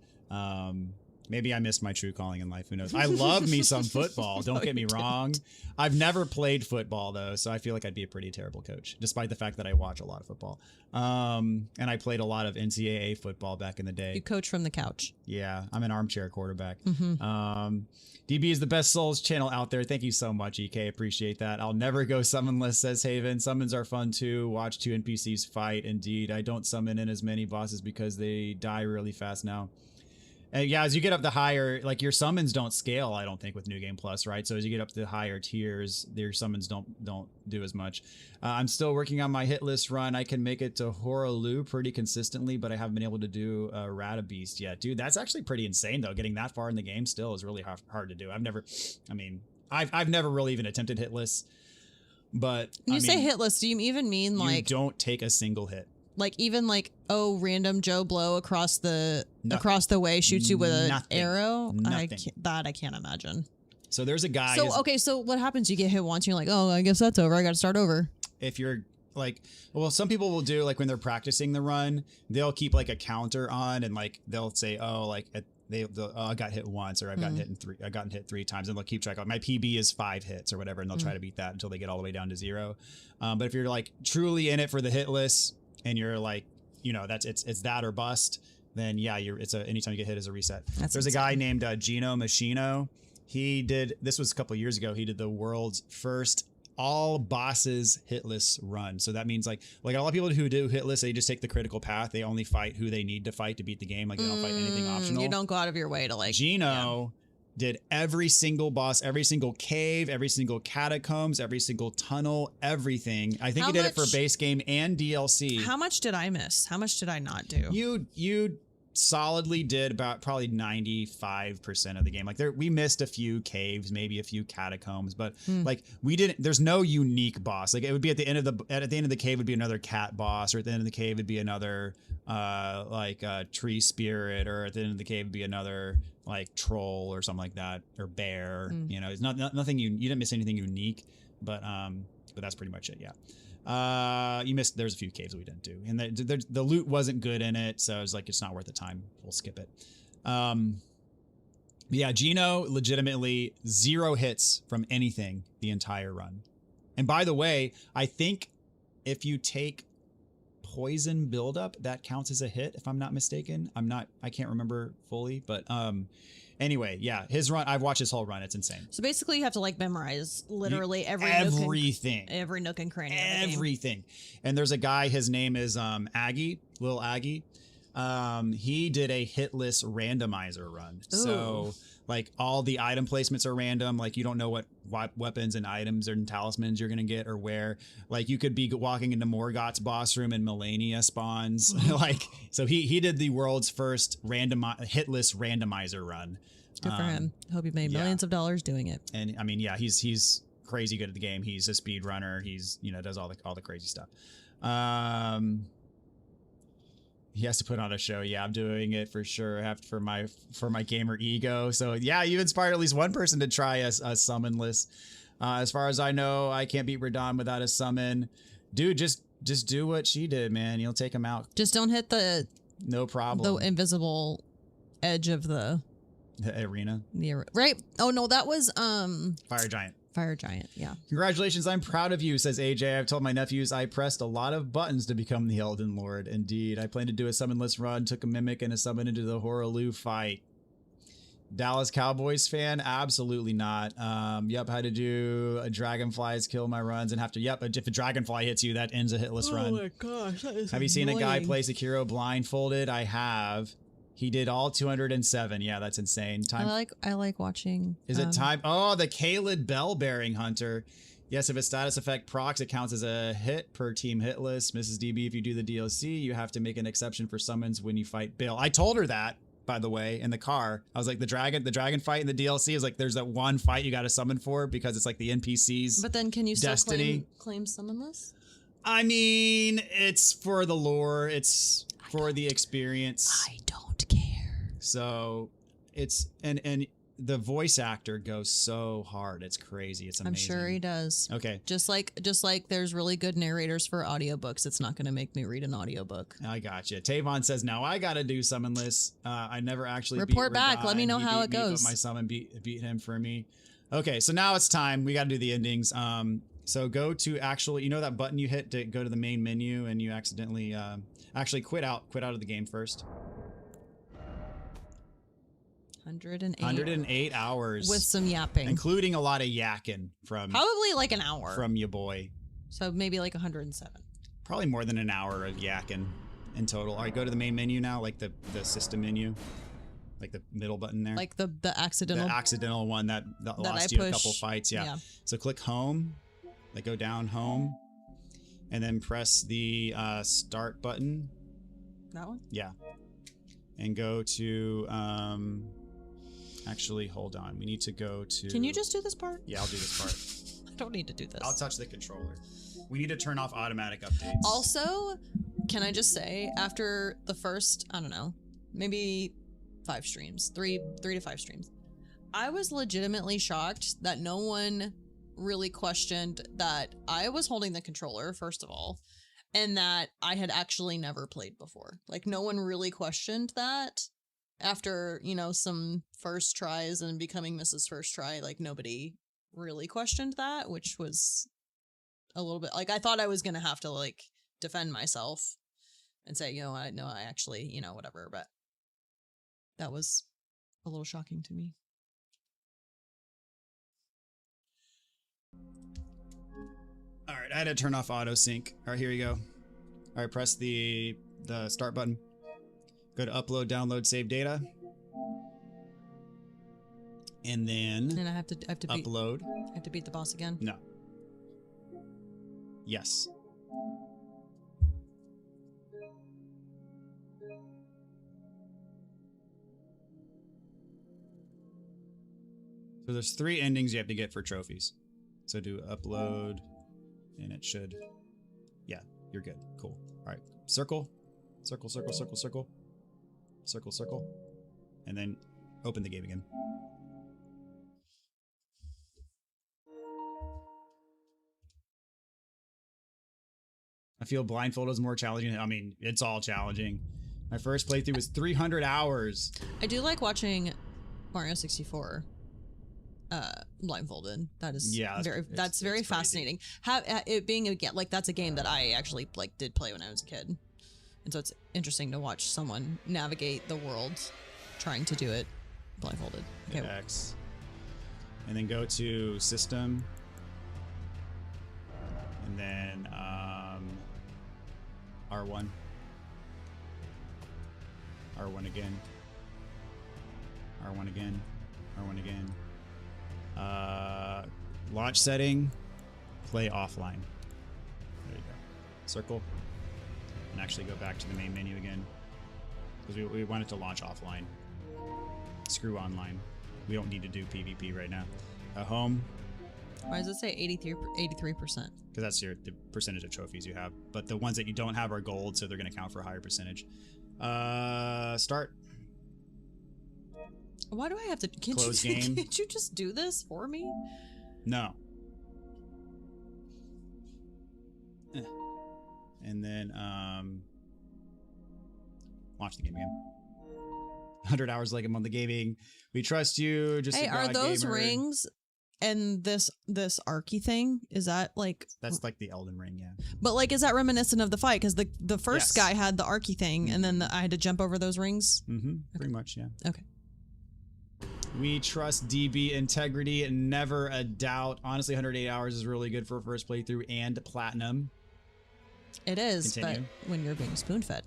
maybe I missed my true calling in life. Who knows? I love me some football. Don't get me wrong. I've never played football, though, so I feel like I'd be a pretty terrible coach, despite the fact that I watch a lot of football. And I played a lot of NCAA football back in the day. You coach from the couch. Yeah, I'm an armchair quarterback. Mm-hmm. DB is the best Souls channel out there. Thank you so much, EK. Appreciate that. I'll never go summonless, says Haven. Summons are fun too. Watch 2 NPCs fight. Indeed, I don't summon in as many bosses because they die really fast now. Yeah, as you get up the higher, like your summons don't scale, I don't think, with New Game Plus, right? So as you get up to the higher tiers, your summons don't do as much. I'm still working on my hit list run. I can make it to Horaloo pretty consistently, but I haven't been able to do Ratabeast yet. Dude, that's actually pretty insane, though. Getting that far in the game still is really hard to do. I've never really even attempted hit lists, but When you say hit list, do you even mean like... You don't take a single hit. Like even like, oh, random Joe Blow across the way shoots you with an arrow? Nothing. I can't imagine. So there's a guy. So okay, so what happens? You get hit once, you're like, oh, I guess that's over. I got to start over. If you're like, well, some people will do like when they're practicing the run, they'll keep like a counter on and like they'll say, oh, like I got hit once, or I've gotten hit 3 times, and they'll keep track of my PB is 5 hits or whatever, and they'll try to beat that until they get all the way down to 0. But if you're like truly in it for the hit list, and you're like, you know, it's that or bust, then yeah, anytime you get hit is a reset. There's a guy named Gino Machino. This was a couple years ago. He did the world's first all bosses hitless run. So that means like a lot of people who do hitless, they just take the critical path. They only fight who they need to fight to beat the game. Like they don't fight anything optional. You don't go out of your way to like. Gino did every single boss, every single cave, every single catacombs, every single tunnel, everything. I think he did it for base game and DLC. How much did I miss? How much did I not do? You solidly did about probably 95% of the game. Like we missed a few caves, maybe a few catacombs, but like we didn't, there's no unique boss. Like it would be at the end of the cave would be another cat boss, or at the end of the cave would be another tree spirit, or at the end of the cave would be another like troll or something like that, or bear. You know, it's nothing you didn't miss anything unique, but that's pretty much it. Yeah. You missed, there's a few caves we didn't do, and the loot wasn't good in it, so I was like, it's not worth the time, we'll skip it. Yeah, Gino legitimately 0 hits from anything the entire run. And by the way, I think if you take poison buildup, that counts as a hit, if I'm not mistaken. I can't remember fully, but anyway, yeah, his run, I've watched his whole run. It's insane. So basically you have to like memorize literally everything. Every nook and cranny. Everything. And there's a guy, his name is Aggie, Lil Aggie. He did a hitless randomizer run. Ooh. So like all the item placements are random. Like you don't know what weapons and items and talismans you're going to get or where. Like you could be walking into Morgoth's boss room and Melania spawns. Like, so he did the world's first hitless randomizer run. Good for him. Hope he made millions of dollars doing it. And I mean, yeah, he's crazy good at the game. He's a speed runner. He's, you know, does all the crazy stuff. He has to put on a show. Yeah, I'm doing it for sure. I have to, for my gamer ego. So yeah, you inspired at least one person to try a summonless. As far as I know, I can't beat Radon without a summon. Dude, just do what she did, man. You'll take him out. Just don't hit the no problem. The invisible edge of the arena. Right? Oh no, that was Fire Giant. Fire Giant, yeah. Congratulations, I'm proud of you, says AJ. I've told my nephews I pressed a lot of buttons to become the Elden Lord. Indeed. I plan to do a summonless run, took a mimic and a summon into the Horaloo fight. Dallas Cowboys fan? Absolutely not. Yep, had to do a dragonflies kill my runs and have to, yep, if a dragonfly hits you, that ends a hitless run. Oh my gosh, that is Have you seen a guy play Sekiro blindfolded? I have. He did all 207. Yeah, that's insane. Time. I like watching. Is it time? Oh, the Kaled Bell-Bearing Hunter. Yes, if a status effect procs, it counts as a hit per team hitless. Mrs. DB, if you do the DLC, you have to make an exception for summons when you fight Bill. I told her that, by the way, in the car. I was like, the dragon fight in the DLC is like, there's that one fight you got to summon for because it's like the NPCs. But then can you still destiny. claim summonless? I mean, it's for the lore. It's for the experience. I don't care. So it's and the voice actor goes so hard. It's crazy. It's amazing. I'm sure he does. Okay. Just like there's really good narrators for audiobooks. It's not going to make me read an audiobook. I gotcha. Tavon says, now I got to do summonless. I never actually report beat back. Radon. Let me know how it me, goes. But my summon beat him for me. Okay. So now it's time. We got to do the endings. So go to you know that button you hit to go to the main menu and you accidentally, actually quit out of the game first. 108 hours with some yapping, including a lot of yakking from probably like an hour from your boy. So maybe like 107. Probably more than an hour of yakking in total. All right, go to the main menu now, like the system menu, like the middle button there, like the accidental one that lost you a couple fights. Yeah. So click home, like go down home, and then press the start button. That one. Yeah. And go to actually, hold on. We need to go to... Can you just do this part? Yeah, I'll do this part. I don't need to do this. I'll touch the controller. We need to turn off automatic updates. Also, can I just say, after the first, I don't know, maybe 5 streams, 3 to 5 streams, I was legitimately shocked that no one really questioned that I was holding the controller, first of all, and that I had actually never played before. Like, no one really questioned that. After, you know, some first tries and becoming Mrs. First Try, like, nobody really questioned that, which was a little bit, like, I thought I was gonna have to, like, defend myself and say, you know, I actually, you know, whatever, but that was a little shocking to me. I had to turn off auto sync. All right, here we go. All right, press the start button. Go to upload, download, save data. And then And I have to upload. I have to beat the boss again. No. Yes. So there's 3 endings you have to get for trophies. So do upload, and it should. Yeah, you're good. Cool. All right, circle, circle, circle, circle, circle, circle, circle, and then open the game again. I feel blindfold is more challenging. I mean, it's all challenging. My first playthrough was 300 hours. I do like watching Mario 64 blindfolded. That is that's very fascinating. It being a like that's a game that I actually like did play when I was a kid, and so it's interesting to watch someone navigate the world trying to do it blindfolded. Okay. X, and then go to system, and then R1, R1 again, R1 again, R1 again. Launch setting, play offline. There you go. Circle, and actually go back to the main menu again, because we want it to launch offline. Screw online. We don't need to do PvP right now. Home. Why does it say 83%? Because that's the percentage of trophies you have. But the ones that you don't have are gold, so they're going to count for a higher percentage. Start. Why do I have to Close game? Can't you just do this for me? No. And then launch the game again. 100 hours like I'm on the gaming. We trust you. Just hey, are those rings and this archy thing? Is that like? That's like the Elden Ring, yeah. But like, is that reminiscent of the fight? Because the first Yes. guy had the archy thing, and then I had to jump over those rings. Mm-hmm. Pretty much, yeah. Okay. We trust DB integrity, never a doubt. Honestly, 108 hours is really good for a first playthrough and platinum. It is, Continue. but when you're being spoon-fed.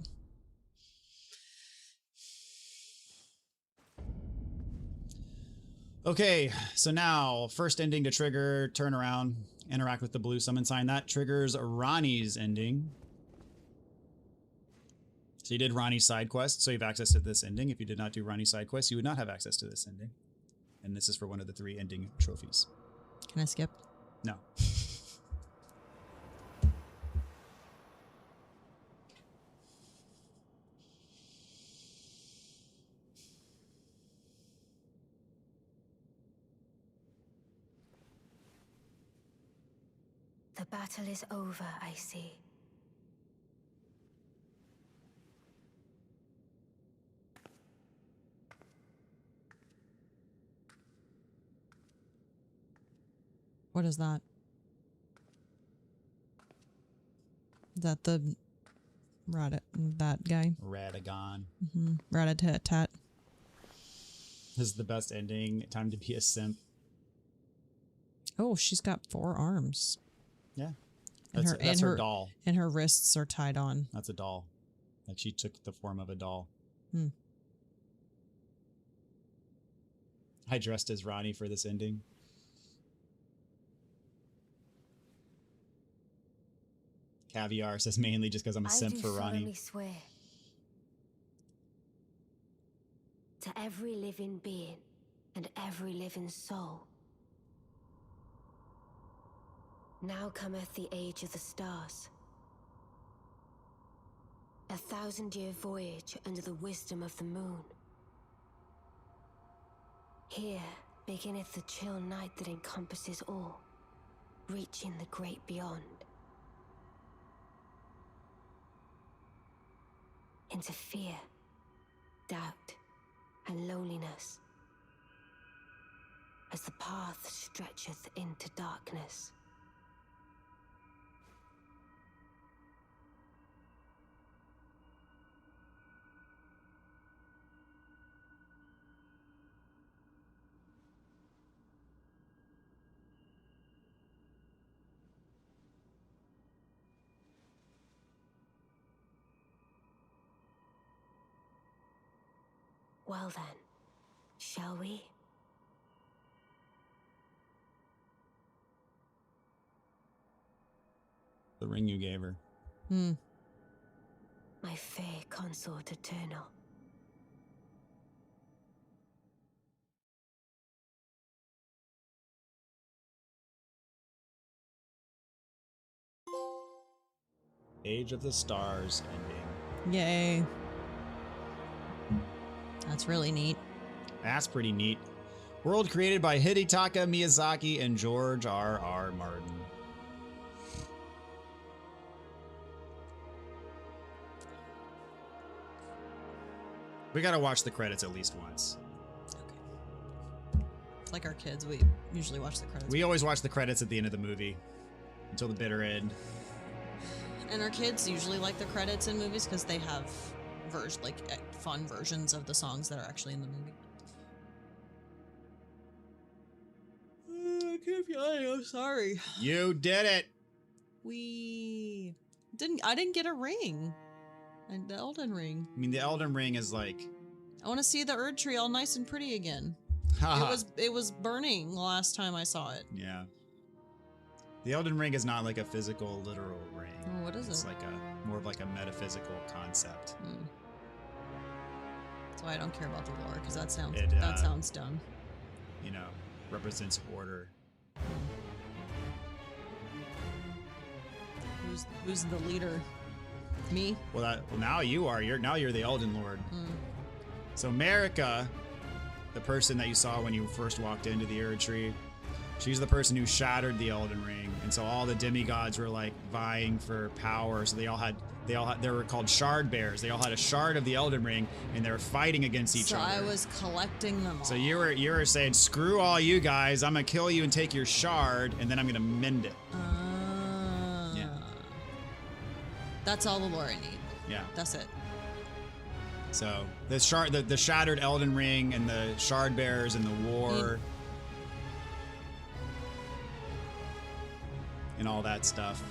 Okay, so now first ending to trigger, turn around, interact with the blue summon sign. That triggers Ronnie's ending. So you did Ronnie's side quest, so you have access to this ending. If you did not do Ronnie's side quest, you would not have access to this ending. And this is for one of the 3 ending trophies. Can I skip? No. The battle is over, I see. What is that? Is that the that guy? Radagon. Mm-hmm. Rat-a-tat-tat. This is the best ending. Time to be a simp. Oh, she's got 4 arms. Yeah. And That's her doll. And her wrists are tied on. That's a doll. Like she took the form of a doll. Hmm. I dressed as Ronnie for this ending. Caviar says mainly just because I'm a simp for I Ronnie. do swear to every living being and every living soul. Now cometh the age of the stars. 1,000-year voyage under the wisdom of the moon. Here beginneth the chill night that encompasses all, reaching the great beyond. Into fear, doubt, and loneliness, as the path stretcheth into darkness. Well then, shall we? The ring you gave her. Hmm. My fair consort eternal. Age of the Stars ending. Yay. That's really neat. That's pretty neat. World created by Hidetaka Miyazaki and George R.R. Martin. We gotta watch the credits at least once. Okay. It's like our kids. We usually watch the credits. We always watch the credits at the end of the movie until the bitter end. And our kids usually like the credits in movies because they have fun versions of the songs that are actually in the movie. I keep yelling. I'm sorry. You did it. I didn't get a ring. And the Elden Ring. I mean, the Elden Ring is like... I want to see the Erd Tree all nice and pretty again. It was burning the last time I saw it. Yeah. The Elden Ring is not like a physical, literal ring. Oh, what is it's it? It's like more of like a metaphysical concept. That's why I don't care about the lore, because that sounds dumb. You know, represents order. Who's the leader? Me? Well, now you are. You're the Elden Lord. So Marika, the person that you saw when you first walked into the Erd Tree, she's the person who shattered the Elden Ring, and so all the demigods were like vying for power. So they were called shard bearers. They all had a shard of the Elden Ring, and they were fighting against each other. So I was collecting them all. So you were saying, screw all you guys. I'm gonna kill you and take your shard, and then I'm gonna mend it. Yeah. That's all the lore I need. Yeah. That's it. So the shattered Elden Ring and the shard bearers and the war. And all that stuff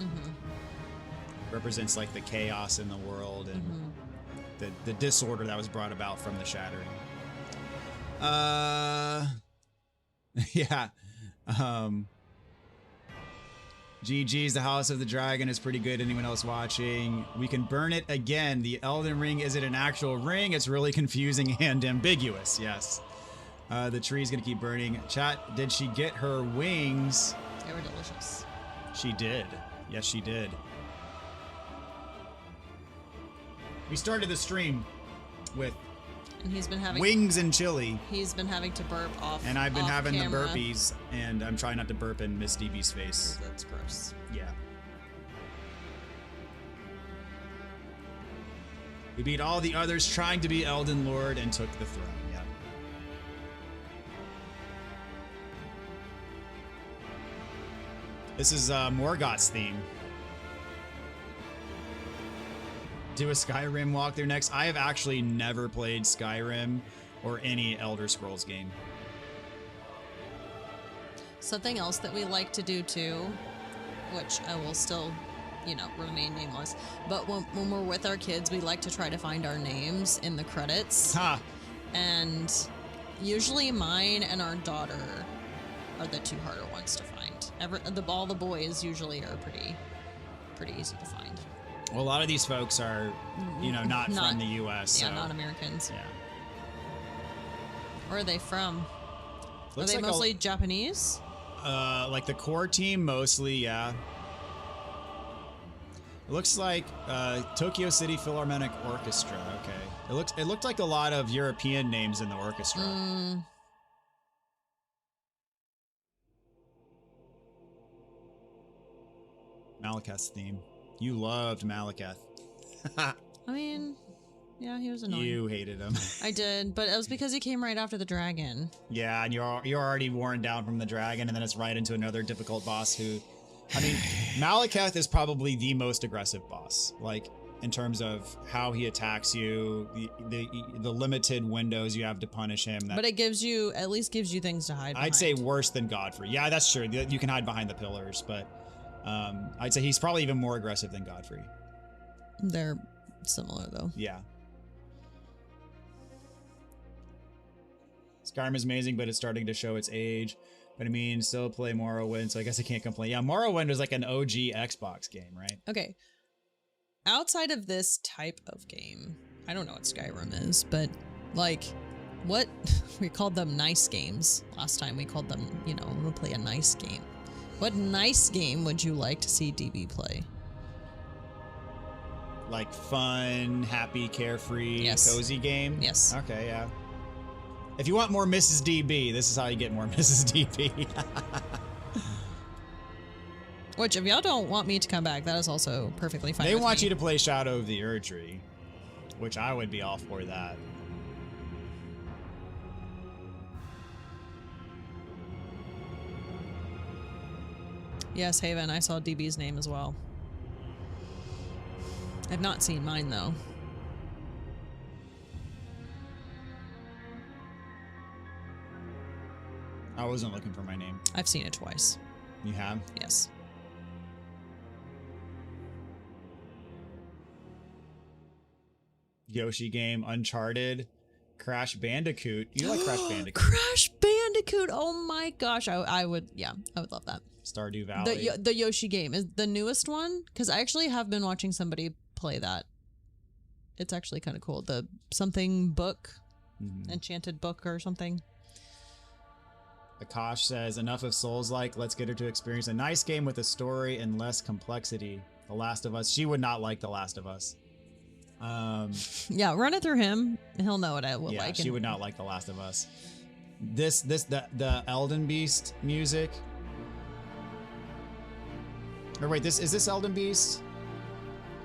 represents like the chaos in the world and the disorder that was brought about from the shattering. Yeah. GG's The House of the Dragon is pretty good. Anyone else watching? We can burn it again. The Elden Ring, is it an actual ring? It's really confusing and ambiguous. Yes. The tree's gonna keep burning. Chat, did she get her wings? They were delicious. She did. Yes, she did. We started the stream with and he's been having wings and chili. He's been having to burp off. And I've been having camera. the burpees, and I'm trying not to burp in Miss DB's face. That's gross. Yeah. We beat all the others trying to be Elden Lord and took the throne. Yeah. This is Morgoth's theme. Do a Skyrim walkthrough next. I have actually never played Skyrim or any Elder Scrolls game. Something else that we like to do too, which I will still, remain nameless, but when we're with our kids, we like to try to find our names in the credits. Ha! And usually mine and our daughter are the two harder ones to find. All the boys usually are pretty easy to find. Well, a lot of these folks are, not from the U.S. Yeah, so. not Americans. Yeah. Where are they from? Looks are they like mostly Japanese? Like the core team, mostly, yeah. It looks like Tokyo City Philharmonic Orchestra. Okay. It looked like a lot of European names in the orchestra. Malekith's theme. You loved Malekith. I mean, yeah, he was annoying. You hated him. I did, but it was because he came right after the dragon. Yeah, and you're already worn down from the dragon, and then it's right into another difficult boss who... I mean, Malekith is probably the most aggressive boss. Like, in terms of how he attacks you, the limited windows you have to punish him. But it at least gives you things to hide behind. I'd say worse than Godfrey. Yeah, that's true. You can hide behind the pillars, but I'd say he's probably even more aggressive than Godfrey. They're similar, though. Yeah. Skyrim is amazing, but it's starting to show its age. But I mean, still play Morrowind, so I guess I can't complain. Yeah, Morrowind was like an OG Xbox game, right? Okay. Outside of this type of game, I don't know what Skyrim is, but like, what we called them nice games last time. We called them, you know, we'll play a nice game. What nice game would you like to see DB play? Like fun, happy, carefree, Yes. cozy game? Yes. Okay, yeah. If you want more Mrs. DB, this is how you get more Mrs. DB. Which, if y'all don't want me to come back, that is also perfectly fine. They with want me. you to play Shadow of the Erdtree, which I would be all for that. Yes, Haven, I saw DB's name as well. I've not seen mine, though. I wasn't looking for my name. I've seen it twice. You have? Yes. Yoshi game, Uncharted, Crash Bandicoot. You like Crash Bandicoot? Crash Bandicoot! Oh my gosh, I would, yeah, I would love that. Stardew Valley. The Yoshi game is the newest one, because I actually have been watching somebody play that. It's actually kind of cool. The something book, enchanted book or something. Akash says, enough of Souls-like. Let's get her to experience a nice game with a story and less complexity. The Last of Us. She would not like The Last of Us. Yeah, run it through him. He'll know what I will Yeah, like. she would not like The Last of Us. The Elden Beast music. Or wait, is this Elden Beast?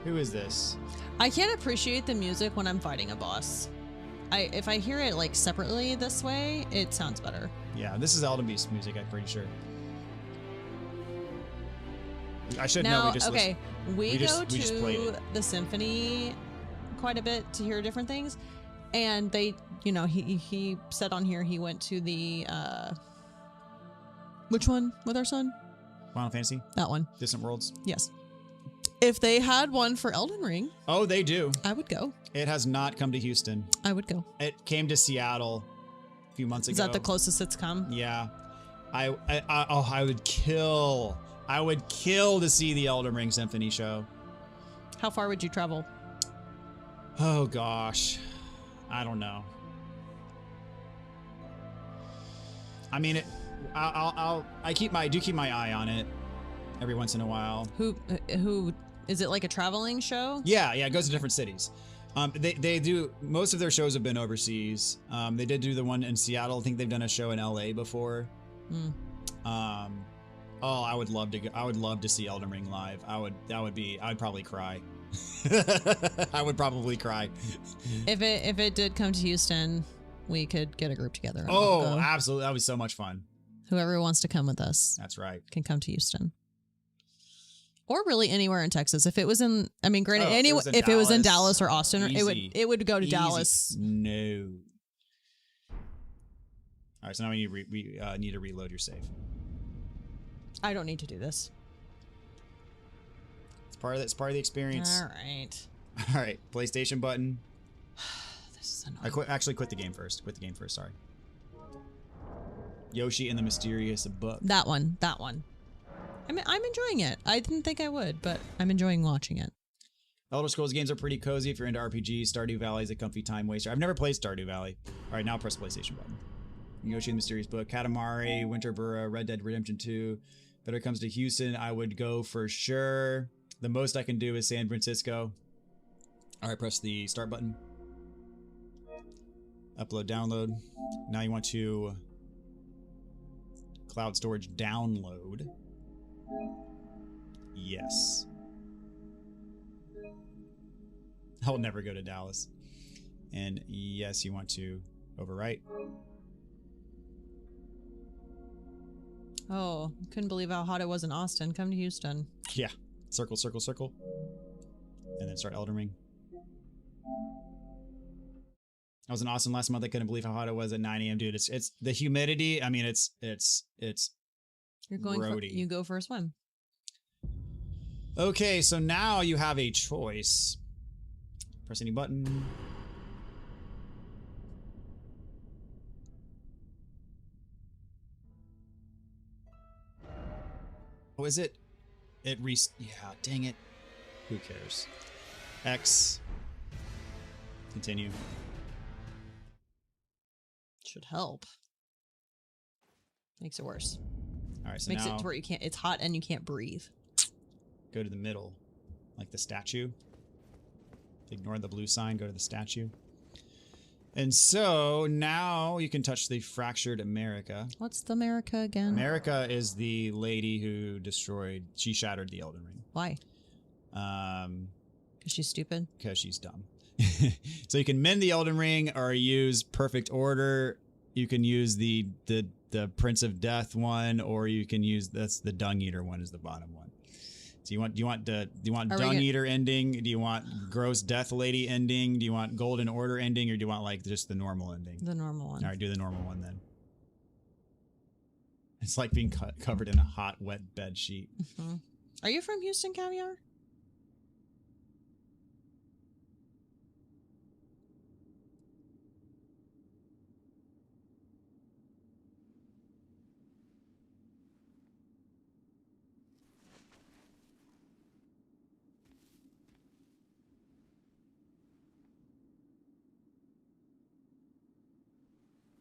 Who is this? I can't appreciate the music when I'm fighting a boss. If I hear it like separately this way, it sounds better. Yeah, this is Elden Beast music, I'm pretty sure. I should know. Now, We just okay, we go we just played to it. the symphony quite a bit to hear different things, and they, you know, he said on here he went to the which one with our son? Final Fantasy? That one. Distant Worlds? Yes. If they had one for Elden Ring, Oh, they do. I would go. It has not come to Houston. I would go. It came to Seattle a few months ago. Is that the closest it's come? Yeah. I would kill. I would kill to see the Elden Ring Symphony show. How far would you travel? Oh gosh. I don't know. I mean, I do keep my eye on it every once in a while. Who is it, like a traveling show? Yeah, it goes to different cities. They do, most of their shows have been overseas. They did do the one in Seattle. I think they've done a show in LA before. Oh, I would love to go. I would love to see Elden Ring live. I'd probably cry. I would probably cry. If it did come to Houston, we could get a group together. And all Oh, go. absolutely. That was so much fun. Whoever wants to come with us That's right. can come to Houston. Or really anywhere in Texas. If it was in, I mean, granted, if it was in Dallas or Austin, easy. it would go to Easy. Dallas. No. All right, so now we need to reload your save. I don't need to do this. It's part of the experience. All right. All right, PlayStation button. This is annoying. Actually quit the game first. Quit the game first. Sorry. Yoshi and the Mysterious Book. That one. I mean, I'm enjoying it. I didn't think I would, but I'm enjoying watching it. Elder Scrolls games are pretty cozy if you're into RPGs. Stardew Valley is a comfy time waster. I've never played Stardew Valley. All right, now press the PlayStation button. Yoshi and the Mysterious Book, Katamari, Winterborough, Red Dead Redemption 2. If it comes to Houston, I would go for sure. The most I can do is San Francisco. All right, press the start button. Upload, download. Now you want to cloud storage download. Yes. I'll never go to Dallas. And yes, you want to overwrite. Oh, couldn't believe how hot it was in Austin. Come to Houston. Yeah. Circle, circle, circle. And then start Elden Ring. I was in Austin last month. I couldn't believe how hot it was at 9 a.m. Dude, it's the humidity. I mean, it's You're going roadie. you go for a swim. Okay, so now you have a choice. Press any button. Was it? Yeah, dang it. Who cares? X. Continue. Should help. Makes it worse. All right, so Makes now it to where you can't. It's hot and you can't breathe. go to the middle, like the statue. Ignore the blue sign. Go to the statue. And so now you can touch the fractured America. What's the America again? America is the lady who she shattered the Elden Ring. Why? Because she's stupid? Because she's dumb. So you can mend the Elden Ring or use Perfect Order. You can use the Prince of Death one, or you can use that's the Dung Eater one is the bottom one. So do you want Dung Eater ending? Do you want Gross Death Lady ending? Do you want Golden Order ending, or do you want like just the normal ending? The normal one. All right, do the normal one then. It's like being covered in a hot, wet bed sheet. Mm-hmm. Are you from Houston, Caviar?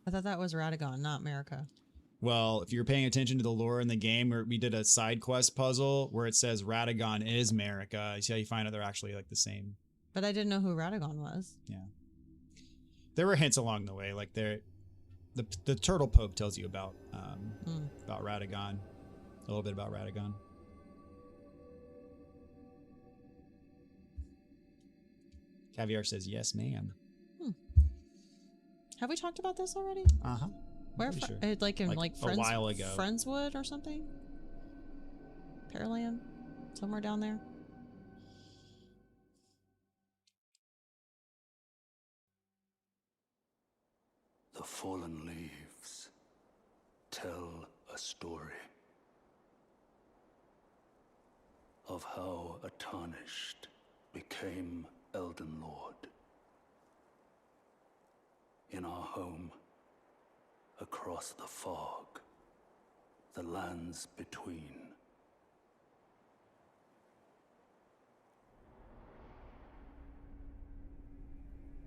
I thought that was Radagon, not America. Well, if you're paying attention to the lore in the game, we did a side quest puzzle where it says Radagon is America. You see how you find out they're actually like the same. But I didn't know who Radagon was. Yeah. There were hints along the way, like the Turtle Pope tells you about Radagon, a little bit about Radagon. Caviar says yes, ma'am. Have we talked about this already? Uh-huh. Where? Sure. Like in like a while ago. Friendswood or something? Pearland? Somewhere down there? The fallen leaves tell a story of how a tarnished became Elden Lord. In our home, across the fog, the lands between.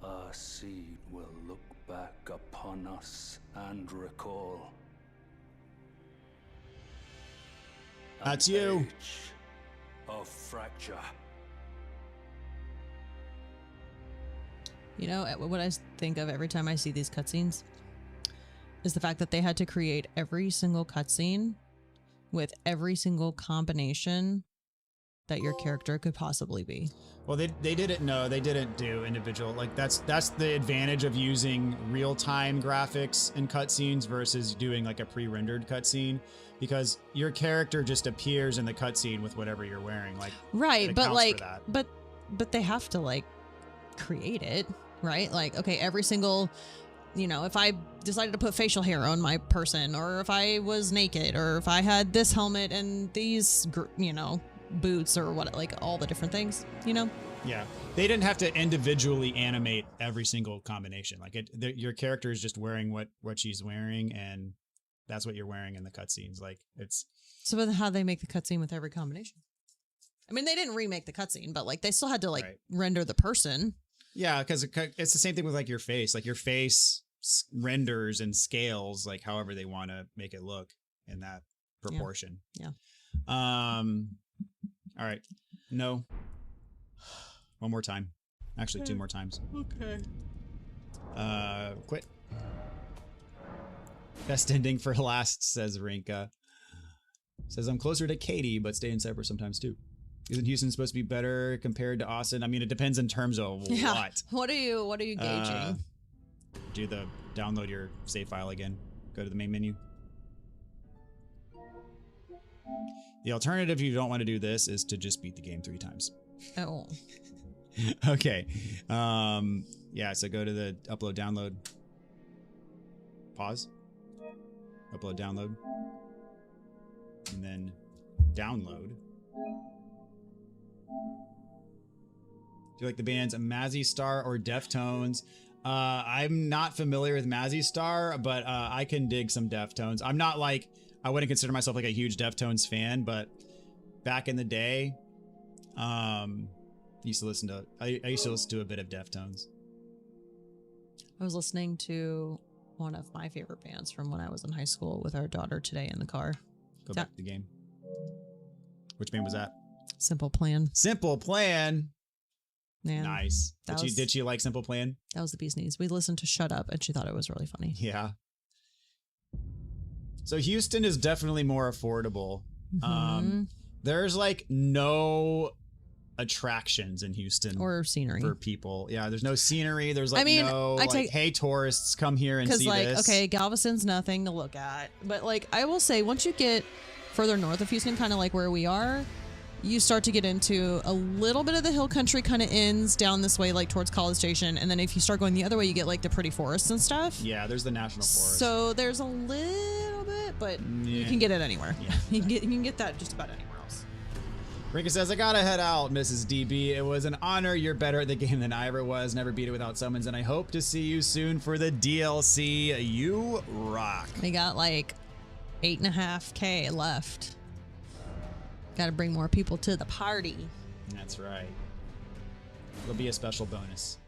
Our seed will look back upon us and recall. That's An you. age of fracture. You know, what I think of every time I see these cutscenes is the fact that they had to create every single cutscene with every single combination that your character could possibly be. Well, they didn't do individual. Like that's the advantage of using real-time graphics in cutscenes versus doing like a pre-rendered cutscene, because your character just appears in the cutscene with whatever you're wearing. Like right, but like, but they have to like create it, right? Like, okay, every single, you know, if I decided to put facial hair on my person, or if I was naked, or if I had this helmet and these, you know, boots, or what, like all the different things, you know? Yeah, they didn't have to individually animate every single combination. Like your character is just wearing what she's wearing, and that's what you're wearing in the cutscenes. Like it's. So then how they make the cutscene with every combination? I mean, they didn't remake the cutscene, but like they still had to like render the person. Yeah, because it's the same thing with like your face. Like your face renders and scales like however they want to make it look in that proportion. Yeah. All right. No. One more time. Actually, two more times. Okay. Quit. Best ending for last, says Rinka. Says I'm closer to Katie, but stay in Cyprus sometimes too. Isn't Houston supposed to be better compared to Austin? I mean, it depends in terms of what. What are you gauging? Download your save file again. Go to the main menu. The alternative, if you don't want to do this, is to just beat the game 3 times. Oh. Okay. Yeah, so go to the upload, download. Pause. Upload, download. And then download. Do you like the bands Mazzy Star or Deftones? I'm not familiar with Mazzy Star, but I can dig some Deftones. I'm not like, I wouldn't consider myself like a huge Deftones fan, but back in the day, I used to listen to a bit of Deftones. I was listening to one of my favorite bands from when I was in high school with our daughter today in the car. Go back to the game. Which band was that? Simple Plan. Simple Plan. Man, Nice. Did she like Simple Plan? That was the bee's knees. We listened to Shut Up and she thought it was really funny. Yeah. So Houston is definitely more affordable. There's like no attractions in Houston or scenery for people. Yeah, there's no scenery. There's like hey tourists, come here and see this. Okay, Galveston's nothing to look at. But like I will say, once you get further north of Houston, kind of like where we are, you start to get into a little bit of the hill country, kind of ends down this way, like towards College Station. And then if you start going the other way, you get like the pretty forests and stuff. Yeah, there's the national forest. So there's a little bit, but you can get it anywhere. Yeah. you can get that just about anywhere else. Rika says, I gotta head out, Mrs. DB. It was an honor. You're better at the game than I ever was. Never beat it without summons. And I hope to see you soon for the DLC. You rock. We got like 8.5K left. Got to bring more people to the party. That's right. It'll be a special bonus.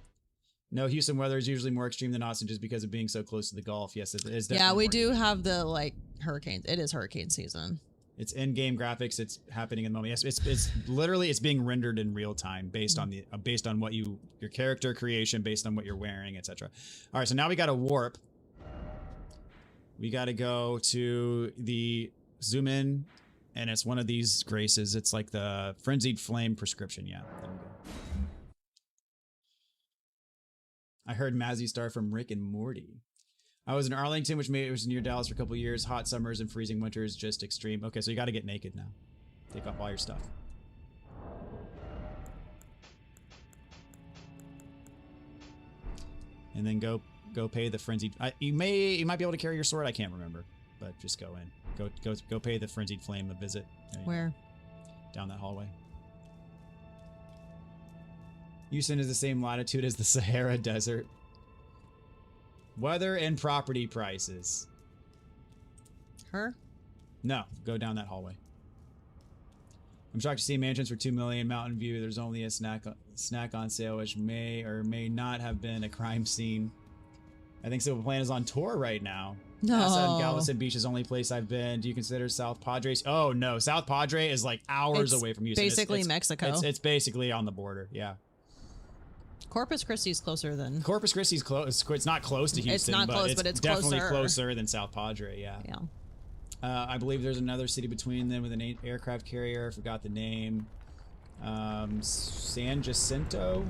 No, Houston weather is usually more extreme than Austin just because of being so close to the Gulf. Yes, it is. Yeah, we do have the like hurricanes. It is hurricane season. It's in-game graphics. It's happening in the moment. Yes, it's literally it's being rendered in real time based on what your character creation, based on what you're wearing, etc. All right, so now we got to warp. We got to go to the zoom in. And it's one of these graces. It's like the Frenzied Flame prescription. Yeah, there we go. I heard Mazzy Star from Rick and Morty. I was in Arlington, which was near Dallas for a couple of years. Hot summers and freezing winters, just extreme. Okay, so you got to get naked now. Take off all your stuff. And then go pay the Frenzied... you might be able to carry your sword. I can't remember. But just go in. Go pay the Frenzied Flame a visit. Where? Down that hallway. Houston is the same latitude as the Sahara Desert. Weather and property prices. Her? No, go down that hallway. I'm shocked to see mansions for $2 million. Mountain View. There's only a snack on sale, which may or may not have been a crime scene. I think Simple Plan is on tour right now. No. Outside Galveston Beach is the only place I've been. Do you consider South Padre? Oh, no. South Padre is like hours away from Houston. Basically Mexico. It's basically on the border. Yeah. Corpus Christi is closer than... Corpus Christi's close. It's not close to Houston. It's not close, but it's definitely closer. closer than South Padre. Yeah. Yeah. I believe there's another city between them with an aircraft carrier. I forgot the name. San Jacinto?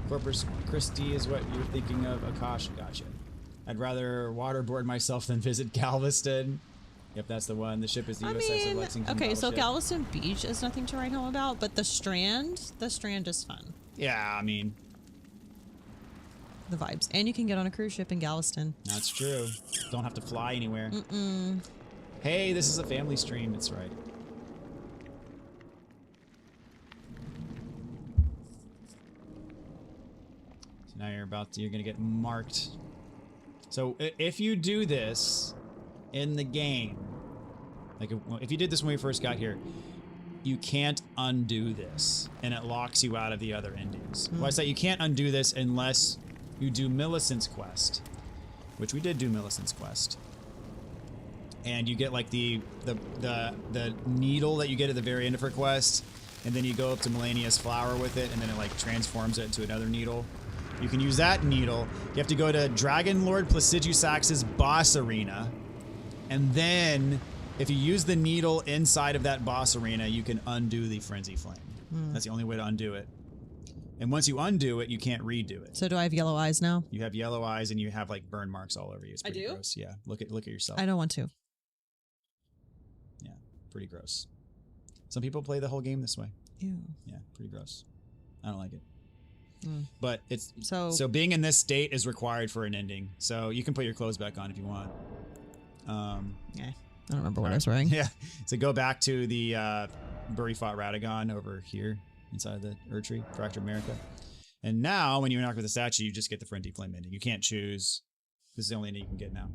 Corpus Christi is what you're thinking of. Akash, gotcha. I'd rather waterboard myself than visit Galveston. Yep, that's the one. The ship is the USS Lexington. Okay, so battleship. Galveston Beach is nothing to write home about, but the Strand is fun. Yeah, I mean, the vibes. And you can get on a cruise ship in Galveston. That's true. Don't have to fly anywhere. Hey, this is a family stream. That's right. So now you're gonna get marked. So if you do this in the game, like if you did this when we first got here, you can't undo this, and it locks you out of the other endings. Well, I say you can't undo this unless you do Millicent's quest, which we did do Millicent's quest, and you get like the needle that you get at the very end of her quest, and then you go up to Melania's flower with it, and then it like transforms it into another needle. You can use that needle. You have to go to Dragon Lord Placidusax's boss arena, and then if you use the needle inside of that boss arena, you can undo the Frenzy Flame. That's the only way to undo it. And once you undo it, you can't redo it. So do I have yellow eyes now? You have yellow eyes, and you have like burn marks all over you. It's pretty gross. Yeah, look at yourself. I don't want to. Yeah, pretty gross. Some people play the whole game this way. Ew. Yeah, pretty gross. I don't like it. But it's so being in this state is required for an ending. So you can put your clothes back on if you want. Yeah, I don't remember what I was wearing. Yeah, so go back to the Bury fought Radagon over here inside the Erdtree, Fractured America. And now, when you interact with the statue, you just get the Frenzy Flame ending. You can't choose. This is the only ending you can get now.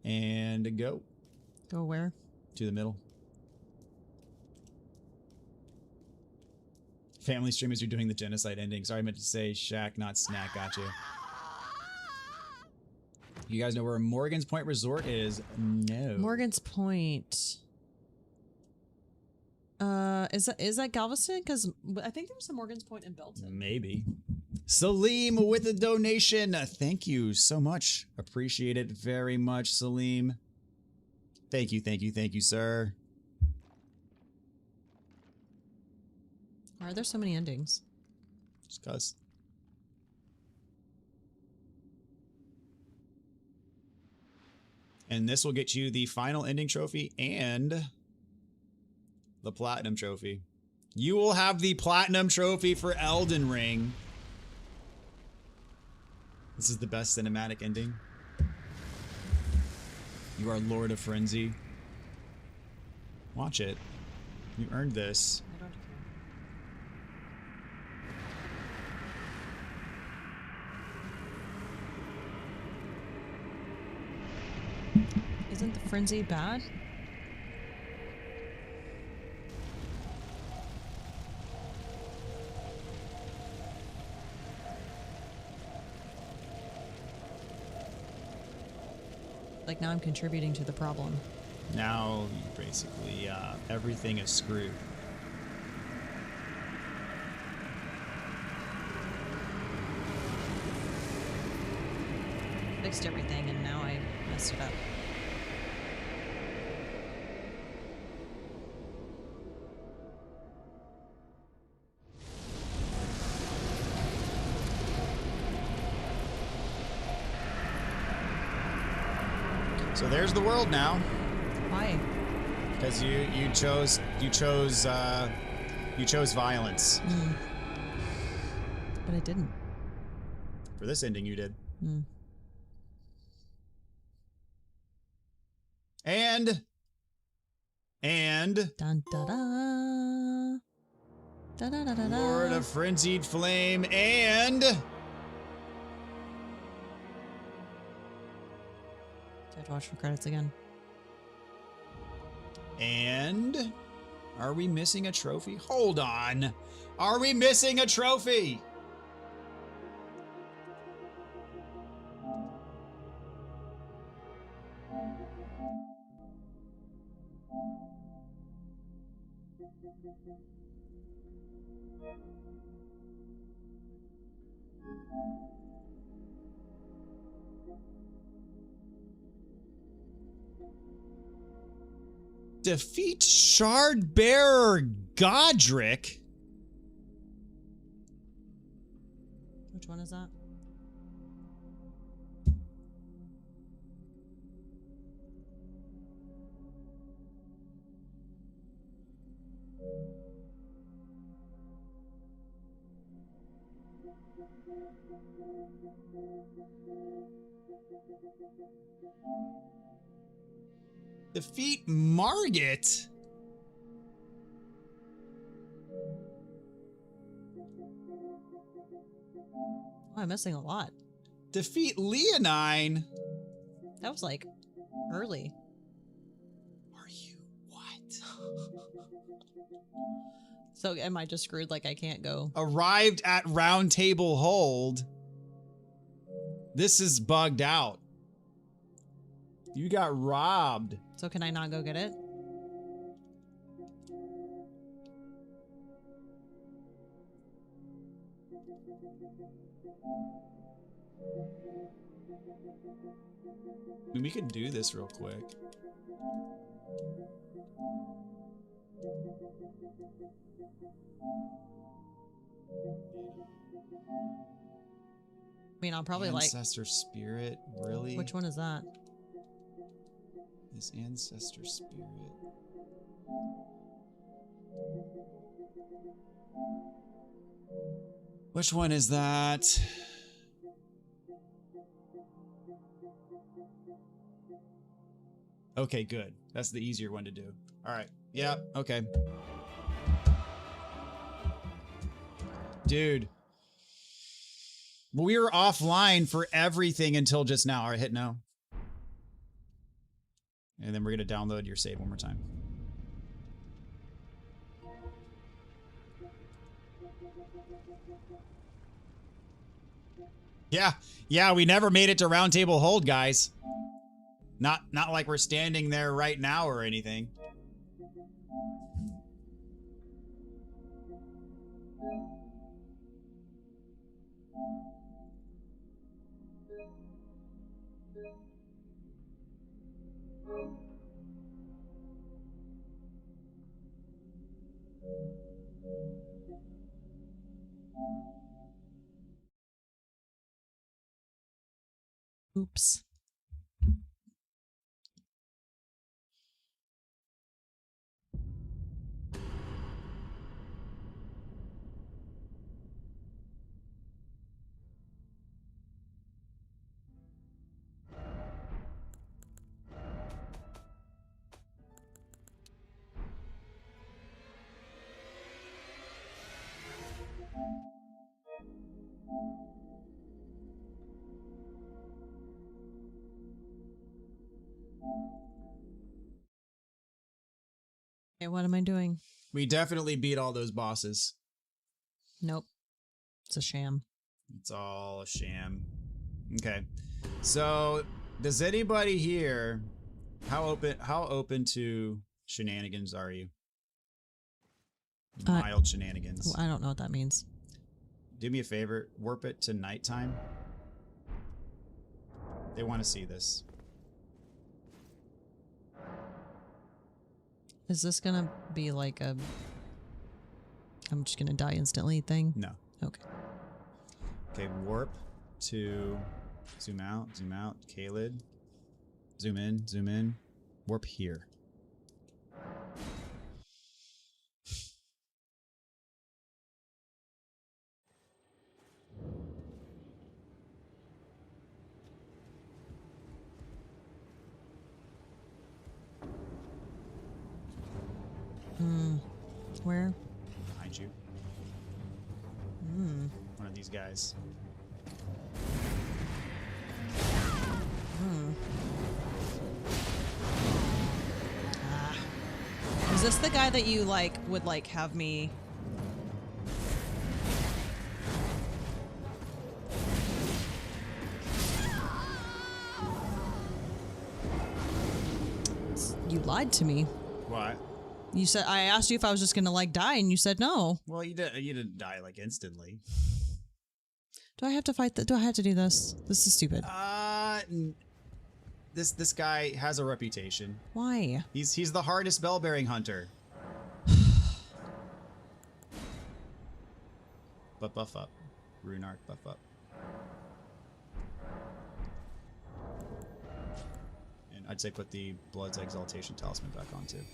And go. Go where? To the middle. Family streamers are doing the genocide ending. Sorry, I meant to say Shaq, not Snack. Gotcha. You guys know where Morgan's Point Resort is? No. Morgan's Point. Is that Galveston? Because I think there was a Morgan's Point in Belton. Maybe. Salim with a donation. Thank you so much. Appreciate it very much, Salim. Thank you, thank you, thank you, sir. Why are there so many endings? Just cuz. And this will get you the final ending trophy and the platinum trophy. You will have the platinum trophy for Elden Ring. This is the best cinematic ending. You are Lord of Frenzy. Watch it. You earned this. I don't care. Isn't the frenzy bad? Like now I'm contributing to the problem. Now, basically, everything is screwed. Fixed everything and now I messed it up. So there's the world now. Why? Because you chose violence. But I didn't. For this ending, you did. And Dun da da. Da da da da da. Lord of Frenzied Flame and Do I have to watch the credits again? And are we missing a trophy? Hold on. Are we missing a trophy? Defeat Shard Bearer Godric. Which one is that? Defeat Margit. Oh, I'm missing a lot. Defeat Leonine. That was like early. Are you what? So am I just screwed? Like I can't go. Arrived at Round Table Hold. This is bugged out. You got robbed. So can I not go get it? I mean, we could do this real quick. I mean, I'll probably like. Ancestor Spirit, really? Which one is that? This Ancestor Spirit. Which one is that? Okay, good. That's the easier one to do. All right. Yeah, okay. Dude. We were offline for everything until just now. All right, hit no. And then we're going to download your save one more time. Yeah, we never made it to roundtable hold, guys. Not like we're standing there right now or anything. Oops. Okay, what am I doing? We definitely beat all those bosses. Nope. It's a sham. It's all a sham. Okay. So, does anybody here, how open to shenanigans are you? Mild shenanigans. Well, I don't know what that means. Do me a favor, warp it to nighttime. They want to see this. Is this gonna be like a I'm just gonna die instantly thing? No. Okay. Okay, warp to zoom out, Kaled. Zoom in. Warp here. Where? Behind you. One of these guys. Is this the guy that you like would like have me? You lied to me. What? You said I asked you if I was just gonna like die, and you said no. Well, you didn't die like instantly. Do I have to fight? Do I have to do this? This is stupid. This guy has a reputation. Why? He's the hardest bell-bearing hunter. But buff up. Runark, buff up. And I'd say put the Blood's Exaltation Talisman back on too.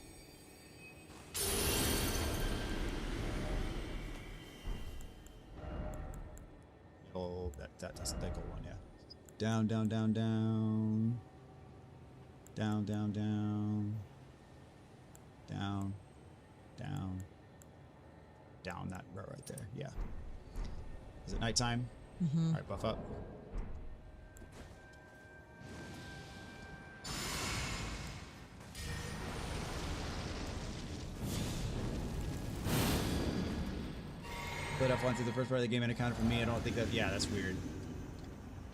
Oh, that's the goal one, yeah. Down. Down that row right there, yeah. Is it nighttime? Mm-hmm. Alright, buff up. Played offline through the first part of the game and accounted for me. I don't think that. Yeah, that's weird.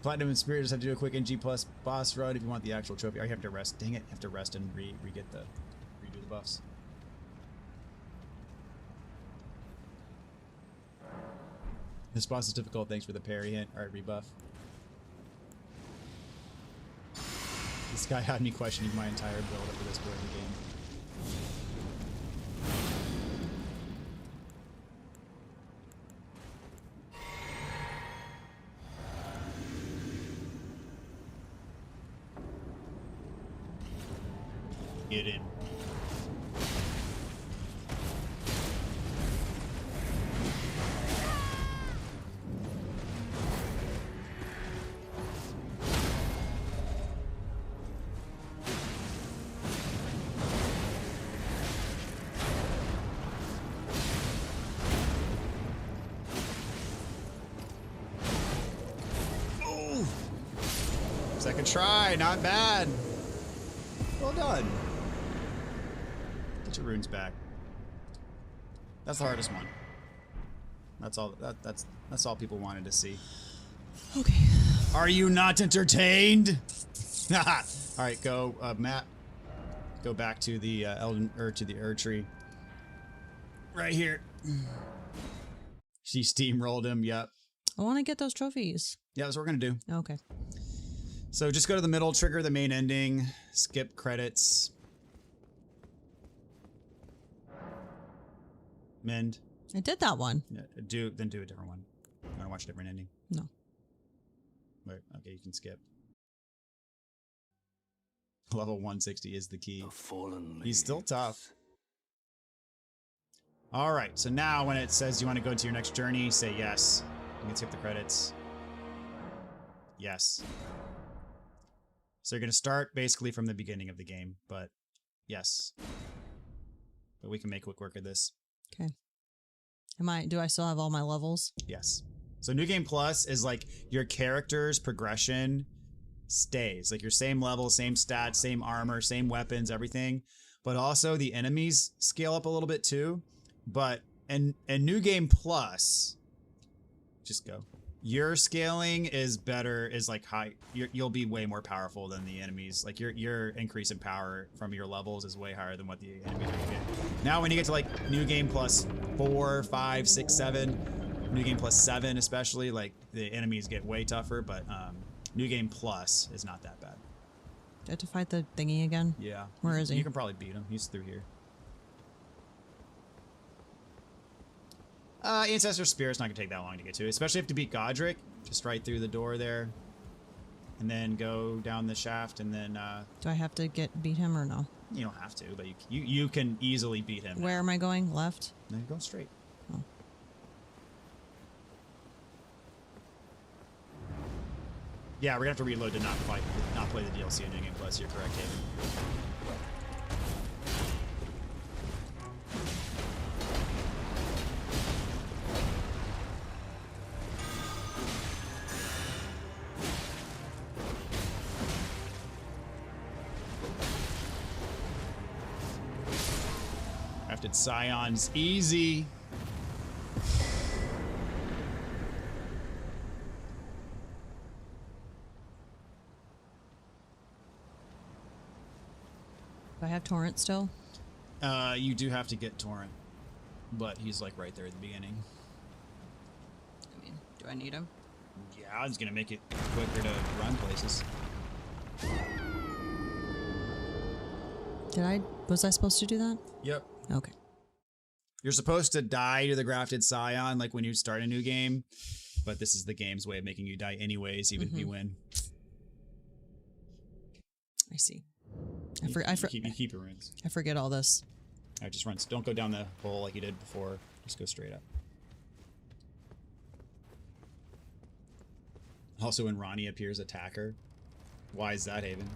Platinum and Spirit just have to do a quick NG plus boss run if you want the actual trophy. Or you have to rest. Dang it, you have to rest and redo the buffs. This boss is difficult. Thanks for the parry hint. Alright, rebuff. This guy had me questioning my entire build up for this part of the game. Get in. Good try. Not bad. Well done. Get your runes back. That's the hardest one. That's all. That's all people wanted to see. Okay. Are you not entertained? All right, go, Matt. Go back to the to the tree. Right here. She steamrolled him. Yep. I want to get those trophies. Yeah, that's what we're gonna do. Okay. So just go to the middle, trigger the main ending, skip credits. Mend. I did that one. Yeah, then do a different one. I want to watch a different ending. No. Wait, okay, you can skip. Level 160 is the key. The fallen He's still leaves. tough. All right, so now when it says you want to go to your next journey, say yes. You can skip the credits. Yes. So you're going to start basically from the beginning of the game, but yes. But we can make quick work of this. Okay. Do I still have all my levels? Yes. So New Game Plus is like your character's progression stays. Like your same level, same stats, same armor, same weapons, everything. But also the enemies scale up a little bit too. But in New Game Plus, just go. Your scaling is better, is like high. You'll be way more powerful than the enemies. Like your increase in power from your levels is way higher than what the enemies are gonna get. Now when you get to like New Game Plus 4, 5, 6, 7, New Game Plus 7 especially, like the enemies get way tougher, but New Game Plus is not that bad. Do I have to fight the thingy again? Yeah. Where is he? You can probably beat him. He's through here. Ancestor Spirit's not gonna take that long to get to, especially if to beat Godric. Just right through the door there, and then go down the shaft, and then Do I have to beat him or no? you don't have to, but you can easily beat him. Where am I going? Left? No, you're going straight. Oh. Yeah, we're gonna have to reload to not play the DLC in New Game Plus. You're correct, Haven. Crafted Scions, easy. Do I have Torrent still? You do have to get Torrent, but he's like right there at the beginning. I mean, do I need him? Yeah, it's gonna make it quicker to run places. Was I supposed to do that? Yep. Okay. You're supposed to die to the grafted Scion like when you start a new game, but this is the game's way of making you die anyways, even if you win. I see. You keep your runes. I forget all this. All right, just run. Don't go down the hole like you did before. Just go straight up. Also, when Ronnie appears, attack her. Why is that, Haven?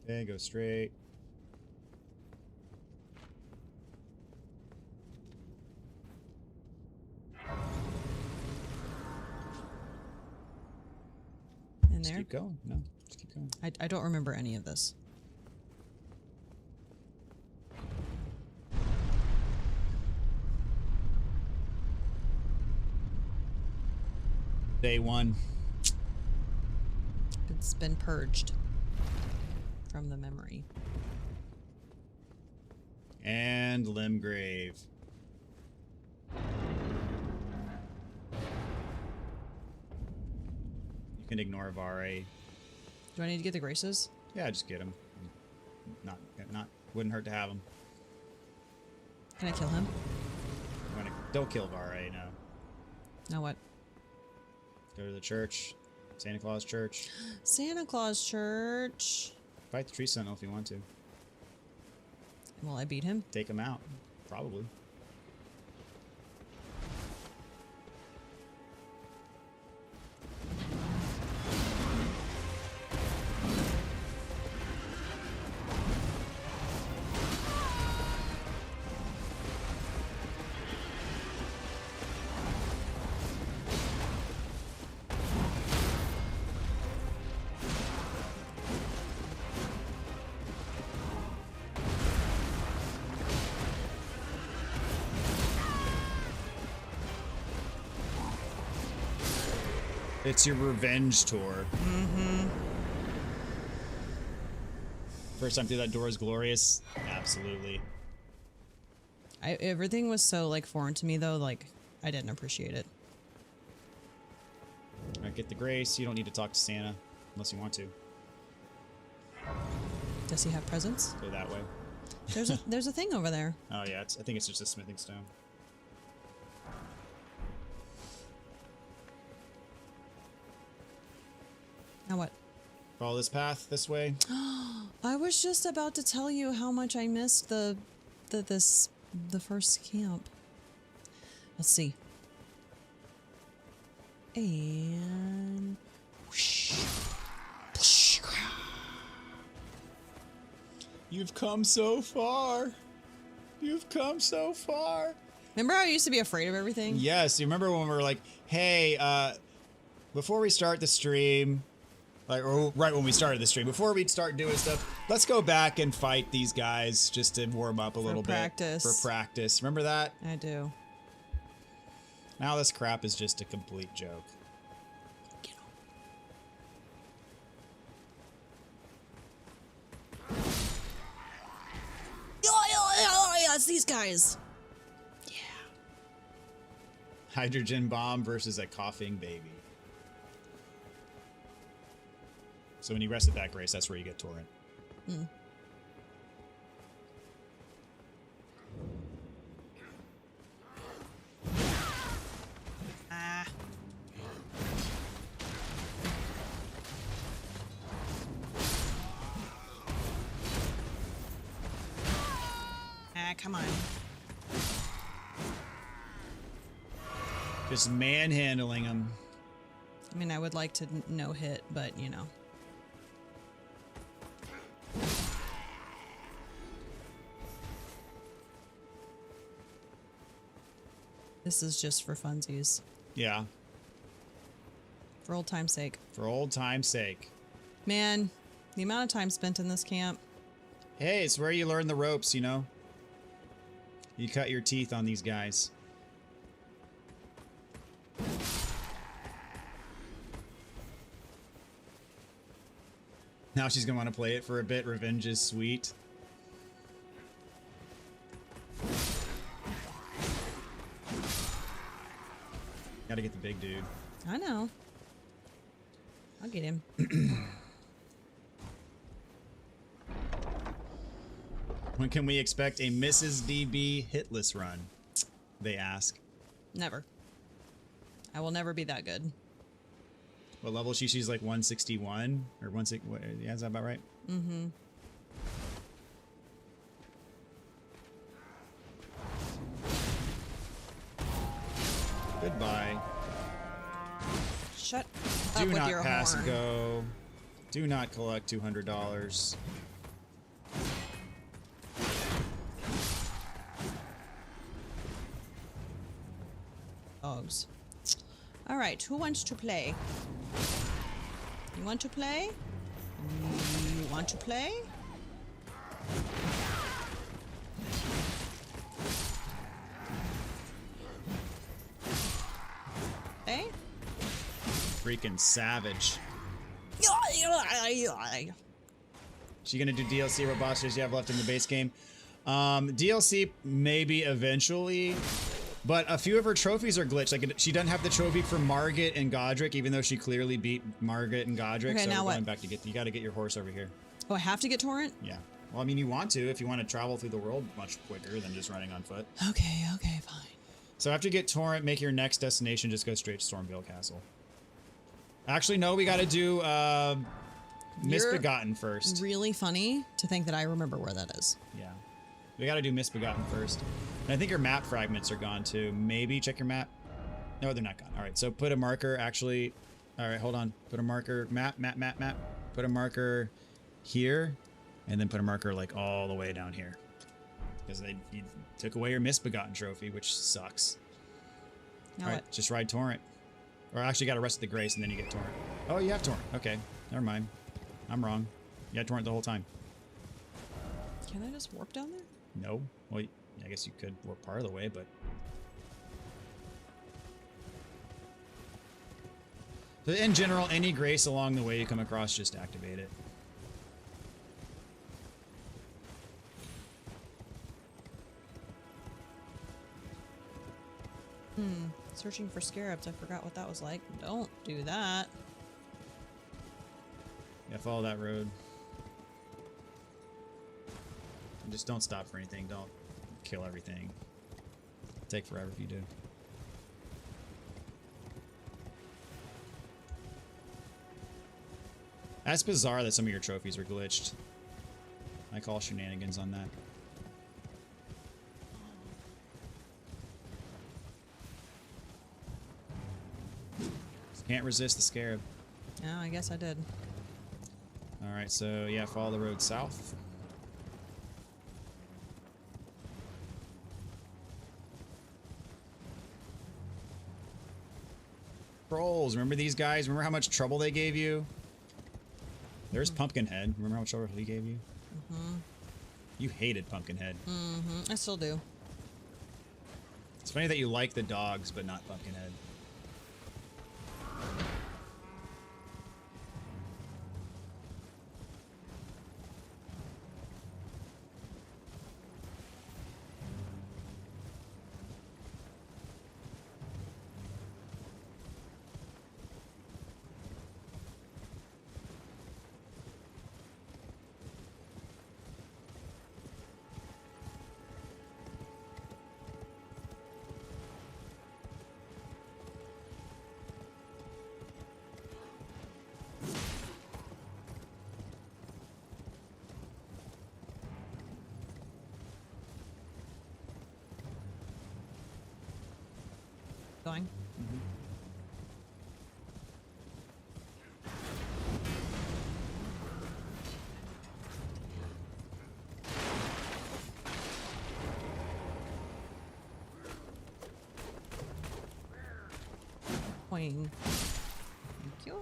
Okay, go straight. In Just there? keep going. No, just keep going. I don't remember any of this. Day one. It's been purged from the memory. And Limgrave. You can ignore Vare. Do I need to get the graces? Yeah, just get him. Not wouldn't hurt to have him. Can I kill him? Don't kill Vare, no. Now what? Go to the church. Santa Claus Church. Santa Claus Church. Fight the Tree Sentinel if you want to. Will I beat him? Take him out. Probably. It's your revenge tour. Mm-hmm. First time through that door is glorious. Absolutely. Everything was so like foreign to me though, like I didn't appreciate it. Alright, get the grace. You don't need to talk to Santa unless you want to. Does he have presents? Go that way. There's a thing over there. Oh yeah, I think it's just a smithing stone. Now what? Follow this path this way. I was just about to tell you how much I missed the first camp. Let's see. And whoosh. You've come so far. You've come so far. Remember how I used to be afraid of everything? Yes, you remember when we were like, hey, before we start the stream, like, or right when we started the stream, before we start doing stuff, let's go back and fight these guys just to warm up a little practice. bit. For practice. Remember that? I do. Now this crap is just a complete joke. It's these guys. Yeah. Hydrogen bomb versus a coughing baby. So when you rest at that grace, that's where you get torrent. Hmm. Ah. Ah, come on. Just manhandling them. I mean, I would like to no hit, but you know. This is just for funsies. Yeah. For old time's sake. For old time's sake. Man, the amount of time spent in this camp. Hey, it's where you learn the ropes, you know? You cut your teeth on these guys. Now she's gonna want to play it for a bit. Revenge is sweet. Gotta get the big dude. I know. I'll get him. When can we expect a Mrs. DB hitless run? They ask. Never. I will never be that good. What level is she? She's like 161 or 160. Yeah, is that about right? Mm-hmm. Goodbye. Shut Do up with not your pass horn. go. Do not collect $200. Dogs. All right, who wants to play? You want to play? You want to play? Hey? Freaking savage. She gonna do DLC? What bosses you have left in the base game? DLC maybe eventually, but a few of her trophies are glitched. Like she doesn't have the trophy for Margit and Godric, even though she clearly beat Margit and Godric. Okay, so now we're going what? back to get. You got to get your horse over here. Oh, I have to get Torrent? Yeah. Well, I mean, you want to if you want to travel through the world much quicker than just running on foot. Okay, okay, fine. So after you get Torrent, make your next destination just go straight to Stormvale Castle. Actually, no, we got to do Misbegotten first. Really funny to think that I remember where that is. Yeah. We got to do Misbegotten first. And I think your map fragments are gone too. Maybe check your map. No, they're not gone. All right, so put a marker actually. All right, hold on. Put a marker. Map. Put a marker here. And then put a marker like all the way down here. Because you took away your Misbegotten trophy, which sucks. Now All right, what? just ride Torrent. Or actually got to rest at the Grace and then you get Torrent. Oh, you have Torrent. Okay, never mind. I'm wrong. You had Torrent the whole time. Can I just warp down there? No. Well, I guess you could warp part of the way, but... But in general, any grace along the way you come across, just activate it. Searching for scarabs. I forgot what that was like. Don't do that. Yeah, follow that road. And just don't stop for anything. Don't kill everything. It'll take forever if you do. That's bizarre that some of your trophies are glitched. I call shenanigans on that. Can't resist the scarab. Yeah, I guess I did. Alright, so yeah, follow the road south. Trolls, remember these guys? Remember how much trouble they gave you? There's Pumpkinhead. Remember how much trouble he gave you? You hated Pumpkinhead. I still do. It's funny that you like the dogs, but not Pumpkinhead. Going. Poing. Thank you.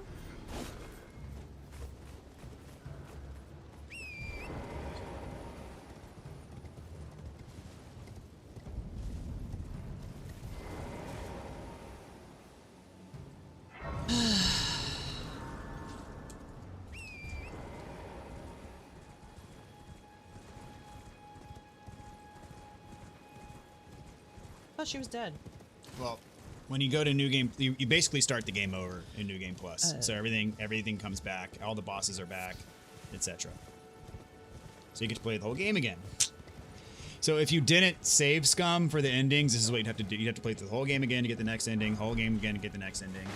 Thought she was dead. Well, when you go to New Game, you basically start the game over in New Game Plus. So everything comes back. All the bosses are back, etc. So you get to play the whole game again. So if you didn't save Scum for the endings, this is what you'd have to do. You'd have to play through the whole game again to get the next ending, whole game again to get the next ending.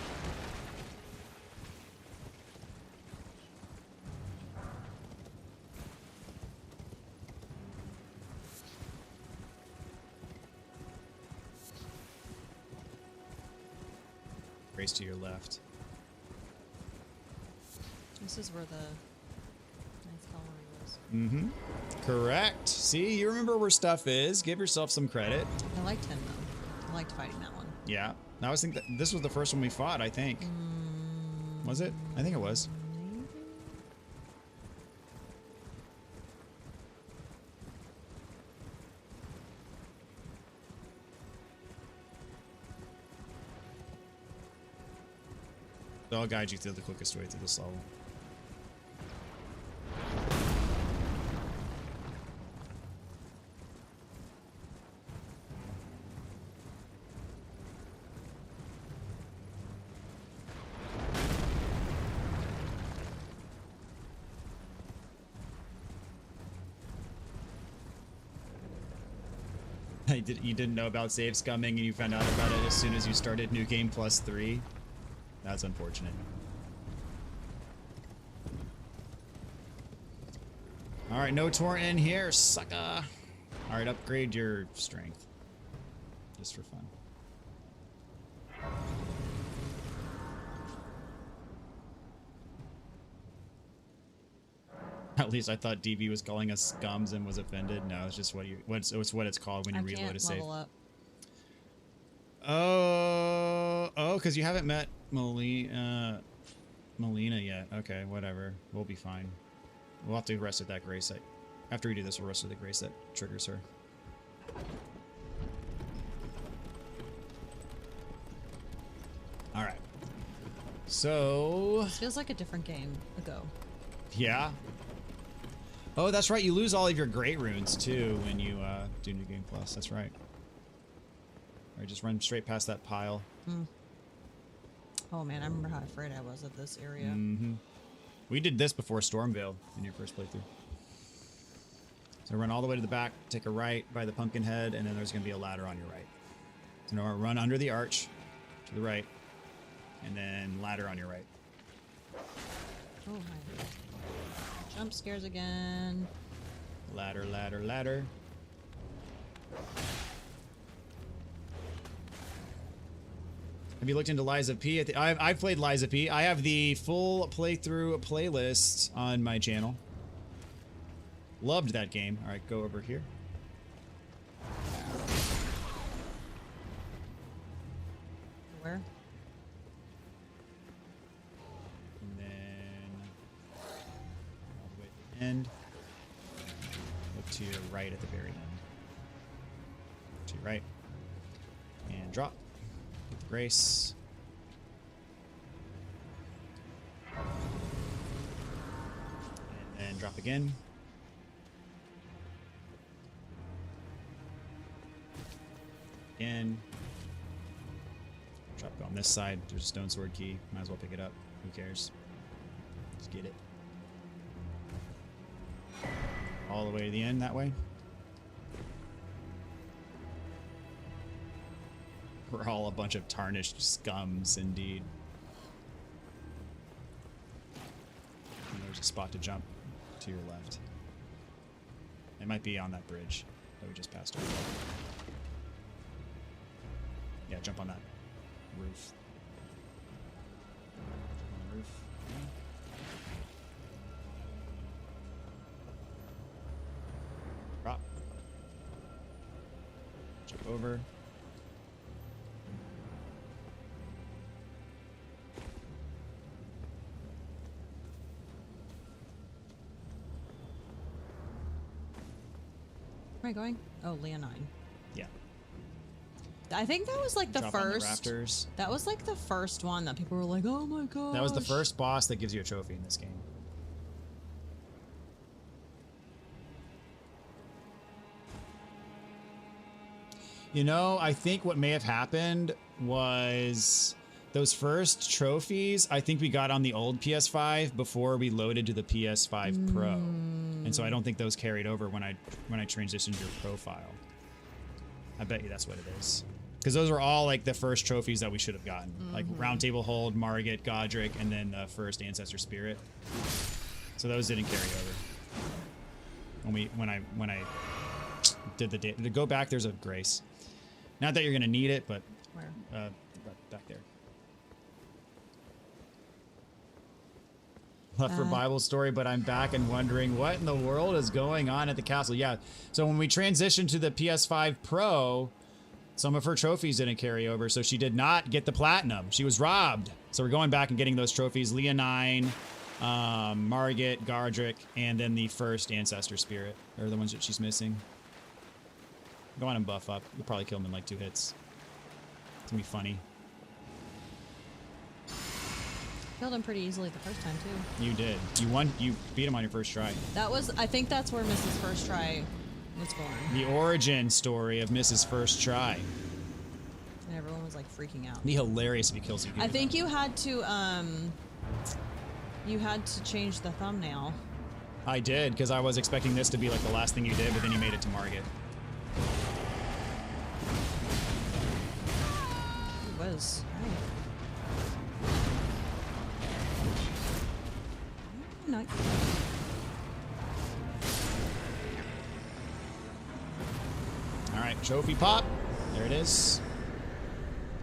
Race to your left. This is where the nice gallery was. Mm-hmm. Correct. See, you remember where stuff is. Give yourself some credit. I liked him though. I liked fighting that one. Yeah. I was thinking that this was the first one we fought, I think. Was it? I think it was. Maybe? So I'll guide you through the quickest way through this level. You didn't know about save scumming and you found out about it as soon as you started New Game Plus 3? That's unfortunate. Alright, no torrent in here, sucker. Alright, upgrade your strength. Just for fun. At least I thought DB was calling us scums and was offended. No, it's just it's what it's called when you reload a save. Level up. Oh, because you haven't met Melina yet. Okay, whatever. We'll be fine. We'll have to rest at that grace that. After we do this, we'll rest at the grace that triggers her. All right. So, This feels like a different game ago. yeah. Oh, that's right. You lose all of your great runes too when you do New Game Plus. That's right. All right, just run straight past that pile. Oh man, I remember how afraid I was of this area. Mm-hmm. We did this before Stormvale in your first playthrough. So run all the way to the back, take a right by the pumpkin head, and then there's going to be a ladder on your right. So now run under the arch to the right, and then ladder on your right. Oh my. Jump scares again. Ladder, ladder, ladder. Have you looked into Liza P? I've played Liza P. I have the full playthrough playlist on my channel. Loved that game. All right, go over here. Where? And then all the way to the end. Look to your right at the very end. To your right. And drop. With grace. And then drop again. Again. Drop on this side. There's a stone sword key. Might as well pick it up. Who cares? Just get it. All the way to the end that way. We're all a bunch of tarnished scums, indeed. And there's a spot to jump to your left. It might be on that bridge that we just passed over. Yeah, jump on that roof. Jump on the roof. Drop. Jump over. Where am I going? Oh, Leonine. Yeah. I think that was like the Drop on the first. rafters. That was like the first one that people were like, "Oh my god!" That was the first boss that gives you a trophy in this game. You know, I think what may have happened was those first trophies, I think we got on the old PS5 before we loaded to the PS5 Pro. And so I don't think those carried over when I transitioned your profile. I bet you that's what it is. Because those were all like the first trophies that we should have gotten. Like Round Table Hold, Margit, Godric, and then the first Ancestor Spirit. So those didn't carry over. When I did the data. To go back, there's a grace. Not that you're gonna need it, but Where? back there. Left for Bible story, but I'm back and wondering what in the world is going on at the castle. Yeah, so when we transitioned to the PS5 Pro, some of her trophies didn't carry over, so she did not get the platinum. She was robbed. So we're going back and getting those trophies. Leonine, Margit, Gardrick, and then the first Ancestor Spirit are the ones that she's missing. Go on and buff up. You'll probably kill him in like 2 hits. It's gonna be funny. Killed him pretty easily the first time too. You did. You won. You beat him on your first try. That was. I think that's where Mrs. First Try was born. The origin story of Mrs. First Try. And everyone was like freaking out. It'd be hilarious if he kills you. I think you had to change the thumbnail. I did, because I was expecting this to be like the last thing you did, but then you made it to Margit. It was. Not. All right, trophy pop. There it is.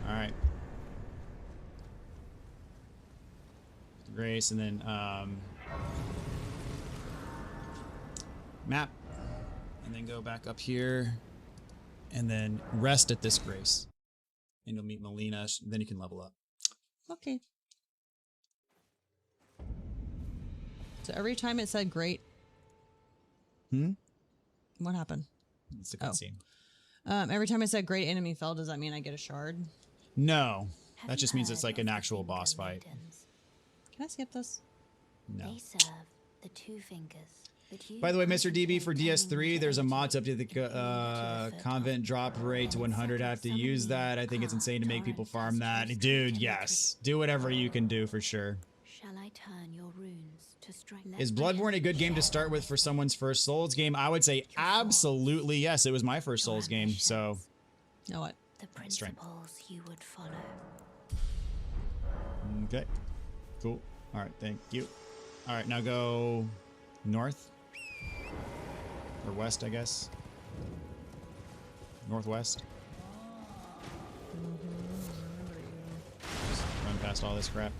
All right. Grace, and then map, and then go back up here, and then rest at this Grace, and you'll meet Melina. Then you can level up. Okay. So every time it said great. What happened? It's a cutscene. Every time it said great enemy fell, does that mean I get a shard? No, that just means it's like an actual boss fight. Can I skip this? No. They serve the two fingers. By the way, Mr. DB, for DS3, there's a mod to update the convent drop rate to 100. I have to use that. I think it's insane to make people farm that. Dude, yes. Do whatever you can do for sure. Shall I turn your runes to strike? Is Bloodborne a good game to start with for someone's first Souls game? I would say absolutely yes. It was my first Souls game, so... Know what? The principles you would follow. Okay. Cool. Alright, thank you. Alright, now go... north? Or west, I guess. Northwest. Just run past all this crap.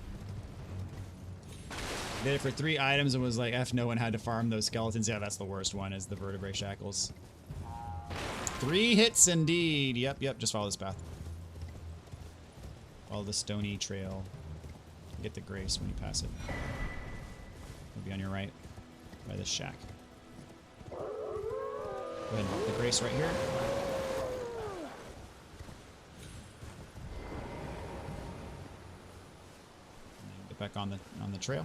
Did it for 3 items and was like, F, no one had to farm those skeletons. Yeah, that's the worst one, is the vertebrae shackles. 3 hits indeed. Yep, just follow this path. Follow the stony trail. Get the grace when you pass it. It'll be on your right, by this shack. Go ahead and hop the grace right here. And then get back on the trail.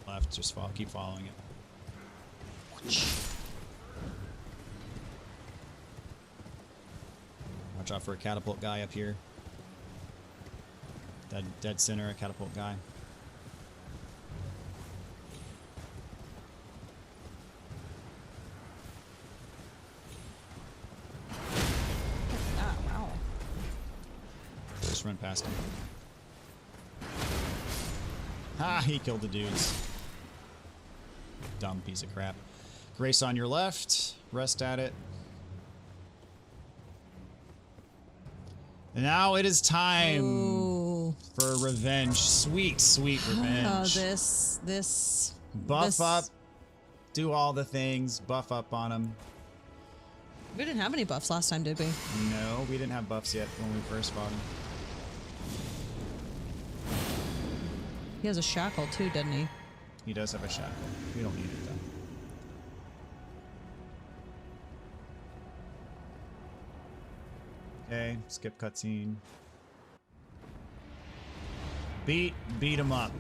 Left, just follow, keep following it. Watch out for a catapult guy up here. Dead center, a catapult guy. Ah, wow. Just run past him. Ha! He killed the dudes. Dumb piece of crap. Grace on your left. Rest at it. And now it is time for revenge. Sweet, sweet revenge. Oh, this. Buff up. Do all the things. Buff up on him. We didn't have any buffs last time, did we? No, we didn't have buffs yet when we first fought him. He has a shackle too, doesn't he? He does have a shackle. We don't need it though. Okay, skip cutscene. Beat him up.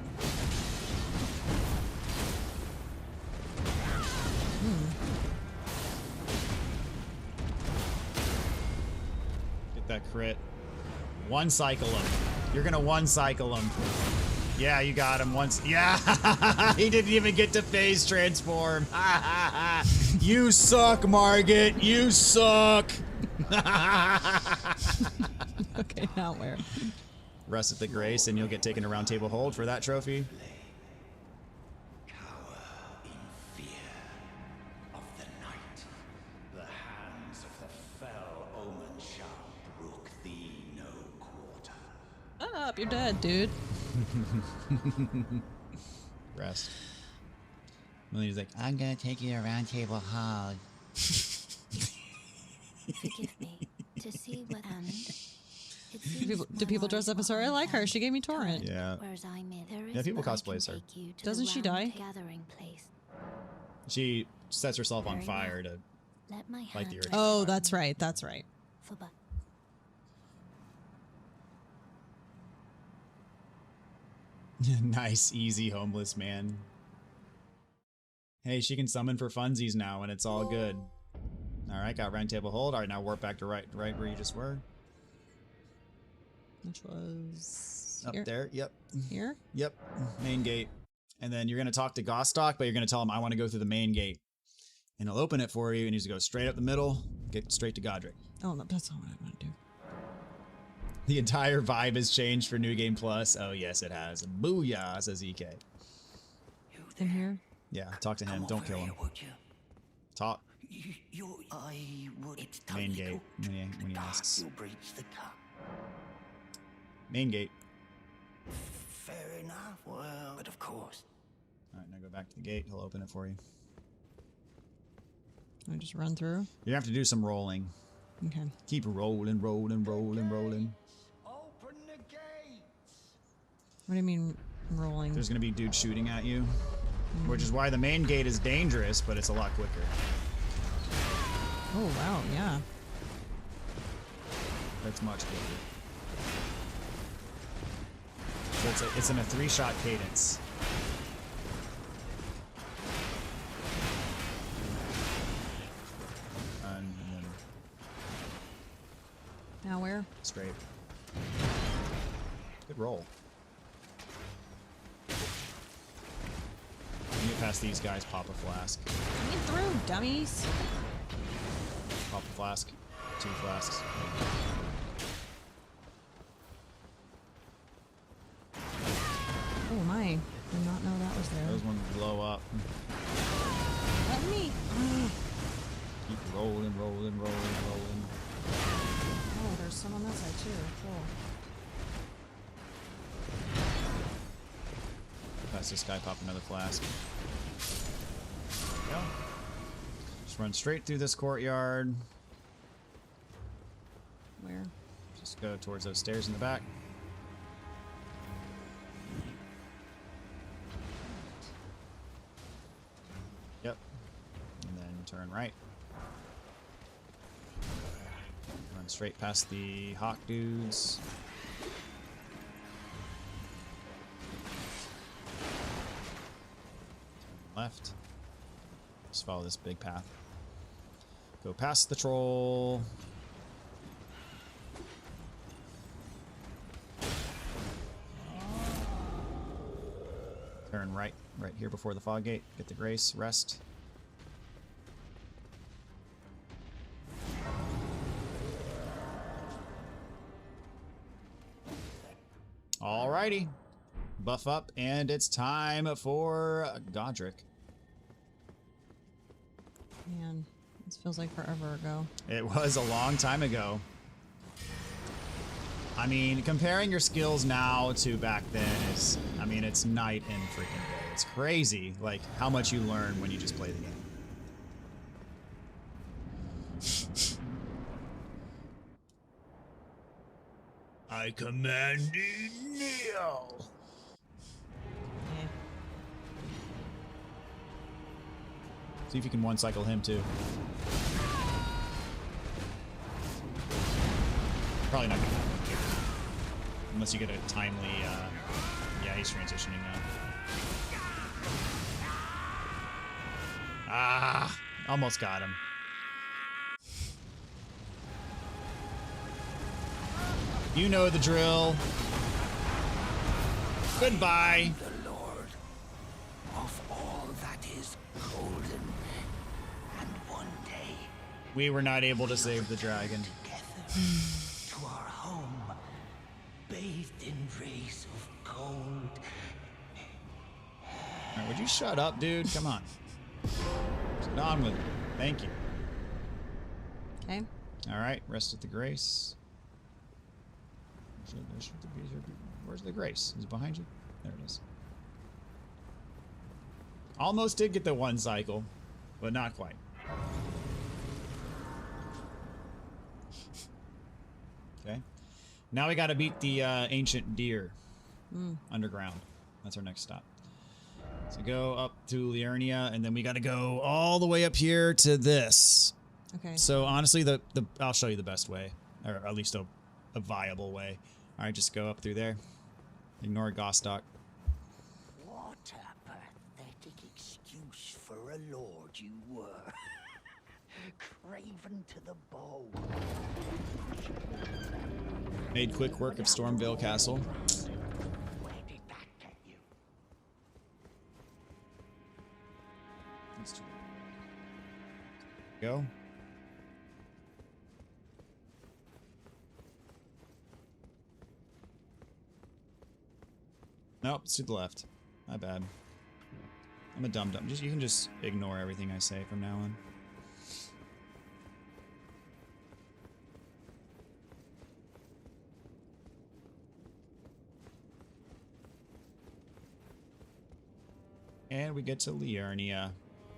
Get that crit. One cycle him. You're gonna one cycle him. Yeah, you got him once. Yeah, he didn't even get to phase transform. You suck, Margit. You suck. Okay, now where? Rest at the grace, and you'll get taken to round table hold for that trophy. Cower in fear of the night. The hands of the fell omen shall brook thee no quarter. Up, you're dead, dude. Rest. Millie's like, I'm gonna take you to round table hold. Forgive me. To see what happened. Do people dress up as her? I like her. She gave me Torrent. Yeah. Whereas I'm in. Yeah, people cosplay as her. Doesn't she die? Gathering place. She sets herself on fire to Let my light the hand earth. Oh, that's right. That's right. for bu- Nice, easy, homeless man. Hey, she can summon for funsies now, and it's all good. All right, got round table hold. All right, now warp back to right where you just were. Which was Up here? there. Yep. Here? Yep. Main gate. And then you're gonna talk to Gostock, but you're gonna tell him I want to go through the main gate, and he'll open it for you. And he's to go straight up the middle, get straight to Godric. Oh, no, that's not what I want to do. The entire vibe has changed for New Game Plus. Oh yes, it has. Booyah, says EK. In here? Yeah, talk to him. Don't kill him. Would you? Talk. I would. It's Main totally gate cooked. when he The asks. dark, you'll breach the cup. Main gate. Fair enough. Well, but of course. All right, now go back to the gate. He'll open it for you. I just run through? You have to do some rolling. Okay. Keep rolling, rolling, rolling, rolling. Open the gates. What do you mean rolling? There's gonna be dudes shooting at you, which is why the main gate is dangerous, but it's a lot quicker. Oh, wow, yeah. That's much bigger. So it's in a 3-shot cadence. And then Now where? straight. Good roll. When you get past these guys, pop a flask. Get through, dummies. Pop a flask. 2 flasks. Oh my. Did not know that was there. Those ones blow up. Let me. Keep rolling, rolling, rolling, rolling. Oh, there's some on that side too. Cool. Past this guy, pop another flask. There we go. Just run straight through this courtyard. Where? Just go towards those stairs in the back. Yep. And then turn right. Run straight past the hawk dudes. Turn left. Just follow this big path. Go past the troll. Turn right here before the fog gate. Get the grace, rest. Alrighty. Buff up, and it's time for Godric. Man, this feels like forever ago. It was a long time ago. I mean, comparing your skills now to back then is, I mean, it's night and freaking day. It's crazy, like, how much you learn when you just play the game. I command thee kneel. Yeah. See if you can one-cycle him, too. Probably not gonna happen. Unless you get a timely, yeah, he's transitioning now. Ah, almost got him. You know the drill. Goodbye. The Lord of all that is golden, and one day We were not able to save the dragon. together to our home, bathed in rays of gold. All right, would you shut up, dude? Come on. Get on with it. Thank you. Okay. All right, rest at the grace. Where's the grace? Is it behind you? There it is. Almost did get the one cycle, but not quite. Okay. Now we got to beat the ancient deer underground. That's our next stop. So go up to Liurnia, and then we got to go all the way up here to this. Okay. So honestly, I'll show you the best way, or at least a viable way. All right, just go up through there. Ignore Gostock. What a pathetic excuse for a lord you were. Craven to the bone. Made quick work of Stormvale Castle. Where did that get you? Let's go. Nope, it's to the left. My bad. I'm a dum-dum. You can just ignore everything I say from now on. And we get to Liurnia.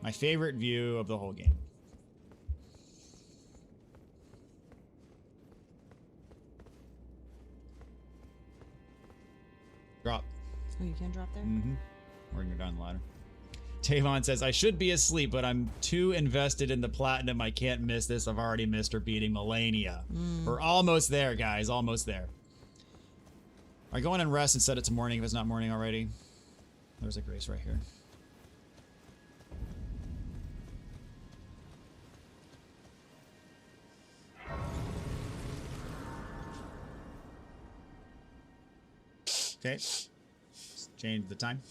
My favorite view of the whole game. Drop. Oh, you can drop there? Mm-hmm. We're gonna go down the ladder. Tavon says, I should be asleep, but I'm too invested in the platinum. I can't miss this. I've already missed her beating Melania. We're almost there, guys. Almost there. All right, go on and rest and set it to morning if it's not morning already. There's a grace right here. Okay. Let's change the time.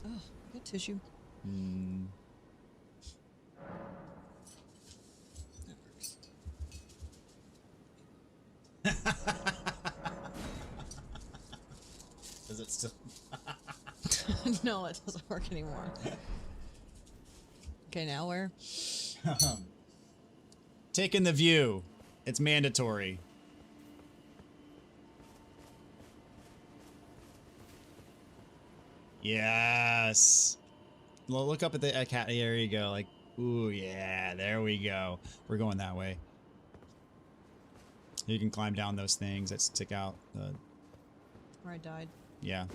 Oh, good tissue. That works. Does it still? No, it doesn't work anymore. Okay, now where? Taking the view. It's mandatory. Yes. Look up at the cat. There you go. Like, ooh, yeah. There we go. We're going that way. You can climb down those things that stick out. Where I died. Yeah.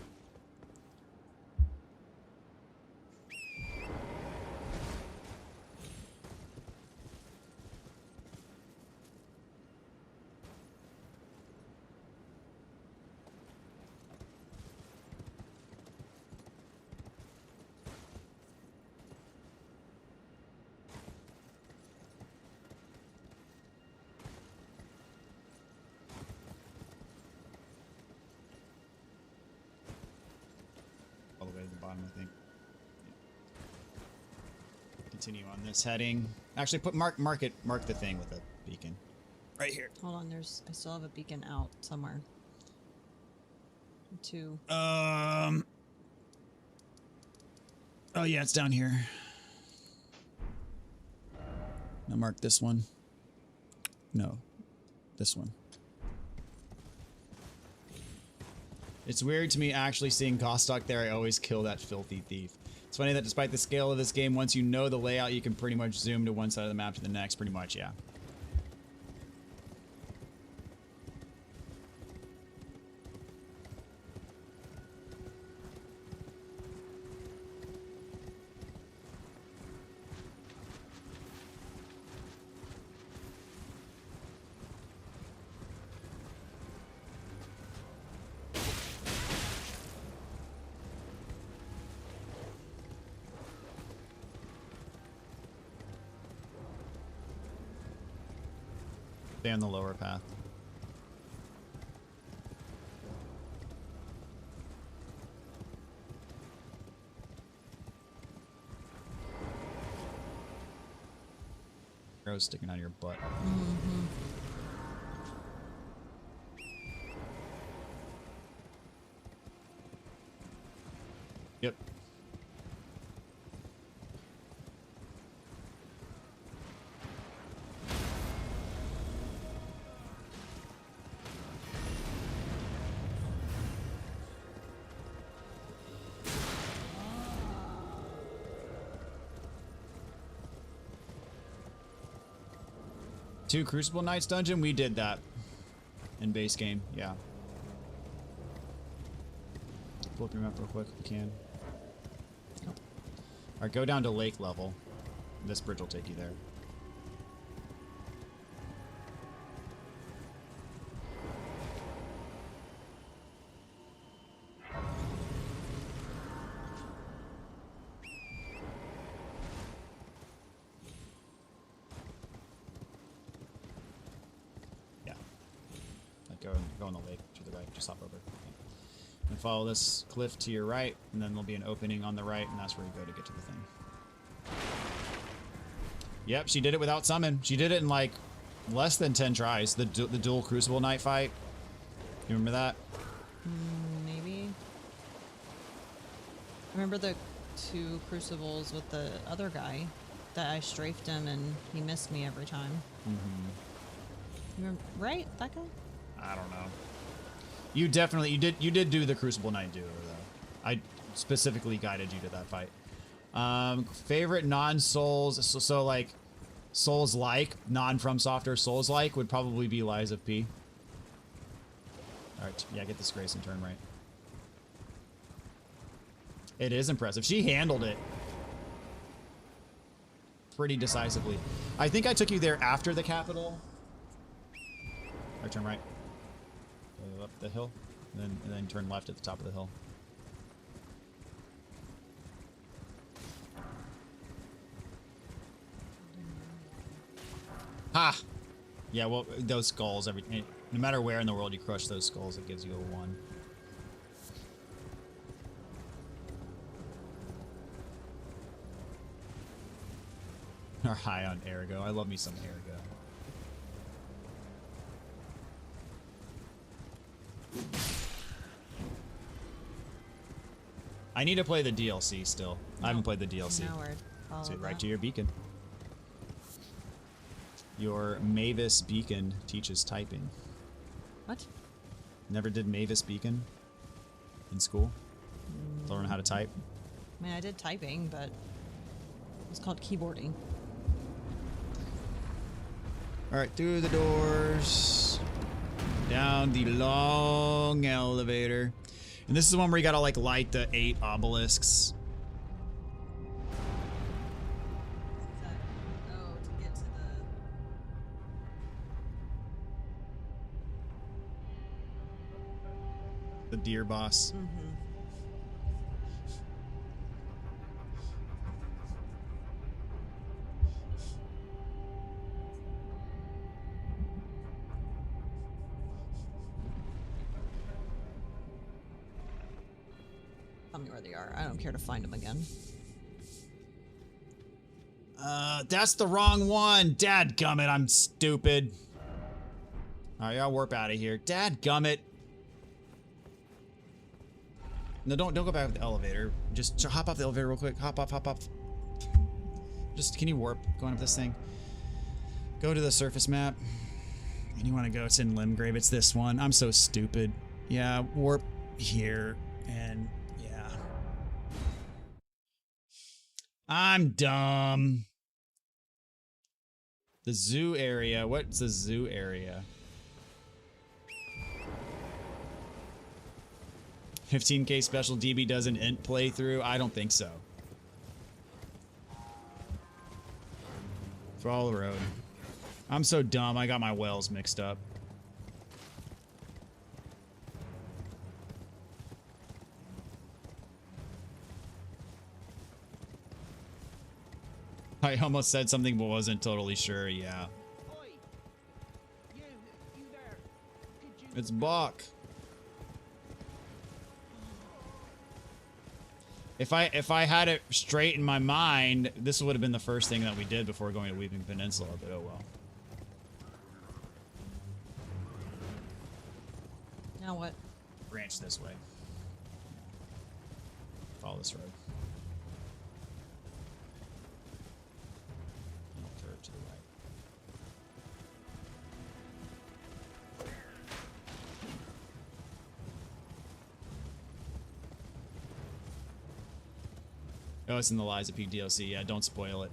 All the way to the bottom, I think. Continue on this heading. Actually, mark the thing with a beacon. Right here. Hold on, I still have a beacon out somewhere. Two. Oh yeah, it's down here. Now mark this one. No, this one. It's weird to me actually seeing Gostock there. I always kill that filthy thief. It's funny that despite the scale of this game, once you know the layout, you can pretty much zoom to one side of the map to the next, pretty much, yeah. Stay on the lower path. Arrows sticking out of your butt. Mm-hmm. Yep. Two Crucible Knights dungeon? We did that in base game, yeah. Pull up your map real quick if you can. Alright, go down to lake level. This bridge will take you there. Go on the lake to the right, just hop over. And follow this cliff to your right, and then there'll be an opening on the right, and that's where you go to get to the thing. Yep, she did it without summon. She did it in like less than 10 tries. The dual Crucible Knight fight. You remember that? Maybe. I remember the two Crucibles with the other guy that I strafed him and he missed me every time. Mm-hmm. You remember, right? That guy? I don't know. You definitely you did do the Crucible Knight duo though. I specifically guided you to that fight. Favorite non-Souls, so like Souls-like, non-FromSoftware Souls-like would probably be Lies of P. All right, yeah, get this Grace and turn right. It is impressive. She handled it pretty decisively. I think I took you there after the Capitol. Or turn right. Go up the hill. And then turn left at the top of the hill. Ha! Yeah, well, those skulls, no matter where in the world you crush those skulls, it gives you a 1. Are high on Ergo. I love me some Ergo. I need to play the DLC still. I haven't played the DLC. Now we're So right to your beacon. Your Mavis beacon teaches typing. What? Never did Mavis beacon in school? To learn how to type? I mean, I did typing, but it's called keyboarding. Alright, through the doors. Down the long elevator. And this is the one where you gotta like light the 8 obelisks. Oh, to get to The deer boss. Tell me where they are. I don't care to find them again. That's the wrong one. Dadgummit, I'm stupid. Alright, I'll warp out of here. Dadgummit. No, don't go back with the elevator. Just hop off the elevator real quick. Hop off, hop off. Just, can you warp going up this thing? Go to the surface map. And you want to go, it's in Limgrave. It's this one. I'm so stupid. Yeah, warp here. And, yeah. I'm dumb. The zoo area. What's the zoo area? 15k special DB does an int playthrough? I don't think so. Follow the road. I'm so dumb. I got my wells mixed up. I almost said something but wasn't totally sure. Yeah. Oi! You there. Could you... It's Bach. If I had it straight in my mind, this would have been the first thing that we did before going to Weeping Peninsula, but oh well. Now what? Branch this way. Follow this road. And I'll curve to the right. Oh, it's in the Lies of P DLC. Yeah, don't spoil it.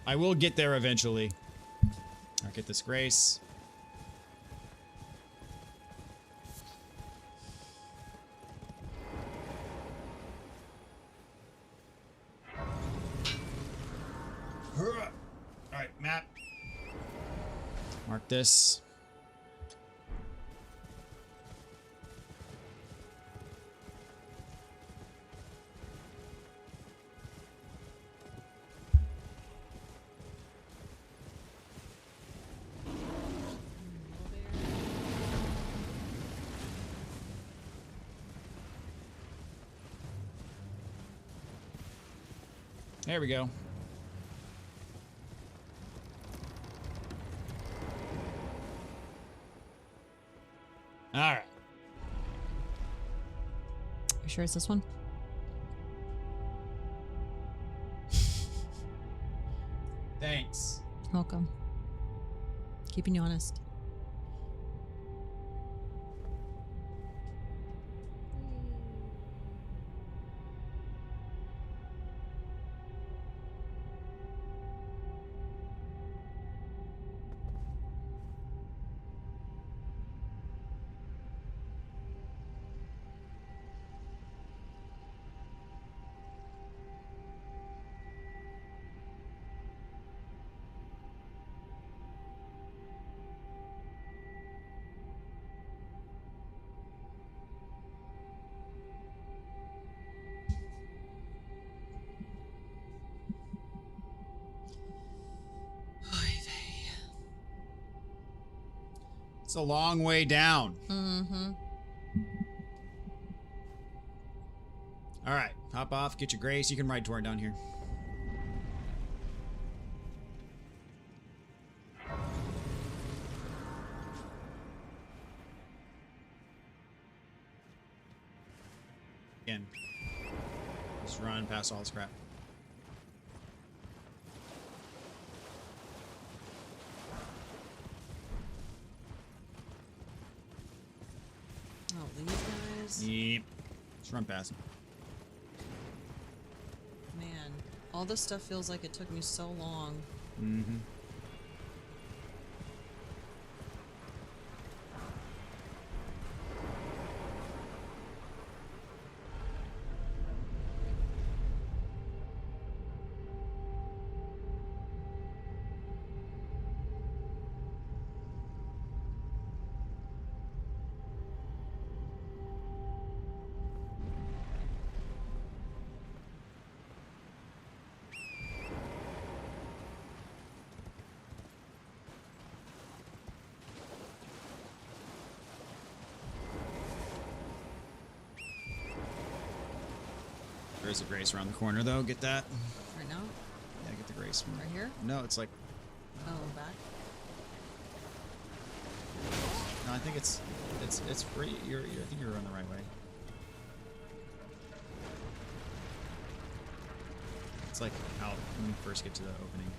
I will get there eventually. I'll get this grace. Alright, map. Mark this. There we go. All right. You sure it's this one? Thanks. Welcome. Keeping you honest. It's a long way down. Mm-hmm. All right, hop off, get your grace. You can ride Torrent down here. Again, just run past all this crap. Oh, these guys. Yep. Just run past them. Man, all this stuff feels like it took me so long. Mm-hmm. There is a grace around the corner, though. Get that? Right now? Yeah, get the grace. Right here? No, it's like... Oh, back? No, I think it's free. I think you're on the right way. It's like out when you first get to the opening.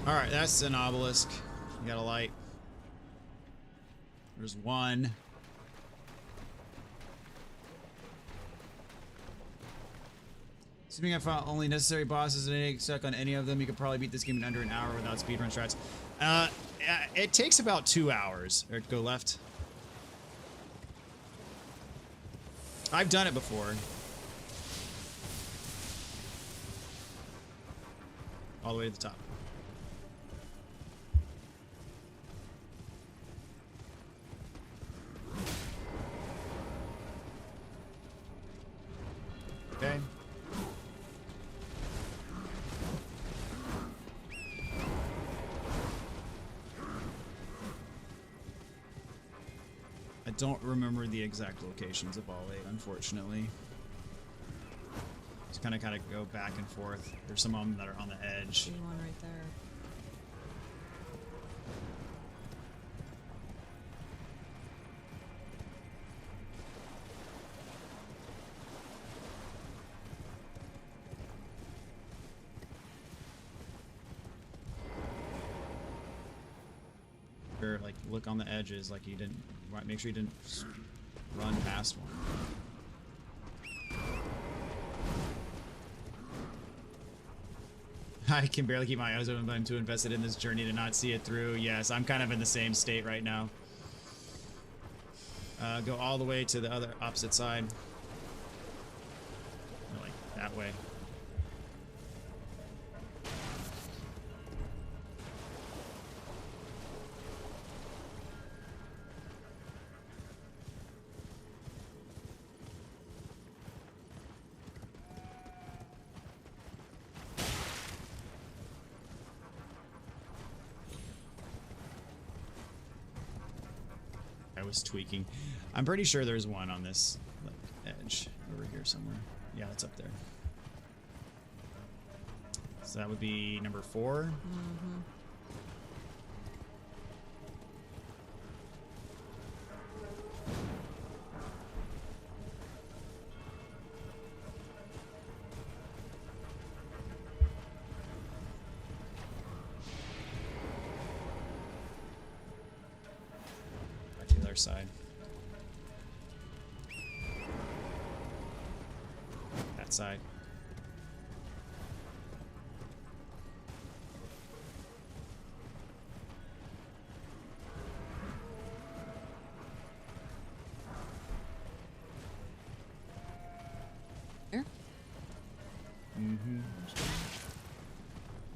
Alright, that's an obelisk. You got a light. There's one. Assuming I found only necessary bosses and ain't stuck on any of them, you could probably beat this game in under an hour without speedrun strats. It takes about 2 hours. Or go left. I've done it before. All the way to the top. Okay. I don't remember the exact locations of all 8, unfortunately. Just kind of go back and forth. There's some of them that are on the edge. See one right there. Or like look on the edges, like you didn't. Make sure you didn't run past one. I can barely keep my eyes open, but I'm too invested in this journey to not see it through. Yes, I'm kind of in the same state right now. Go all the way to the other opposite side. Or like that way. I was tweaking. I'm pretty sure there's one on this like, edge over here somewhere. Yeah, it's up there. So that would be number 4. Mm-hmm. Side. That side. Here? Mm-hmm.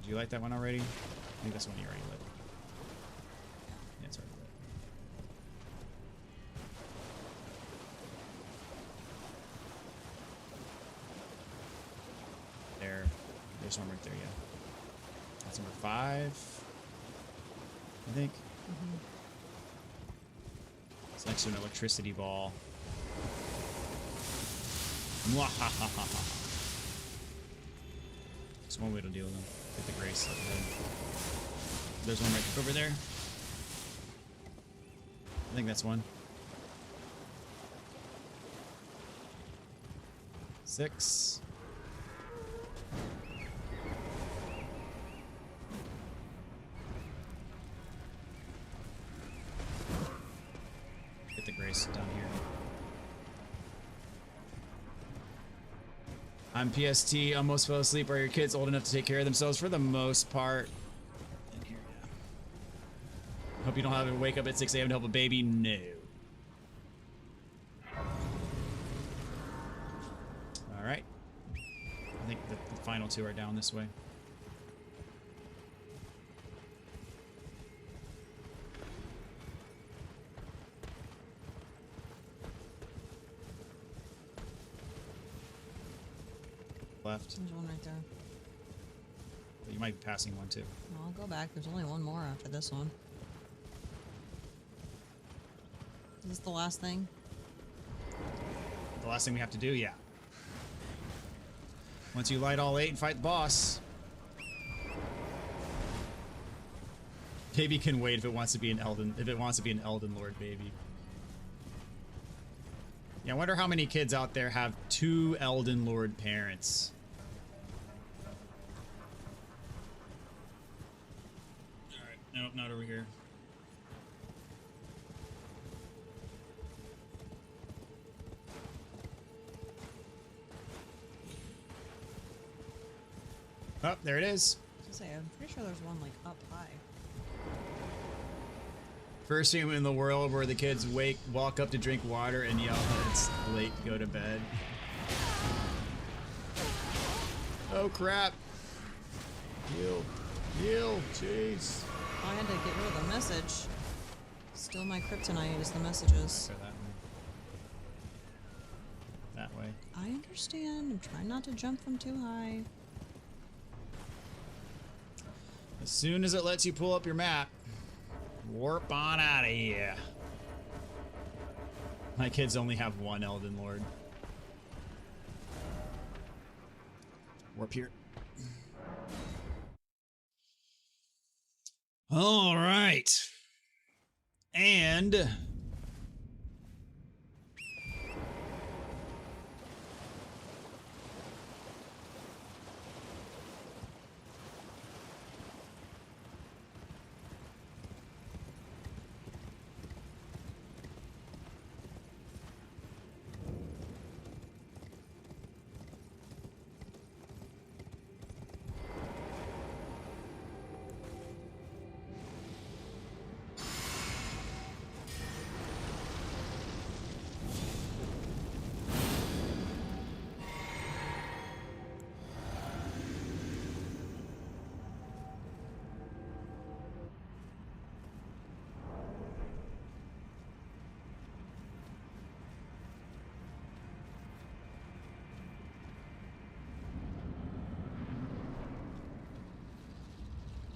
Did you light that one already? I think that's one you already lit. Yeah, it's already lit. there's one right there, yeah. That's number 5, I think. It's next to an electricity ball. Mwahahaha. There's one way to deal with them. Get the grace up ahead. There's one right over there. I think that's one. 6. Get the grace down here. I'm PST, almost fell asleep. Are your kids old enough to take care of themselves? For the most part. In here, yeah. Hope you don't have to wake up at 6 a.m. to help a baby. No. Alright. I think the final 2 are down this way. Left. There's one right there. You might be passing one too. I'll go back. There's only one more after this one. Is this the last thing? The last thing we have to do, yeah. Once you light all 8 and fight the boss. Baby can wait if it wants to be an Elden Lord baby. Yeah, I wonder how many kids out there have 2 Elden Lord parents. Alright, nope, not over here. Oh, there it is. I was gonna say, I'm pretty sure there's one like up high. First game in the world where the kids walk up to drink water and yell that it's late to go to bed. Oh crap. Heal. Heal. Jeez. I had to get rid of the message. Still my kryptonite is the messages. Go that way. I understand. I'm trying not to jump from too high. As soon as it lets you pull up your map, warp on out of here. My kids only have 1 Elden Lord. Warp here. All right. And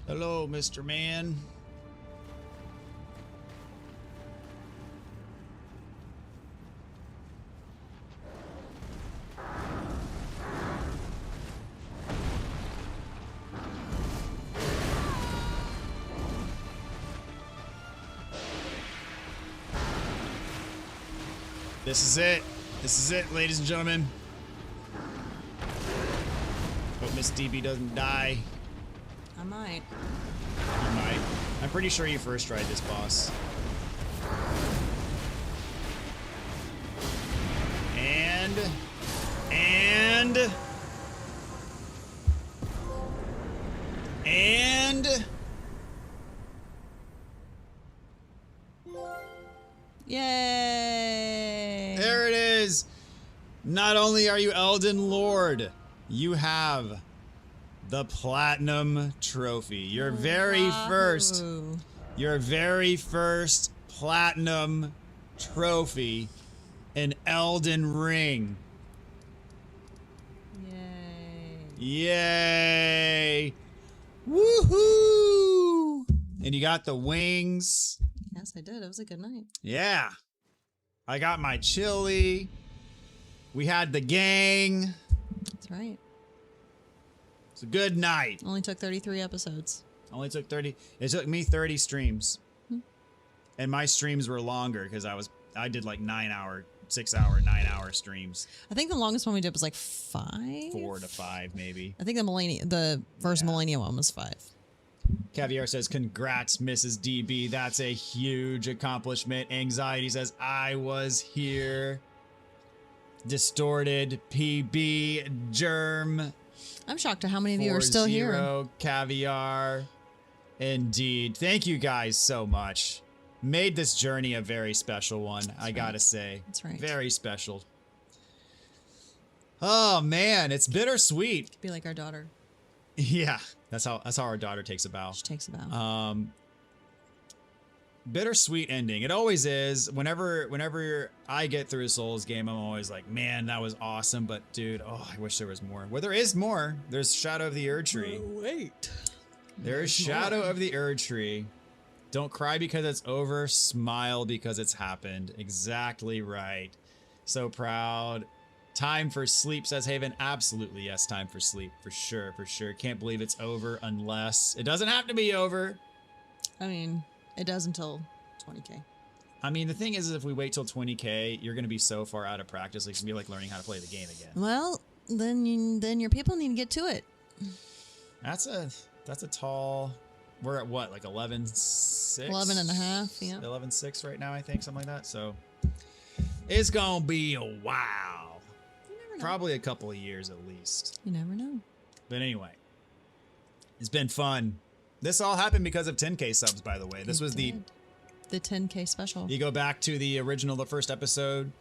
hello, Mr. Man. This is it. This is it, ladies and gentlemen. Hope Miss DB doesn't die. I might. You might. I'm pretty sure you first tried this boss. And Yay! there it is. Not only are you Elden Lord, you have the Platinum Trophy. Your very first Platinum Trophy in Elden Ring. Yay. Yay! Woohoo! And you got the wings. Yes, I did. It was a good night. Yeah. I got my chili. We had the gang. That's right. It's a good night. Only took 33 episodes. Only took 30. It took me 30 streams. And my streams were longer because I did like 9-hour, 6-hour, 9-hour streams. I think the longest one we did was like 5. 4 to 5 maybe. I think the first Millennium one was 5. Caviar says, congrats, Mrs. DB. That's a huge accomplishment. Anxiety says, I was here. Distorted, PB, Germ. I'm shocked at how many of you are still here. 40 Caviar. Indeed. Thank you guys so much. Made this journey a very special one, I gotta say. That's right. Very special. Oh man, it's bittersweet. Be like our daughter. Yeah, that's how our daughter takes a bow. She takes a bow. Bittersweet ending. It always is. Whenever I get through a Souls game, I'm always like, man, that was awesome. But dude, oh, I wish there was more. Well, there is more. There's Shadow of the Erd Tree. Wait. There's Shadow of the Erd Tree. Don't cry because it's over. Smile because it's happened. Exactly right. So proud. Time for sleep, says Haven. Absolutely, yes, time for sleep. For sure, for sure. Can't believe it's over unless... It doesn't have to be over. I mean, it does until 20K. I mean, the thing is if we wait till 20K, you're going to be so far out of practice. It's going to be like learning how to play the game again. Well, then your people need to get to it. That's a tall... We're at what, like 11.6? 11 and a half, yeah. 11.6 right now, I think, something like that. So it's going to be a while. You never know. Probably a couple of years at least. You never know. But anyway, it's been fun. This all happened because of 10K subs, by the way. This was the 10K special. You go back to the first episode,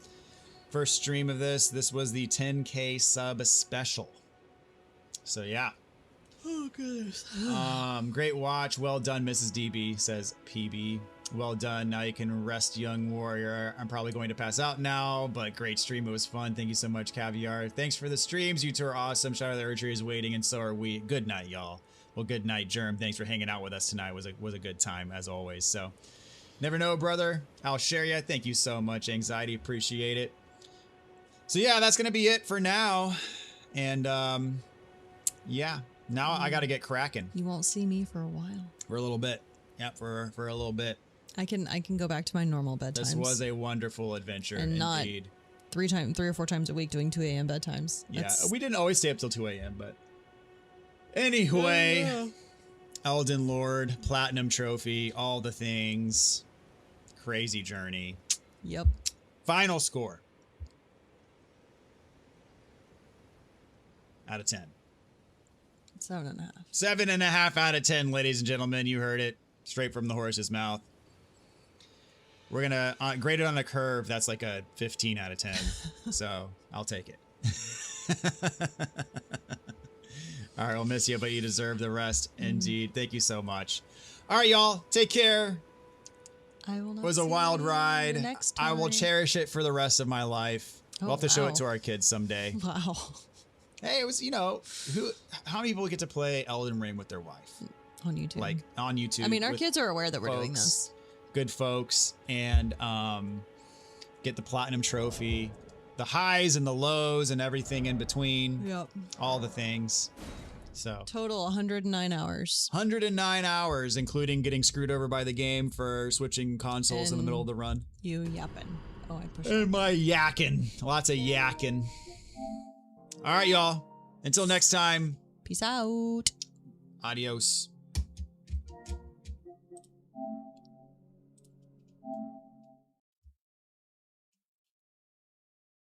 first stream of this. This was the 10K sub special. So yeah. Oh, goodness. Great watch. Well done, Mrs. DB, says PB. Well done. Now you can rest, young warrior. I'm probably going to pass out now, but great stream. It was fun. Thank you so much, Caviar. Thanks for the streams. You two are awesome. Shadow of the Erd Tree is waiting, and so are we. Good night, y'all. Well, good night, Germ. Thanks for hanging out with us tonight. It was a good time, as always. So, never know, brother. I'll share ya. Thank you so much, Anxiety. Appreciate it. So, yeah, that's going to be it for now. And, yeah. Now I got to get cracking. You won't see me for a while. For a little bit. Yep, for a little bit. I can go back to my normal bedtimes. This was a wonderful adventure, and indeed. Not 3 or 4 times a week doing 2 a.m. bedtimes. Yeah, we didn't always stay up till 2 a.m., but anyway, Elden Lord, Platinum Trophy, all the things. Crazy journey. Yep. Final score. Out of 10. 7.5. 7.5 out of 10, ladies and gentlemen. You heard it straight from the horse's mouth. We're going to grade it on a curve. That's like a 15 out of 10. So I'll take it. All right, we'll miss you, but you deserve the rest. Indeed. Thank you so much. All right, y'all. Take care. I will not. It was a wild ride. Next time. I will cherish it for the rest of my life. We'll have to show it to our kids someday. Wow. Hey, it was, how many people get to play Elden Ring with their wife? On YouTube. Like, on YouTube. I mean, our kids are aware that we're doing this. Good folks, and get the Platinum Trophy. The highs and the lows and everything in between. Yep. All the things. So total 109 hours. 109 hours, including getting screwed over by the game for switching consoles in the middle of the run. You yapping. Oh, I pushed And my yakking. Lots of yakking. All right, y'all. Until next time. Peace out. Adios.